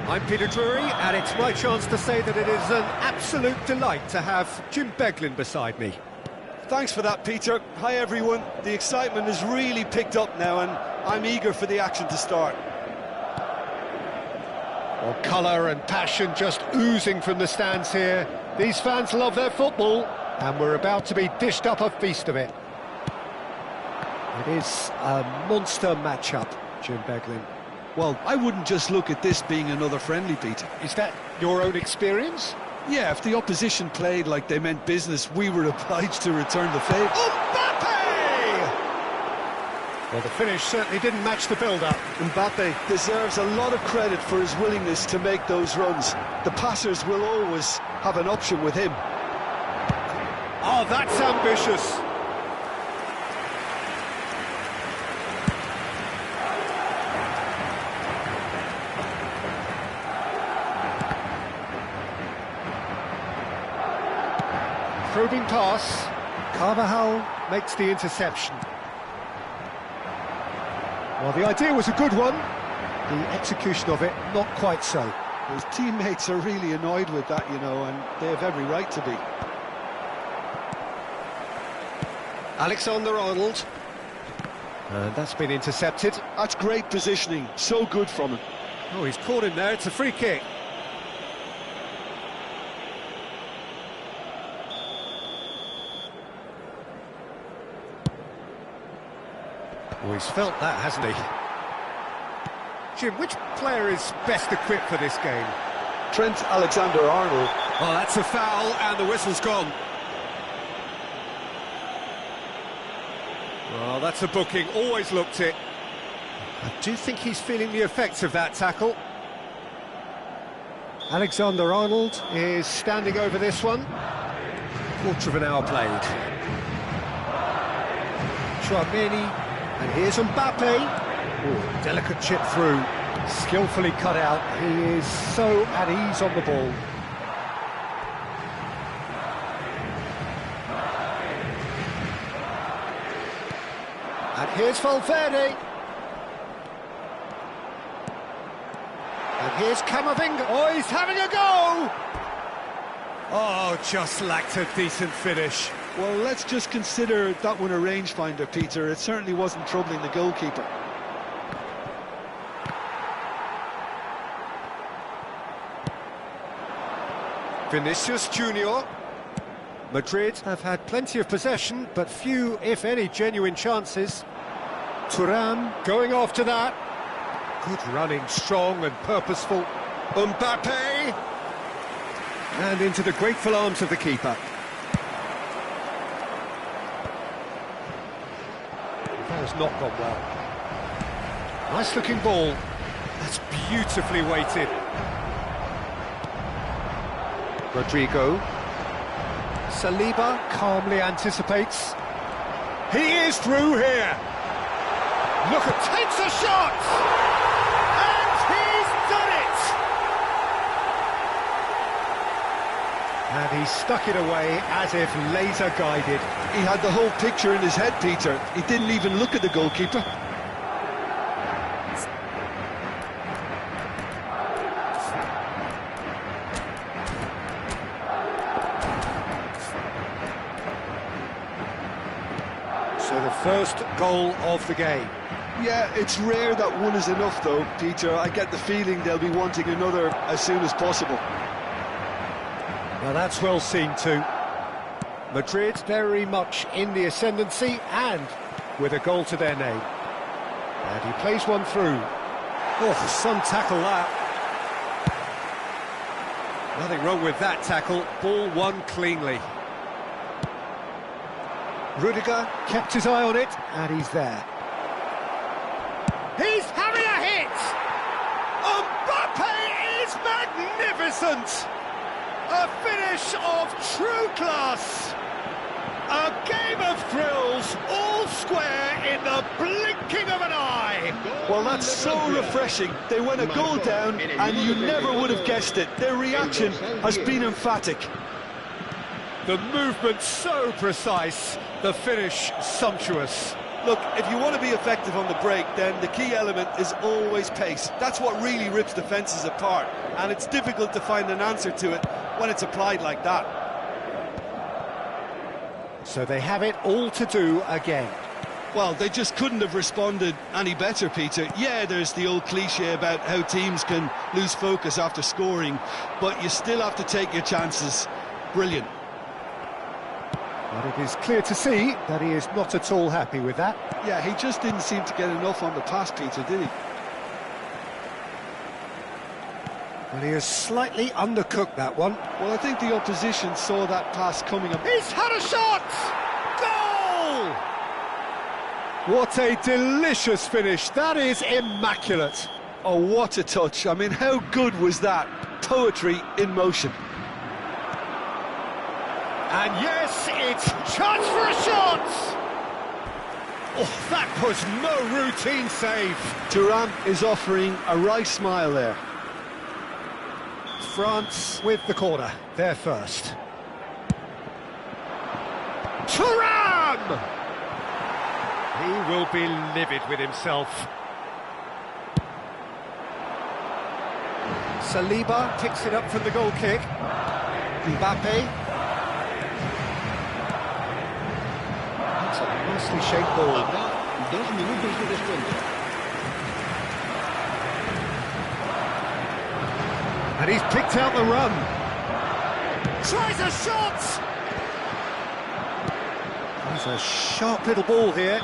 I'm Peter Drury, and it's my chance to say that it is an absolute delight to have Jim Beglin beside me. Thanks for that, Peter. Hi, everyone. The excitement has really picked up now, and I'm eager for the action to start. Well, colour and passion just oozing from the stands here. These fans love their football, and we're about to be dished up a feast of it. It is a monster match-up, Jim Beglin. Well, I wouldn't just look at this being another friendly, Peter. Is that your own experience? Yeah, if the opposition played like they meant business, we were obliged to return the favour. Mbappe! Well, the finish certainly didn't match the build-up. Mbappe deserves a lot of credit for his willingness to make those runs. The passers will always have an option with him. Oh, that's ambitious. Probing pass. Carvajal makes the interception. Well, the idea was a good one. The execution of it, not quite so. His teammates are really annoyed with that, you know, and they have every right to be. Alexander-Arnold. And that's been intercepted. That's great positioning. So good from him. Oh, he's caught him there. It's a free kick. Oh, he's felt that, hasn't he? Jim, which player is best equipped for this game? Trent Alexander-Arnold. Oh, that's a foul, and the whistle's gone. Well, that's a booking, always looked it. I do think he's feeling the effects of that tackle. Alexander-Arnold is standing over this one. Quarter of an hour played. Chouameni. And here's Mbappe. Ooh, delicate chip through, skillfully cut out. He is so at ease on the ball. And here's Valverde. And here's Camavinga. Oh, he's having a go! Oh, just lacked a decent finish. Well, let's just consider that one a rangefinder, Peter. It certainly wasn't troubling the goalkeeper. Vinicius Junior. Madrid have had plenty of possession, but few, if any, genuine chances. Thuram going after that. Good running, strong and purposeful. Mbappe! And into the grateful arms of the keeper. That has not gone well. Nice looking ball. That's beautifully weighted. Rodrigo. Saliba calmly anticipates. He is through here. Look, takes a shot! And he's done it! And he stuck it away as if laser guided. He had the whole picture in his head, Peter. He didn't even look at the goalkeeper. So the first goal of the game. Yeah, it's rare that one is enough, though, Peter. I get the feeling they'll be wanting another as soon as possible. Now that's well seen too. Madrid very much in the ascendancy and with a goal to their name. And he plays one through. Oh, some tackle that. Nothing wrong with that tackle. Ball won cleanly. Rudiger kept his eye on it, and he's there. He's having a hit! Mbappe is magnificent! A finish of true class! A game of thrills, all square in the blinking of an eye! Well, that's so refreshing. They went a goal down, and you never would have guessed it. Their reaction has been emphatic. The movement so precise, The finish, sumptuous. Look, if you want to be effective on the break, then the key element is always pace. That's what really rips defences apart, and it's difficult to find an answer to it when it's applied like that. So they have it all to do again. Well, they just couldn't have responded any better, Peter. Yeah, there's the old cliche about how teams can lose focus after scoring, but you still have to take your chances. Brilliant. But it is clear to see that he is not at all happy with that. Yeah, he just didn't seem to get enough on the pass, Peter, did he? Well, he has slightly undercooked that one. Well, I think the opposition saw that pass coming up. He's had a shot! Goal! What a delicious finish. That is immaculate. Oh, what a touch. I mean, how good was that? Poetry in motion. And yes, it's chance for a shot! Oh, that was no routine save. Thuram is offering a wry smile there. France with the corner, they're first. Thuram! He will be livid with himself. Saliba picks it up from the goal kick. Mbappe. That's a nicely shaped ball. 2 minutos de descuento. And he's picked out the run. Tries a shot! There's a sharp little ball here.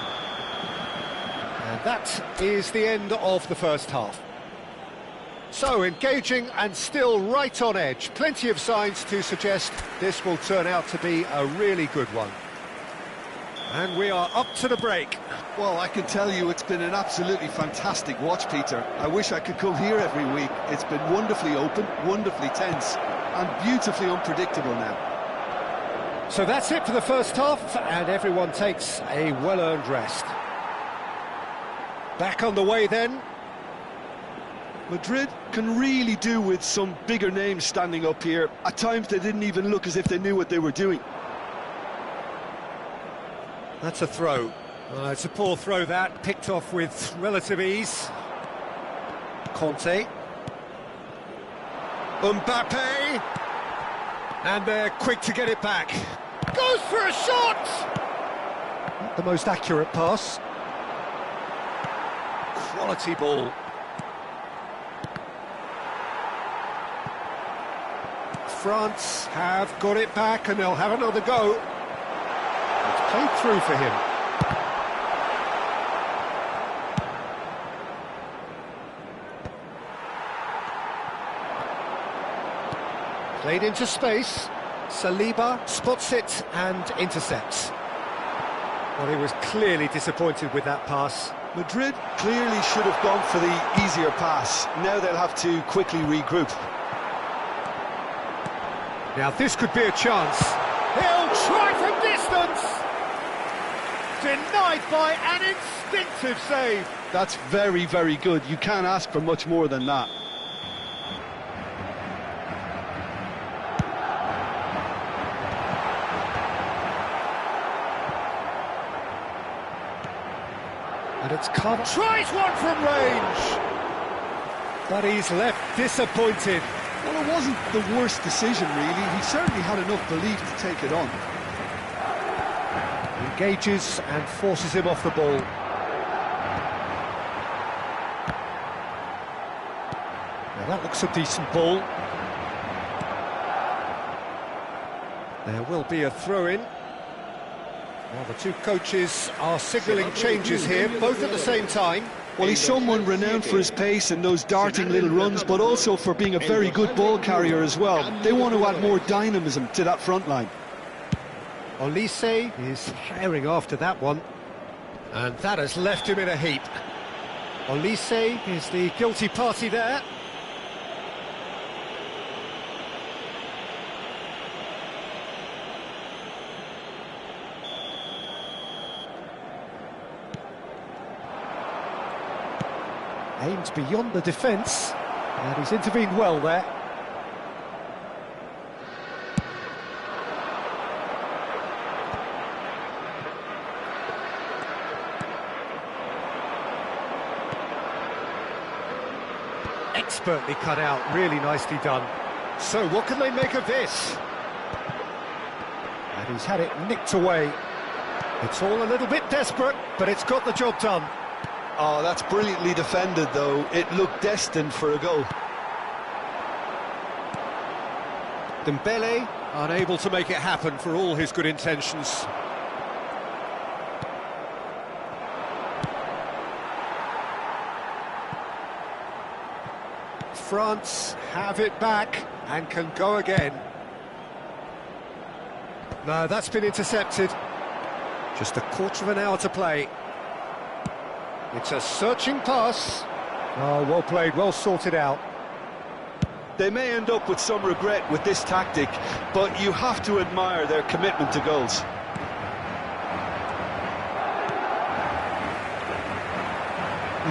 And that is the end of the first half. So, engaging and still right on edge. Plenty of signs to suggest this will turn out to be a really good one. And we are up to the break. Well, I can tell you it's been an absolutely fantastic watch, Peter. I wish I could come here every week. It's been wonderfully open, wonderfully tense, and beautifully unpredictable now. So that's it for the first half, and everyone takes a well-earned rest. Back on the way then. Madrid can really do with some bigger names standing up here. At times they didn't even look as if they knew what they were doing. That's a throw. It's a poor throw that, picked off with relative ease. Conte. Mbappe. And they're quick to get it back. Goes for a shot! Not the most accurate pass. Quality ball. France have got it back and they'll have another go. It's played through for him. Played into space. Saliba spots it and intercepts. Well, he was clearly disappointed with that pass. Madrid clearly should have gone for the easier pass. Now they'll have to quickly regroup. Now this could be a chance. He'll try from distance. Denied by an instinctive save. That's very, very good. You can't ask for much more than that. And it's covered. Tries one from range. But he's left disappointed. Well, it wasn't the worst decision, really. He certainly had enough belief to take it on. Engages and forces him off the ball. Now that looks a decent ball. There will be a throw-in. Well, the two coaches are signalling changes here, both at the same time. Well, he's someone renowned for his pace and those darting little runs, but also for being a very good ball carrier as well. They want to add more dynamism to that front line. Olise is herring after that one, and that has left him in a heap. Olise is the guilty party there. Aims beyond the defence, and he's intervened well there. Expertly cut out, really nicely done. So what can they make of this? And he's had it nicked away. It's all a little bit desperate, but it's got the job done. Oh, that's brilliantly defended, though. It looked destined for a goal. Dembele unable to make it happen for all his good intentions. France have it back and can go again. No, that's been intercepted. Just a quarter of an hour to play. It's a searching pass. Oh, well played, well sorted out. They may end up with some regret with this tactic, but you have to admire their commitment to goals.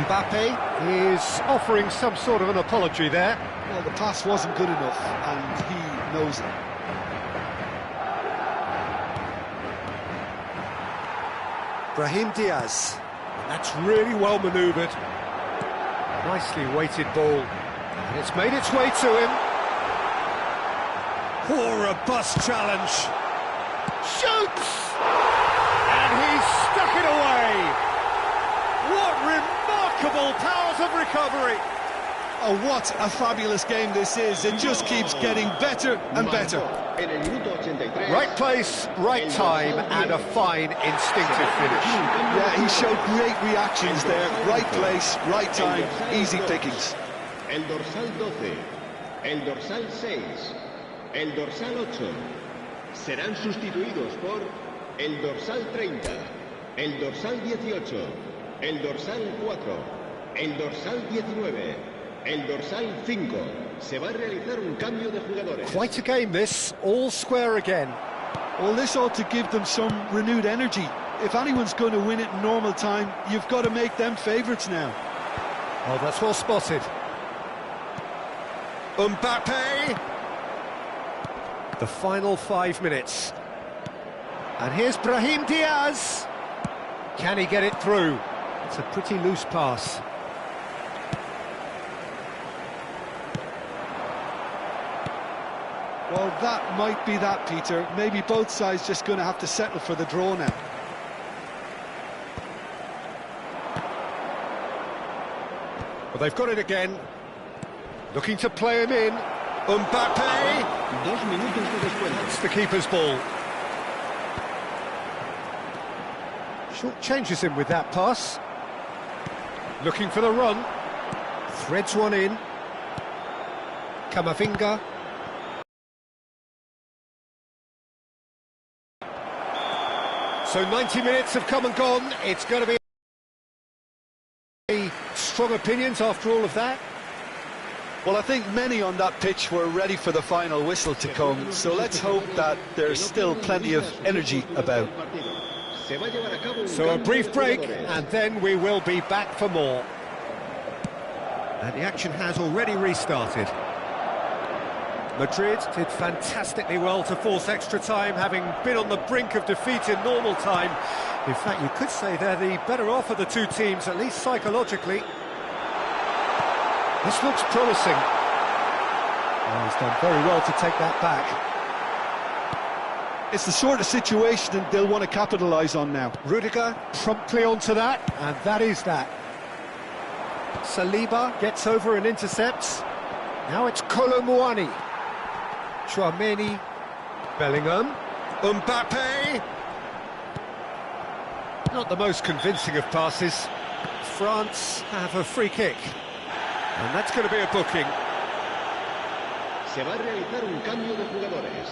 Mbappe is offering some sort of an apology there. Well, the pass wasn't good enough, and he knows it. Brahim Diaz. That's really well manoeuvred. Nicely weighted ball. And it's made its way to him. Oh, a robust challenge. Shoots! And he's stuck it away. What remarkable powers of recovery. Oh, what a fabulous game this is. It just keeps getting better and better. Right place, right time, and a fine instinctive finish. Yeah, he showed great reactions there. Right place, right time, easy pickings. El dorsal 12, el dorsal 6, el dorsal 8 serán sustituidos por el dorsal 30, el dorsal 18, el dorsal 4, el dorsal 19, el dorsal 5. Se va a realizar un cambio de jugadores. Quite a game this, all square again. Well, this ought to give them some renewed energy. If anyone's going to win it in normal time, you've got to make them favourites now. Oh, that's well spotted. Mbappe! The final 5 minutes. And here's Brahim Diaz. Can he get it through? It's a pretty loose pass. Well, that might be that, Peter. Maybe both sides just going to have to settle for the draw now. Well, they've got it again. Looking to play him in. Mbappe! 2 minutos de descuento. It's the keeper's ball. Short changes him with that pass. Looking for the run. Threads one in. Camavinga. So 90 minutes have come and gone. It's going to be strong opinions after all of that. Well, I think many on that pitch were ready for the final whistle to come, so let's hope that there's still plenty of energy about. So a brief break, and then we will be back for more. And the action has already restarted. Madrid did fantastically well to force extra time, having been on the brink of defeat in normal time. In fact, you could say they're the better off of the two teams, at least psychologically. This looks promising. Oh, he's done very well to take that back. It's the sort of situation that they'll want to capitalise on now. Rudiger promptly onto that, and that is that. Saliba gets over and intercepts. Now it's Kolo Muani. Chouameni, Bellingham, Mbappe. Not the most convincing of passes. France have a free kick. And that's going to be a booking. Se va a realizar un cambio de jugadores.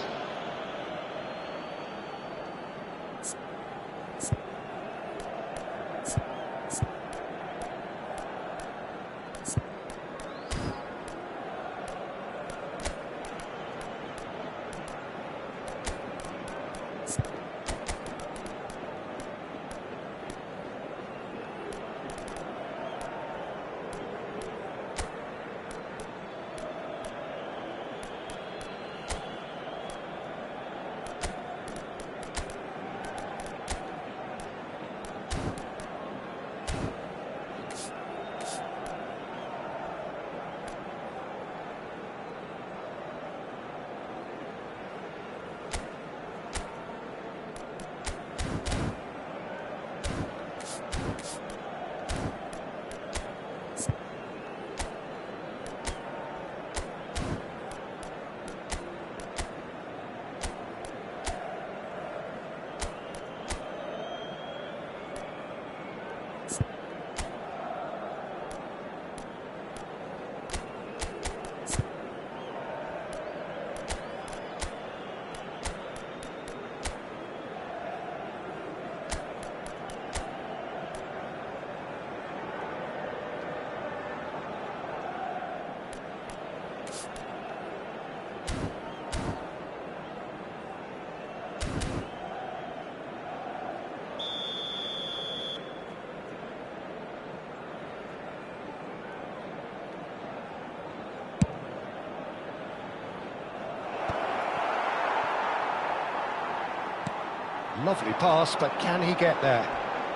Lovely pass, but can he get there?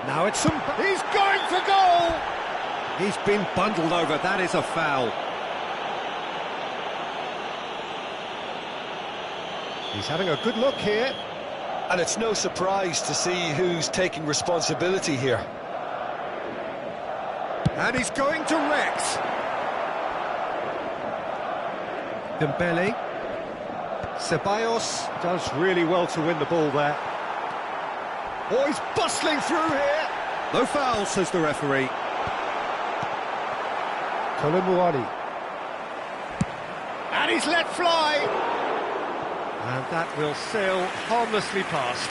Now it's some... He's going for goal! He's been bundled over, that is a foul. He's having a good look here. And it's no surprise to see who's taking responsibility here. And he's going to Rex. Dembele. Ceballos does really well to win the ball there. Oh, he's bustling through here. No foul, says the referee. Kolomuani. And he's let fly. And that will sail harmlessly past.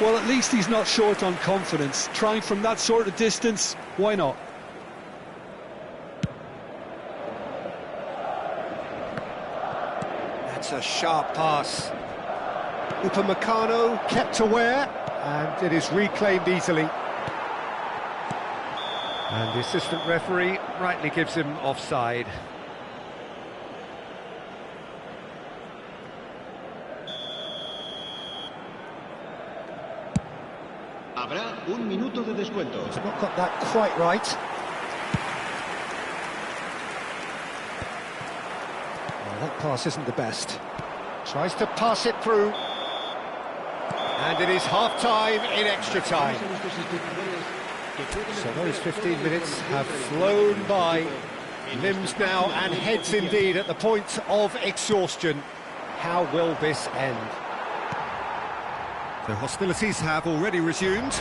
Well, at least he's not short on confidence. Trying from that sort of distance, why not? That's a sharp pass. Upamecano kept aware, and it is reclaimed easily. And the assistant referee rightly gives him offside. Habrá un minuto de descuento. He's not got that quite right. Well, that pass isn't the best. Tries to pass it through. And it is half-time in extra time. So those 15 minutes have flown by. Limbs now and heads indeed at the point of exhaustion. How will this end? The hostilities have already resumed.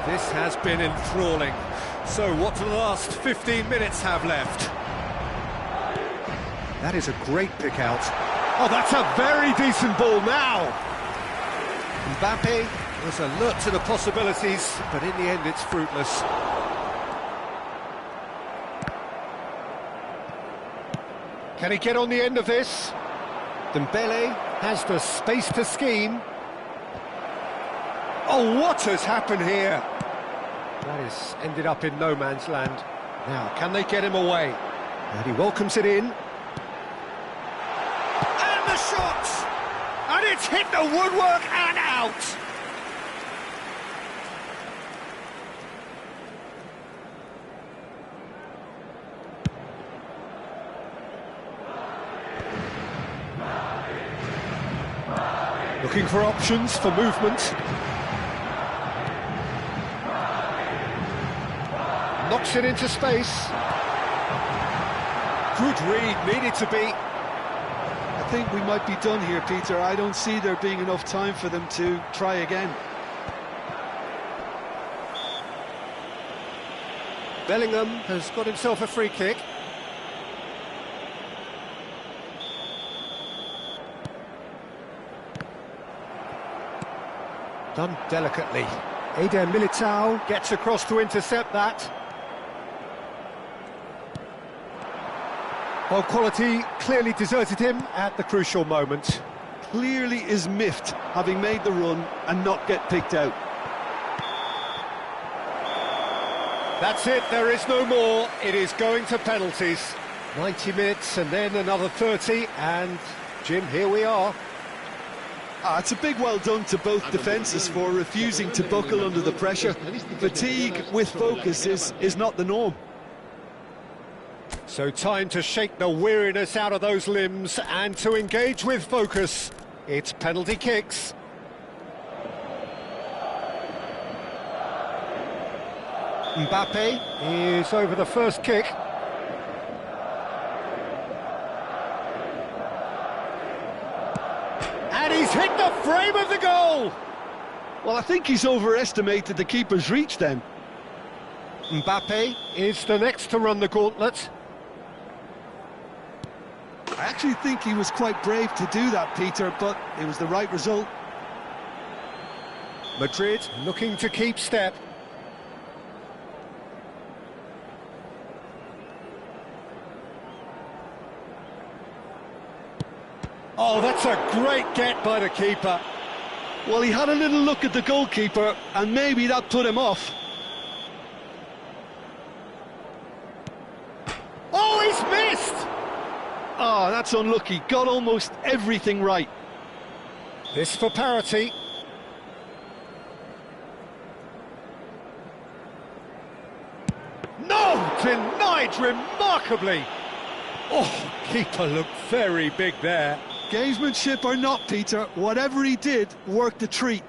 This has been enthralling. So what do the last 15 minutes have left? That is a great pick out. Oh, that's a very decent ball now. Mbappe Was alert to the possibilities, but in the end it's fruitless. Can he get on the end of this? Dembele has the space to scheme. Oh, what has happened here? That has ended up in no man's land. Now, can they get him away? And he welcomes it in. And the shot! And it's hit the woodwork and out! Looking for options for movement. Knocks it into space. Good read, needed to be. I think we might be done here, Peter. I don't see there being enough time for them to try again. Bellingham has got himself a free kick. Done delicately. Eder Militao gets across to intercept that. Well, quality clearly deserted him at the crucial moment. Clearly is miffed, having made the run and not get picked out. That's it, there is no more. It is going to penalties. 90 minutes and then another 30, and Jim, here we are. It's a big well done to both defences for refusing to buckle under the pressure. Fatigue with focus is not the norm. So time to shake the weariness out of those limbs and to engage with focus. It's penalty kicks. Mbappe is over the first kick. And he's hit the frame of the goal! Well, I think he's overestimated the keeper's reach then. Mbappe is the next to run the gauntlet. I actually think he was quite brave to do that, Peter, but it was the right result. Madrid looking to keep step. Oh, that's a great get by the keeper. Well, he had a little look at the goalkeeper, and maybe that put him off. Oh, he's missed! Oh, that's unlucky. Got almost everything right. This for parity. edge remarkably. Oh, keeper looked very big there. Gamesmanship or not, Peter, whatever he did worked a treat.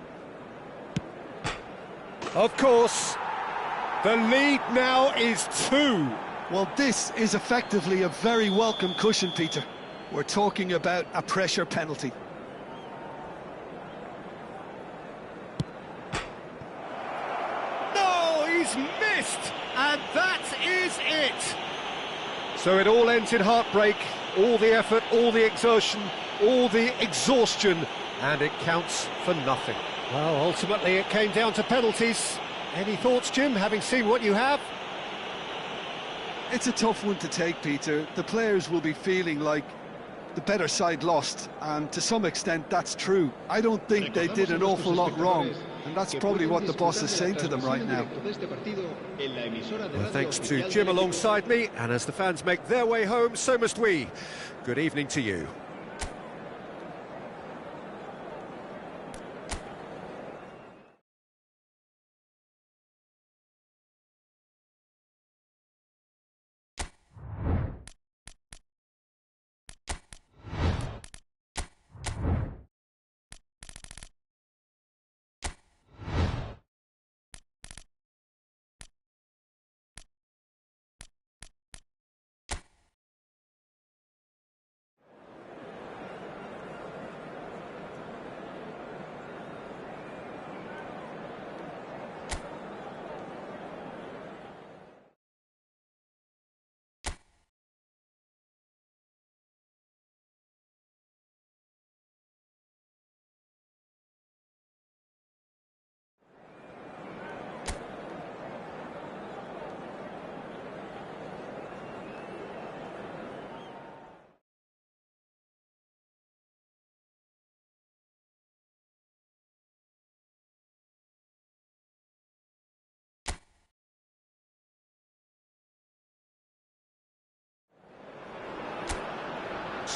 Of course, the lead now is 2. Well, this is effectively a very welcome cushion, Peter. We're talking about a pressure penalty. No, he's missed, and that is it. So it all ends in heartbreak, all the effort, all the exertion, all the exhaustion, and it counts for nothing. Well, ultimately it came down to penalties. Any thoughts, Jim, having seen what you have? It's a tough one to take, Peter. The players will be feeling like the better side lost, and to some extent that's true. I don't think they did an awful lot wrong, and that's probably what the boss is saying to them right now. Well, thanks to Jim alongside me, and as the fans make their way home, so must we. Good evening to you.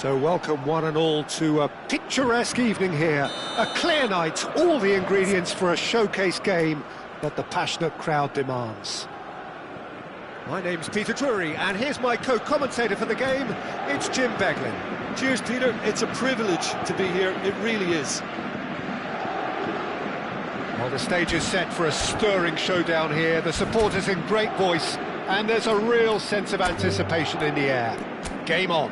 So welcome one and all to a picturesque evening here. A clear night, all the ingredients for a showcase game that the passionate crowd demands. My name's Peter Drury, and here's my co-commentator for the game, it's Jim Beglin. Cheers, Peter. It's a privilege to be here. It really is. Well, the stage is set for a stirring showdown here. The supporters in great voice, and there's a real sense of anticipation in the air. Game on.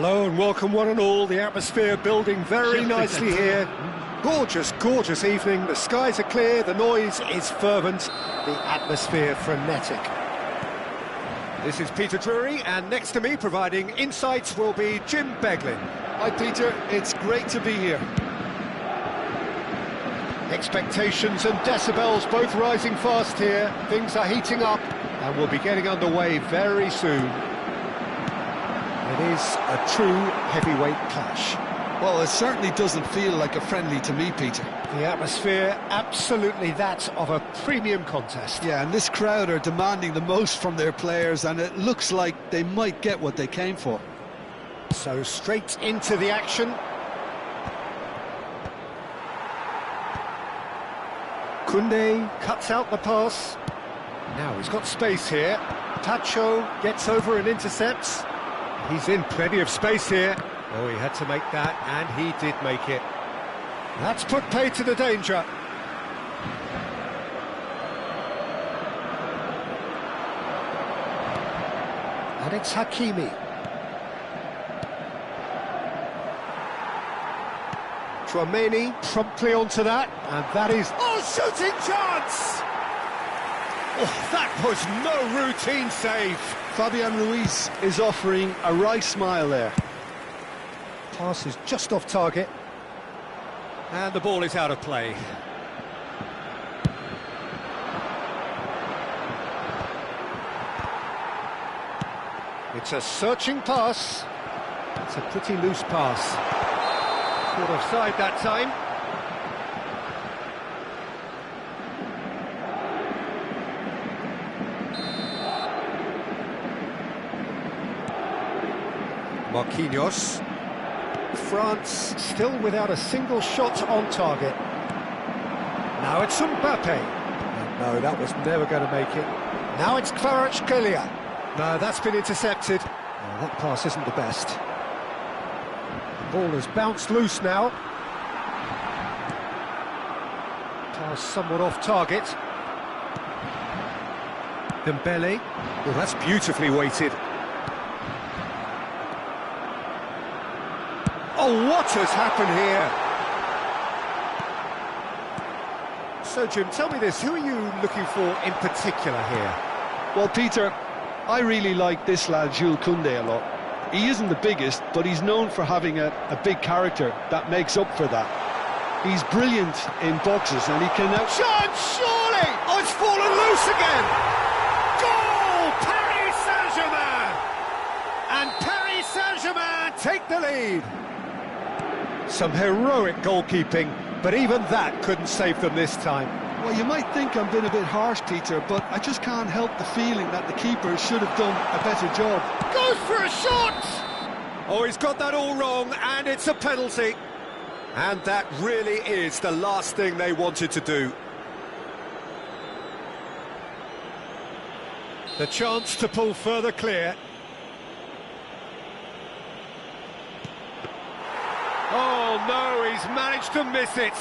Hello and welcome one and all. The atmosphere building very nicely here. Gorgeous, gorgeous evening. The skies are clear, the noise is fervent, the atmosphere frenetic. This is Peter Drury, and next to me providing insights will be Jim Beglin. Hi Peter, it's great to be here. Expectations and decibels both rising fast here. Things are heating up and we'll be getting underway very soon. It is a true heavyweight clash. Well, it certainly doesn't feel like a friendly to me, Peter. The atmosphere, absolutely that of a premium contest. Yeah, and this crowd are demanding the most from their players, and it looks like they might get what they came for. So straight into the action. Koundé cuts out the pass. Now he's got space here. Pacho gets over and intercepts. He's in plenty of space here. Oh, he had to make that, and he did make it. That's put pay to the danger. And it's Hakimi. Tchouaméni promptly onto that, and that is... Oh, shooting chance! Oh, that was no routine save. Fabian Ruiz is offering a wry smile there. Pass is just off target. And the ball is out of play. It's a searching pass. It's a pretty loose pass. Caught offside that time. Marquinhos. France still without a single shot on target. Now it's Mbappe. No, that was never going to make it. Now it's Kvaratskhelia. No, that's been intercepted. Oh, that pass isn't the best. The ball has bounced loose now. Pass somewhat off target. Dembele. Oh, that's beautifully weighted. Oh, what has happened here? So, Jim, tell me this, who are you looking for in particular here? Well, Peter, I really like this lad, Jules Koundé, a lot. He isn't the biggest, but he's known for having a big character that makes up for that. He's brilliant in boxes, and he can... Chance, surely! Oh, it's fallen loose again! Goal! Paris Saint-Germain! And Paris Saint-Germain take the lead! Some heroic goalkeeping, but even that couldn't save them this time. Well, you might think I'm being a bit harsh, Peter, but I just can't help the feeling that the keeper should have done a better job. Goes for a shot! Oh, he's got that all wrong, and it's a penalty. And that really is the last thing they wanted to do. The chance to pull further clear. Oh no, he's managed to miss it.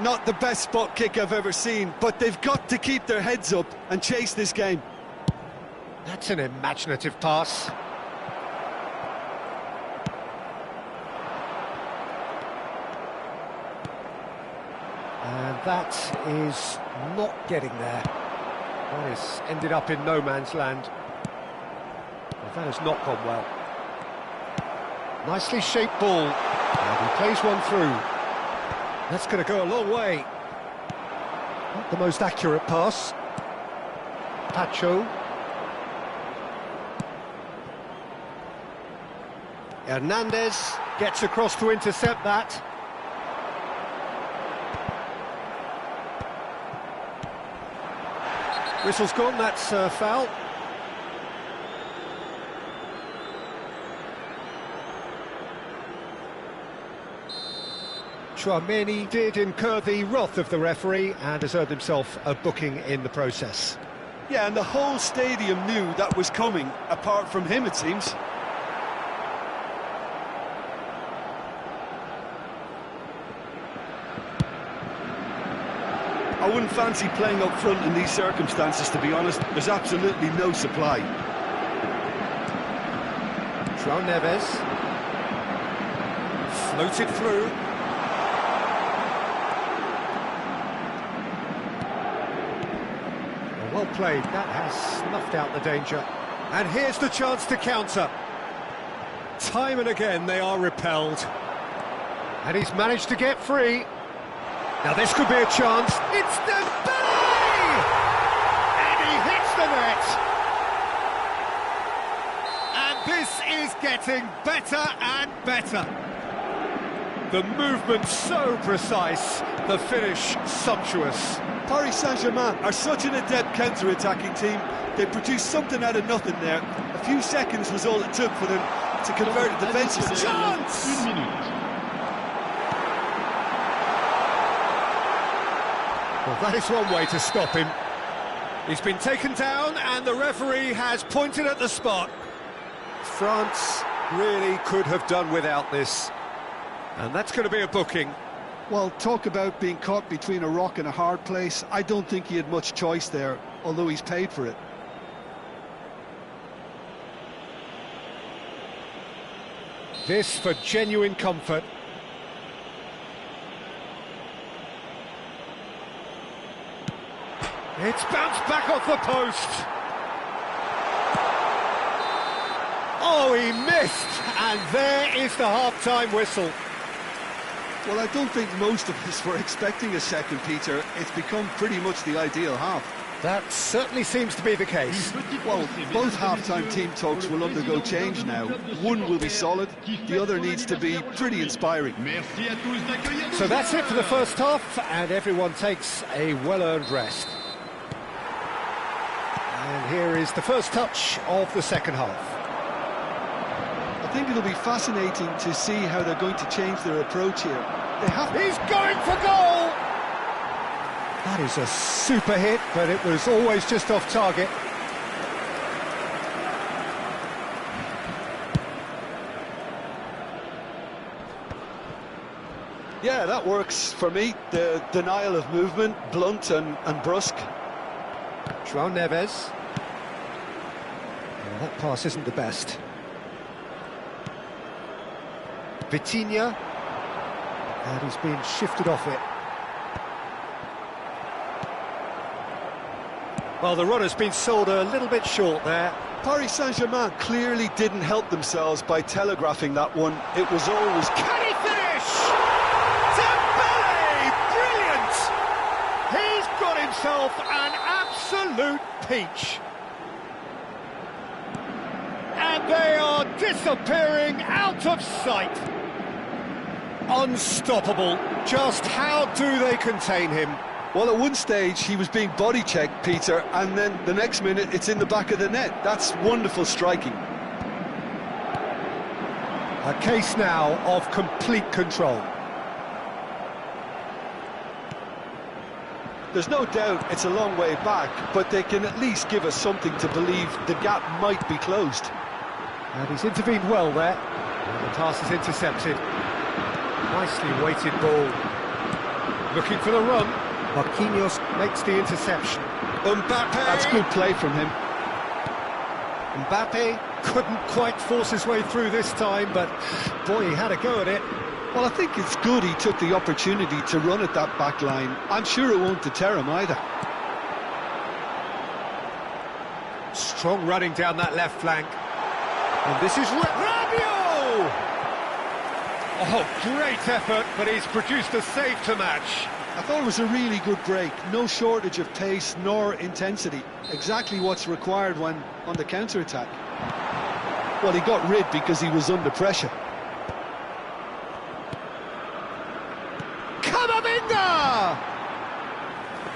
Not the best spot kick I've ever seen, but they've got to keep their heads up and chase this game. That's an imaginative pass. And that is not getting there. That has ended up in no man's land. Well, that has not gone well. Nicely shaped ball. And he plays one through. That's going to go a long way. Not the most accurate pass. Pacho. Hernandez gets across to intercept that. Whistle's gone, that's a foul. Tchouaméni did incur the wrath of the referee and has earned himself a booking in the process. Yeah, and the whole stadium knew that was coming, apart from him, it seems. I wouldn't fancy playing up front in these circumstances, to be honest. There's absolutely no supply. João Neves. Floated through. Well played, that has snuffed out the danger. And here's the chance to counter. Time and again they are repelled. And he's managed to get free. Now this could be a chance. It's Dembele! And he hits the net. And this is getting better and better. The movement so precise, the finish sumptuous. Paris Saint-Germain are such an adept counter-attacking team. They produced something out of nothing there. A few seconds was all it took for them to convert a defensive chance. 1 minute. Well, that is one way to stop him. He's been taken down and the referee has pointed at the spot. France really could have done without this. And that's going to be a booking. Well, talk about being caught between a rock and a hard place. I don't think he had much choice there, although he's paid for it. This for genuine comfort. It's bounced back off the post. Oh, he missed, and there is the half-time whistle. Well, I don't think most of us were expecting a second, Peter. It's become pretty much the ideal half. That certainly seems to be the case. Well, both half-time team talks will undergo change now. One will be solid, the other needs to be pretty inspiring. So that's it for the first half, and everyone takes a well-earned rest. And here is the first touch of the second half. I think it'll be fascinating to see how they're going to change their approach here. He's going for goal! That is a super hit, but it was always just off target. Yeah, that works for me. The denial of movement, blunt and brusque. João Neves. Well, that pass isn't the best. Vitinha. And he's been shifted off it. Well, the runner's been sold a little bit short there. Paris Saint-Germain clearly didn't help themselves by telegraphing that one. It was always... Can he finish? Dembele! Brilliant! He's got himself an absolute peach. And they are disappearing out of sight. Unstoppable. Just how do they contain him? Well, at one stage, he was being body-checked, Peter, and then the next minute, it's in the back of the net. That's wonderful striking. A case now of complete control. There's no doubt it's a long way back, but they can at least give us something to believe the gap might be closed. And he's intervened well there. And the pass is intercepted. Nicely weighted ball. Looking for the run. Marquinhos makes the interception. Mbappe! That's good play from him. Mbappe couldn't quite force his way through this time, but boy, he had a go at it. Well, I think it's good he took the opportunity to run at that back line. I'm sure it won't deter him either. Strong running down that left flank. And this is Rabiot! Oh, great effort, but he's produced a save to match. I thought it was a really good break. No shortage of pace nor intensity. Exactly what's required when on the counter-attack. Well, he got rid because he was under pressure. Camavinga!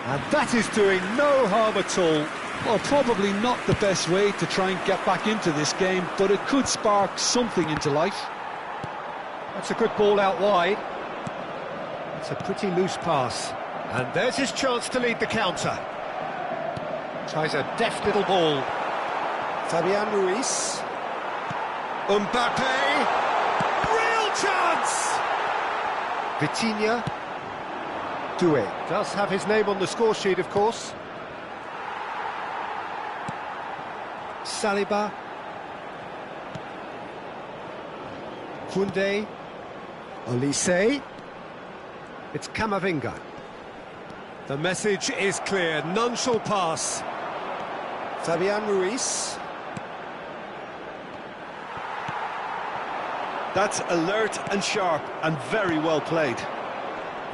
And that is doing no harm at all. Well, probably not the best way to try and get back into this game, but it could spark something into life. That's a good ball out wide. It's a pretty loose pass. And there's his chance to lead the counter. Tries a deft little ball. Fabian Ruiz. Mbappe. Real chance! Vitinha. Doué. Does have his name on the score sheet, of course. Saliba. Koundé. Olise. It's Camavinga. The message is clear, none shall pass. Fabian Ruiz. That's alert and sharp and very well played.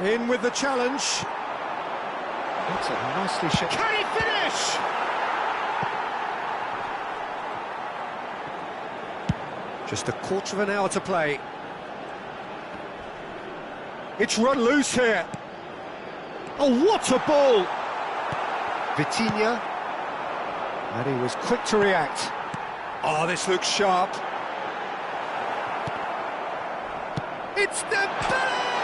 In with the challenge. That's a nicely shot. Can he finish? Just a quarter of an hour to play. It's run loose here. Oh, what a ball! Vitinha. And he was quick to react. Oh, this looks sharp. It's Dembele!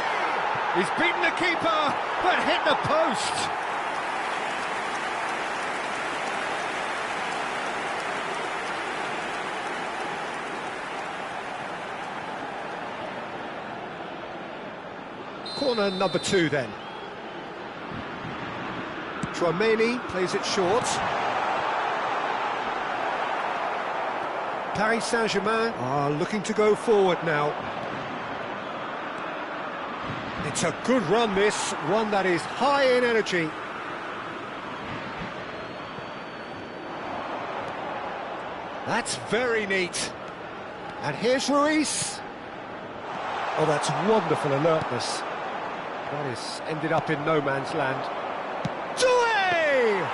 He's beaten the keeper, but hit the post. Corner number 2 then. Tchouaméni plays it short. Paris Saint-Germain are looking to go forward now. It's a good run, this, one that is high in energy. That's very neat. And here's Ruiz. Oh, that's wonderful alertness. That is ended up in no man's land. Doué!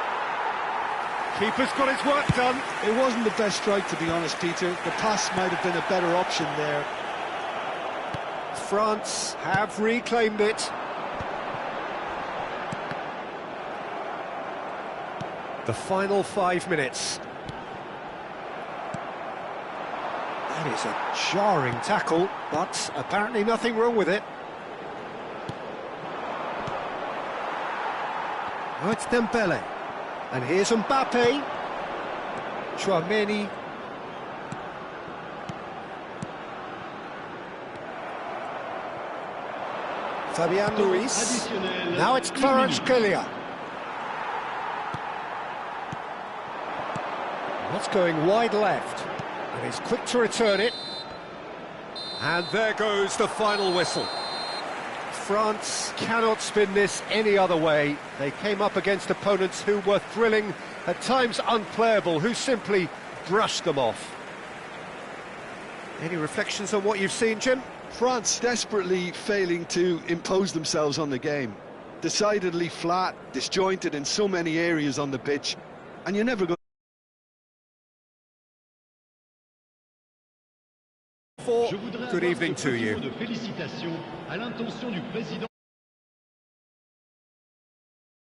Keeper's got his work done. It wasn't the best strike, to be honest, Peter. The pass might have been a better option there. France have reclaimed it. The final 5 minutes. That is a jarring tackle, but apparently nothing wrong with it. Oh, it's Dembele. And here's Mbappe. Tchouaméni. Fabian Ruiz. Now it's Kvaratskhelia. That's going wide left. And he's quick to return it. And there goes the final whistle. France cannot spin this any other way. They came up against opponents who were thrilling, at times unplayable, who simply brushed them off. Any reflections on what you've seen, Jim? France desperately failing to impose themselves on the game. Decidedly flat, disjointed in so many areas on the pitch, and you're never going. Good evening to you.